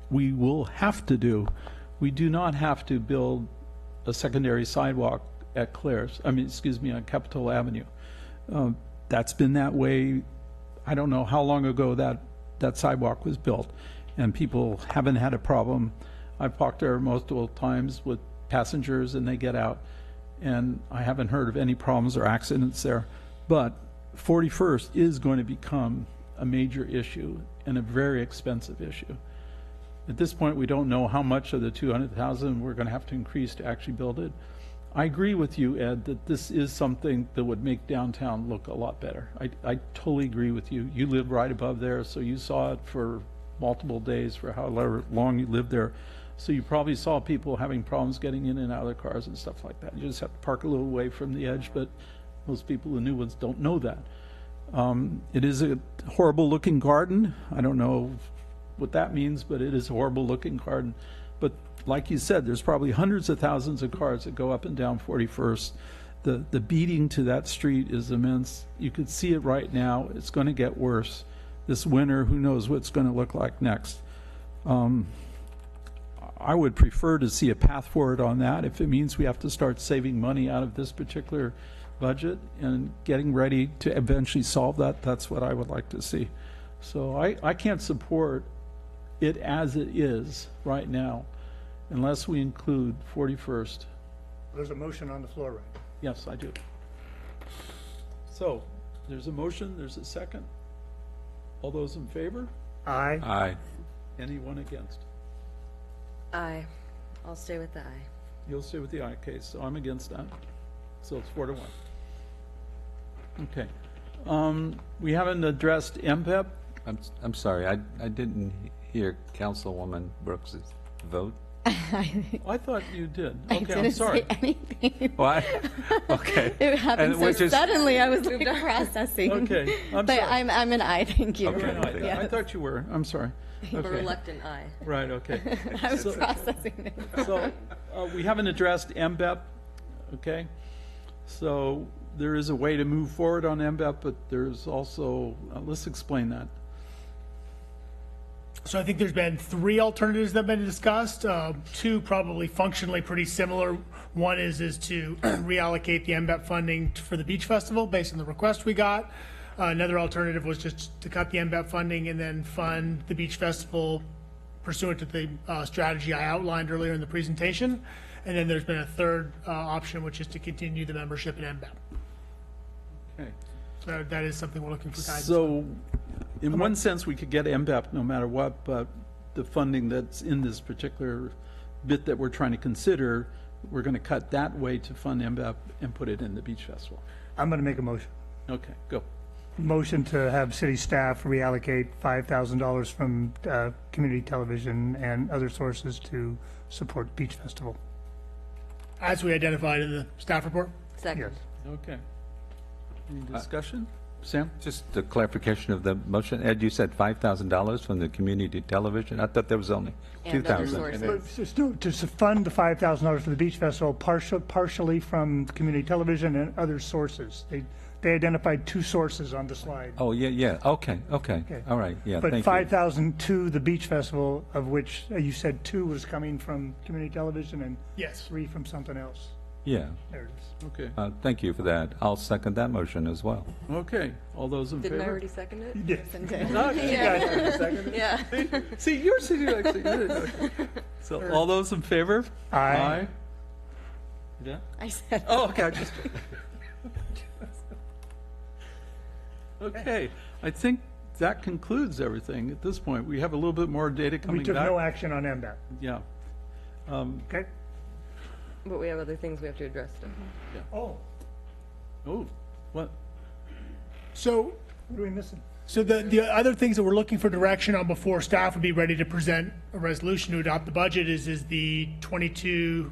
we will have to do. We do not have to build a secondary sidewalk at on Capitola Avenue. That's been that way. I don't know how long ago that sidewalk was built, and people haven't had a problem. I've parked there multiple times with passengers, and they get out, and I haven't heard of any problems or accidents there. But 41st is going to become a major issue and a very expensive issue. At this point, we don't know how much of the 200,000 we're going to have to increase to actually build it. I agree with you, Ed, that this is something that would make downtown look a lot better. I totally agree with you. You live right above there, so you saw it for multiple days for however long you lived there. So you probably saw people having problems getting in and out of their cars and stuff like that. You just have to park a little away from the edge, but most people, the new ones, don't know that. It is a horrible looking garden. I don't know what that means, but it is a horrible looking garden. But like you said, there's probably hundreds of thousands of cars that go up and down 41st. The beating to that street is immense. You could see it right now. It's going to get worse. This winter, who knows what it's going to look like next. I would prefer to see a path forward on that. If it means we have to start saving money out of this particular budget and getting ready to eventually solve that, that's what I would like to see. So I can't support it as it is right now unless we include 41st.
There's a motion on the floor, right?
Yes, I do. So there's a motion, there's a second. All those in favor?
Aye.
Aye.
Anyone against?
Aye. I'll stay with the aye.
You'll stay with the aye case, so I'm against that. So it's 4-1. Okay. We haven't addressed MPEP.
I'm sorry, I didn't hear Councilwoman Brooks's vote.
I thought you did.
I
Okay,
didn't
I'm sorry.
say anything.
Why? Okay.
It happened so
which is-
suddenly. I was like processing.
Okay, I'm
But
sorry.
I'm an aye. Thank you.
Okay.
You're an aye.
Yes.
I thought you were. I'm sorry.
A
Okay.
reluctant aye.
Right, okay.
I was processing it.
So we haven't addressed MBEP, okay? So there is a way to move forward on MBEP, but there's also, let's explain that.
So I think there's been 3 alternatives that have been discussed. 2 probably functionally pretty similar. One is to reallocate the MBEP funding for the beach festival based on the request we got. Another alternative was just to cut the MBEP funding and then fund the beach festival pursuant to the strategy I outlined earlier in the presentation. And then there's been a third option, which is to continue the membership in MBEP.
Okay.
So that is something we're looking for guidance on.
So
in one sense, we could get MBAP no matter what, but the funding that's in this particular bit that we're trying to consider, we're going to cut that way to fund MBAP and put it in the beach festival.
I'm going to make a motion.
Okay, go.
Motion to have city staff reallocate $5,000 from community television and other sources to support Beach Festival.
As we identified in the staff report.
Second.
Yes.
Okay. Any discussion? Sam?
Just a clarification of the motion. Ed, you said $5,000 from the community television? I thought there was only
And other
2,000.
sources.
To fund the $5,000 for the Beach Festival, partially from community television and other sources. They identified 2 sources on the slide.
Oh, yeah. Okay. All right, yeah,
But
thank you.
5,000 to the Beach Festival, of which you said 2 was coming from community television and
Yes.
3 from something else.
Yeah,
There it is.
Okay.
thank you for that. I'll second that motion as well.
Okay. All those in
Didn't I
favor?
already second it?
Yeah.
Yeah.
See, you're sitting next to okay. So all those in favor?
Aye.
Yeah?
I said,
Oh, okay. Okay. I think that concludes everything at this point. We have a little bit more data
We
coming
took
back.
no action on MDOT.
Yeah.
Okay?
But we have other things we have to address still.
Oh,
Oh, what?
So,
what are we missing?
so the other things that we're looking for direction on before staff would be ready to present a resolution to adopt the budget is the 22-8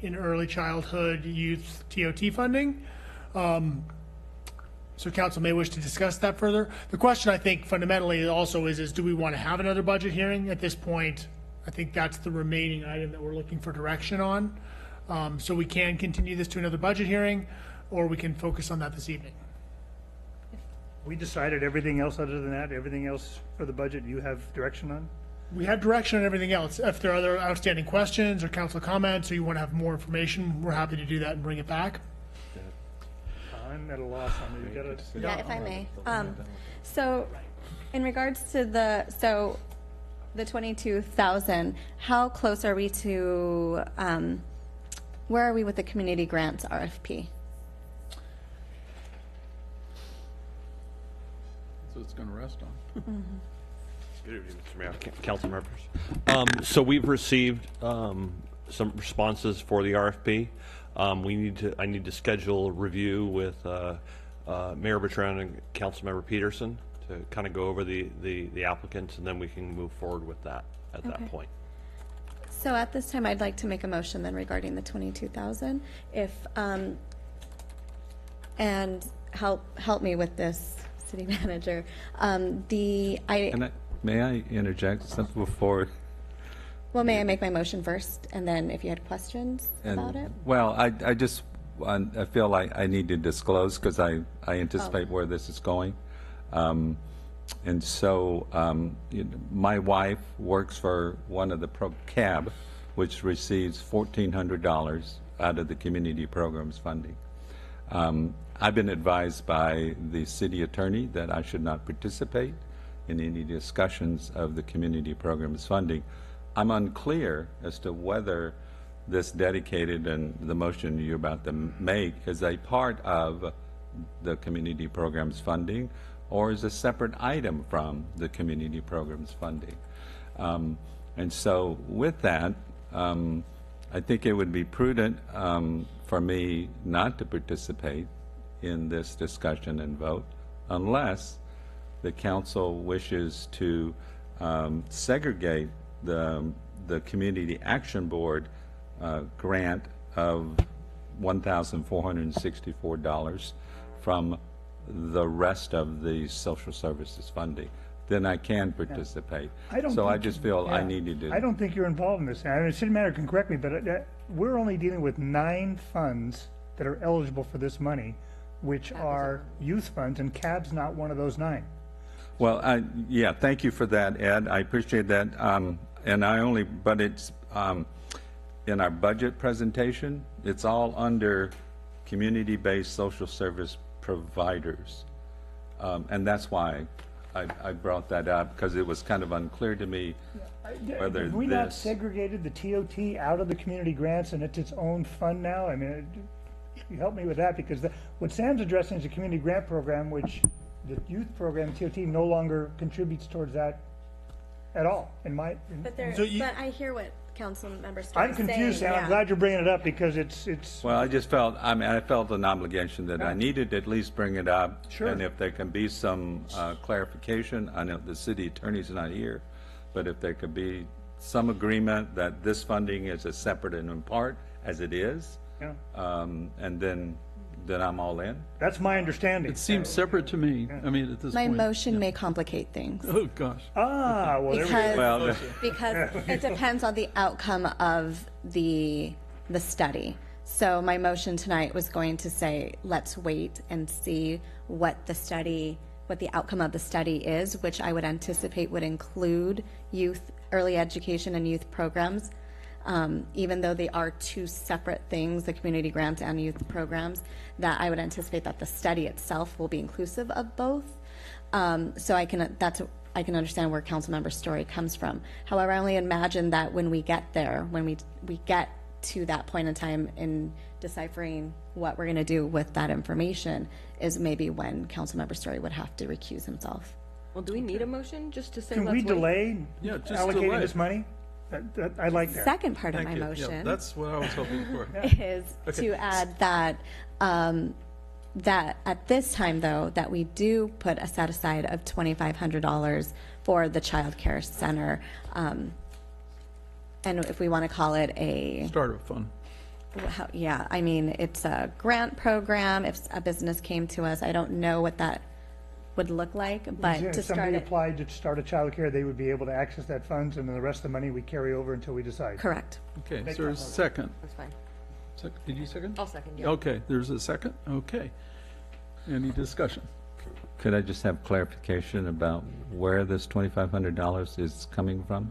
in early childhood youth TOT funding. So council may wish to discuss that further. The question I think fundamentally also is do we want to have another budget hearing at this point? I think that's the remaining item that we're looking for direction on. So we can continue this to another budget hearing, or we can focus on that this evening.
We decided everything else other than that, everything else for the budget you have direction on?
We have direction on everything else. If there are other outstanding questions or council comments, or you want to have more information, we're happy to do that and bring it back.
I'm at a loss on it. You gotta.
yeah, if I may. So in regards to the 22,000, how close are we to, where are we with the community grants RFP?
So it's going to rest on.
Good evening, Mr. Mayor, council members. So we've received some responses for the RFP. I need to schedule a review with Mayor Bertrand and Councilmember Peterson to kind of go over the applicants, and then we can move forward with that at that point.
So at this time, I'd like to make a motion then regarding the 22,000. If, and help me with this, city manager.
May I interject something before?
Well, may I make my motion first, and then if you had questions
And-
about it?
Well, I just, I feel like I need to disclose because I anticipate where this is going. And so my wife works for one of the CAB, which receives $1,400 out of the community programs funding. I've been advised by the city attorney that I should not participate in any discussions of the community programs funding. I'm unclear as to whether this dedicated and the motion you're about to make is a part of the community programs funding or is a separate item from the community programs funding. And so with that, I think it would be prudent for me not to participate in this discussion and vote unless the council wishes to segregate the Community Action Board grant of $1,464 from the rest of the social services funding. Then I can participate. So I just feel I needed to.
I don't think you're involved in this. I mean, city manager can correct me, but we're only dealing with 9 funds that are eligible for this money, which are youth funds, and CAB's not one of those 9.
Well, yeah, thank you for that, Ed. I appreciate that. And but it's in our budget presentation, it's all under community-based social service providers. And that's why I brought that up, because it was kind of unclear to me whether
Have we not segregated the TOT out of the community grants and it's its own fund now? I mean, you help me with that, because what Sam's addressing is a community grant program, which the youth program, TOT, no longer contributes towards that at all,
But I hear what council members are saying.
I'm confused, and I'm glad you're bringing it up, because it's.
Well, I just felt, I felt an obligation that I needed to at least bring it up.
Sure.
And if there can be some clarification, I know the city attorney's not here, but if there could be some agreement that this funding is as separate and in part as it is,
Yeah.
and then I'm all in.
That's my understanding.
It seems separate to me. I mean, at this
My
point.
motion may complicate things.
Oh, gosh.
Ah, well, there we go.
Well,
Because it depends on the outcome of the study. So my motion tonight was going to say, let's wait and see what the outcome of the study is, which I would anticipate would include early education and youth programs. Even though they are two separate things, the community grants and youth programs, that I would anticipate that the study itself will be inclusive of both. So I can understand where Councilmember Story comes from. However, I only imagine that when we get there, when we get to that point in time in deciphering what we're going to do with that information, is maybe when Councilmember Story would have to recuse himself.
Well, do we need a motion just to say
Can
let's
we
wait?
delay
Yeah, just
allocating
delay.
this money? I like that.
Second part of
Thank
my
you.
motion.
Yeah, that's what I was hoping for.
is to add that that at this time, though, that we do put a set aside of $2,500 for the child care center, and if we want to call it a
Startup fund.
yeah, I mean, it's a grant program. If a business came to us, I don't know what that would look like, but
If
to start
somebody
it.
applied to start a childcare, they would be able to access that funds, and then the rest of the money we carry over until we decide.
Correct.
Okay,
Make
so there's
that
a second.
That's fine.
Did you second?
I'll second, yeah.
Okay, there's a second. Okay. Any discussion?
could I just have clarification about where this $2,500 is coming from?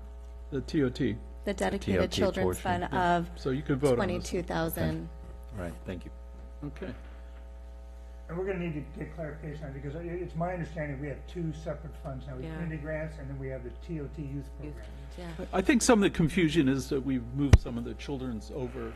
The TOT.
The dedicated
TOT
children's
portion.
fund of
So you could vote on this.
22,000.
All right, thank you.
Okay.
And we're gonna need to get clarification on it, because it's my understanding we have two separate funds now. We have
Yeah.
community grants, and then we have the TOT youth
Youth
program.
funds, yeah.
I think some of the confusion is that we've moved some of the children's over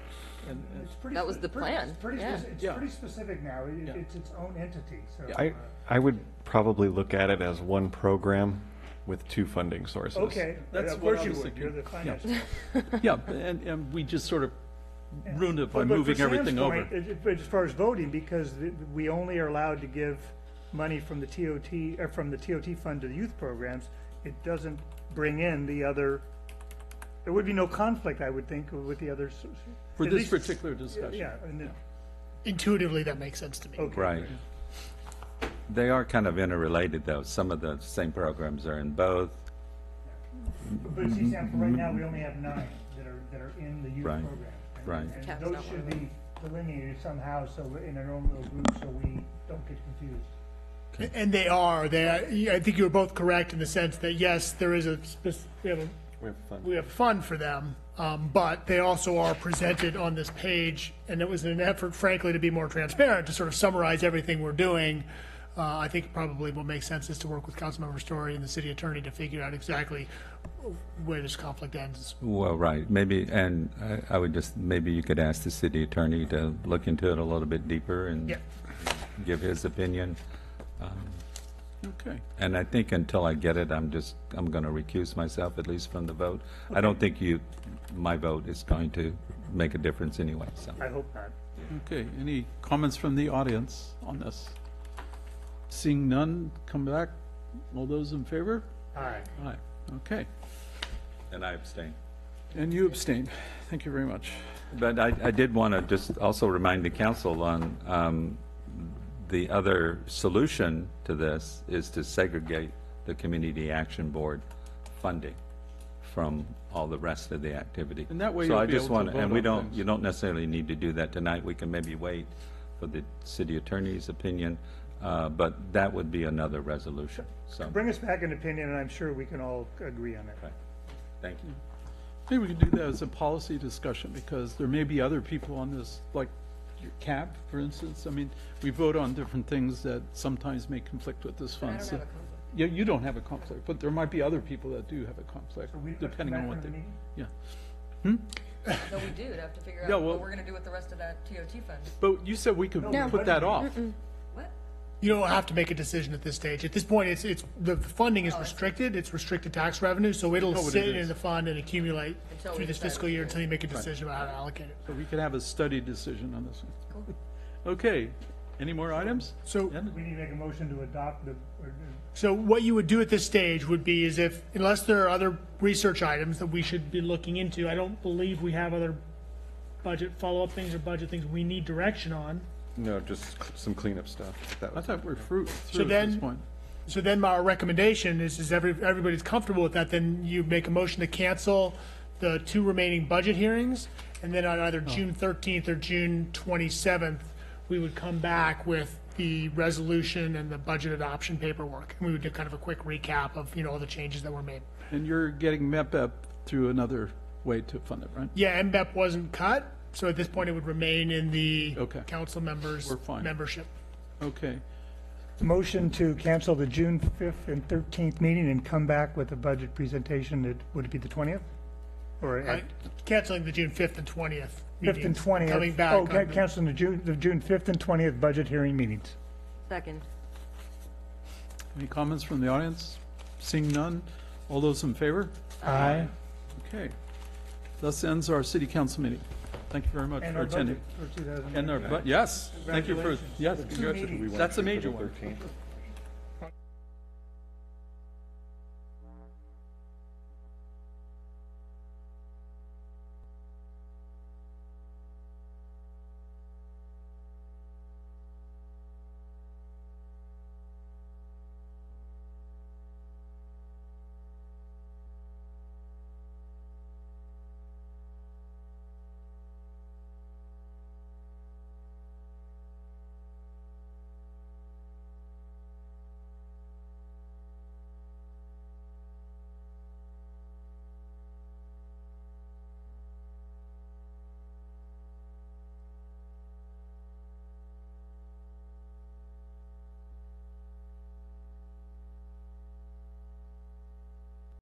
and
It's pretty
That was
spe-
the
pretty-
plan,
It's pretty,
yeah.
it's
Yeah.
pretty specific now.
Yeah.
It's its own entity, so.
I would probably look at it as one program with two funding sources.
Okay,
That's
of
what
course
I
you
was
would,
thinking.
you're the finance.
yeah, and we just sort of ruined it by
But for
moving
Sam's
everything over.
point, as far as voting, because we only are allowed to give money from the TOT, or from the TOT fund to the youth programs, it doesn't bring in the other, there would be no conflict, I would think, with the others.
For
At
this
least-
particular discussion.
Yeah, and then,
Intuitively, that makes sense to me.
okay.
Right. They are kind of interrelated, though. Some of the same programs are in both.
But see, Sam, for right now, we only have 9 that are in the youth
Right,
program. And-
right.
And
Cap's
those
not one
should
of
be delineated somehow, so we're in our own little group, so we don't get confused.
And they are. I think you were both correct in the sense that, yes, there is we have a fund for them, but they also are presented on this page, and it was an effort, frankly, to be more transparent, to sort of summarize everything we're doing. I think probably what makes sense is to work with Councilmember Story and the city attorney to figure out exactly where this conflict ends.
Well, right, maybe, and I would just, maybe you could ask the city attorney to look into it a little bit deeper and
Yeah.
give his opinion.
Okay.
And I think until I get it, I'm going to recuse myself, at least from the vote. I don't think my vote is going to make a difference anyway, so.
I hope not.
Okay. Any comments from the audience on this? Seeing none, come back. All those in favor?
Aye.
Aye. Okay.
And I abstain.
And you abstain. Thank you very much.
But I did want to just also remind the council on the other solution to this is to segregate the Community Action Board funding from all the rest of the activity.
And that way
So
you'll
I
be
just
able to
want,
vote
and we
on
don't,
things.
you don't necessarily need to do that tonight. We can maybe wait for the city attorney's opinion, but that would be another resolution. So,
Bring us back an opinion, and I'm sure we can all agree on it.
okay. Thank you.
Maybe we could do that as a policy discussion, because there may be other people on this, like your CAB, for instance. I mean, we vote on different things that sometimes may conflict with this fund.
I don't
So-
have a conflict.
Yeah, you don't have a conflict, but there might be other people that do have a conflict,
So we
depending on what
come
they,
back
yeah.
No, we do have to figure out
Yeah, well-
what we're gonna do with the rest of that TOT fund.
But you said we could
No,
put that off.
What?
You don't have to make a decision at this stage. At this point, it's the funding is restricted. It's restricted tax revenue, so it'll sit in the fund and accumulate
Until we
through this
decide
fiscal year until you make a decision about how to allocate it.
So we can have a study decision on this one. Okay, any more items?
So,
We need to make a motion to adopt the,
so what you would do at this stage would be is if, unless there are other research items that we should be looking into, I don't believe we have other budget follow-up things or budget things we need direction on.
No, just some cleanup stuff. That
I
was
thought we're through
So
at this
then-
point.
So then my recommendation is everybody's comfortable with that, then you make a motion to cancel the 2 remaining budget hearings, and then on either June 13th or June 27th, we would come back with the resolution and the budget adoption paperwork. And we would do kind of a quick recap of, all the changes that were made.
And you're getting MEPEP through another way to fund it, right?
Yeah, MBEP wasn't cut, so at this point it would remain in the
Okay.
council members'
We're fine.
membership.
Okay,
motion to cancel the June 5th and 13th meeting and come back with a budget presentation. Would it be the 20th? Or
Canceling the June 5th and 20th
5th and
meetings,
20th?
coming back.
Oh,
on
canceling the June 5th and 20th budget hearing meetings.
Second.
any comments from the audience? Seeing none, all those in favor?
Aye.
Okay. Thus ends our city council meeting. Thank you very much
And
for
our
attending.
budget for 2019.
And our, yes, thank you for, yes,
Congratulations.
that's a major one.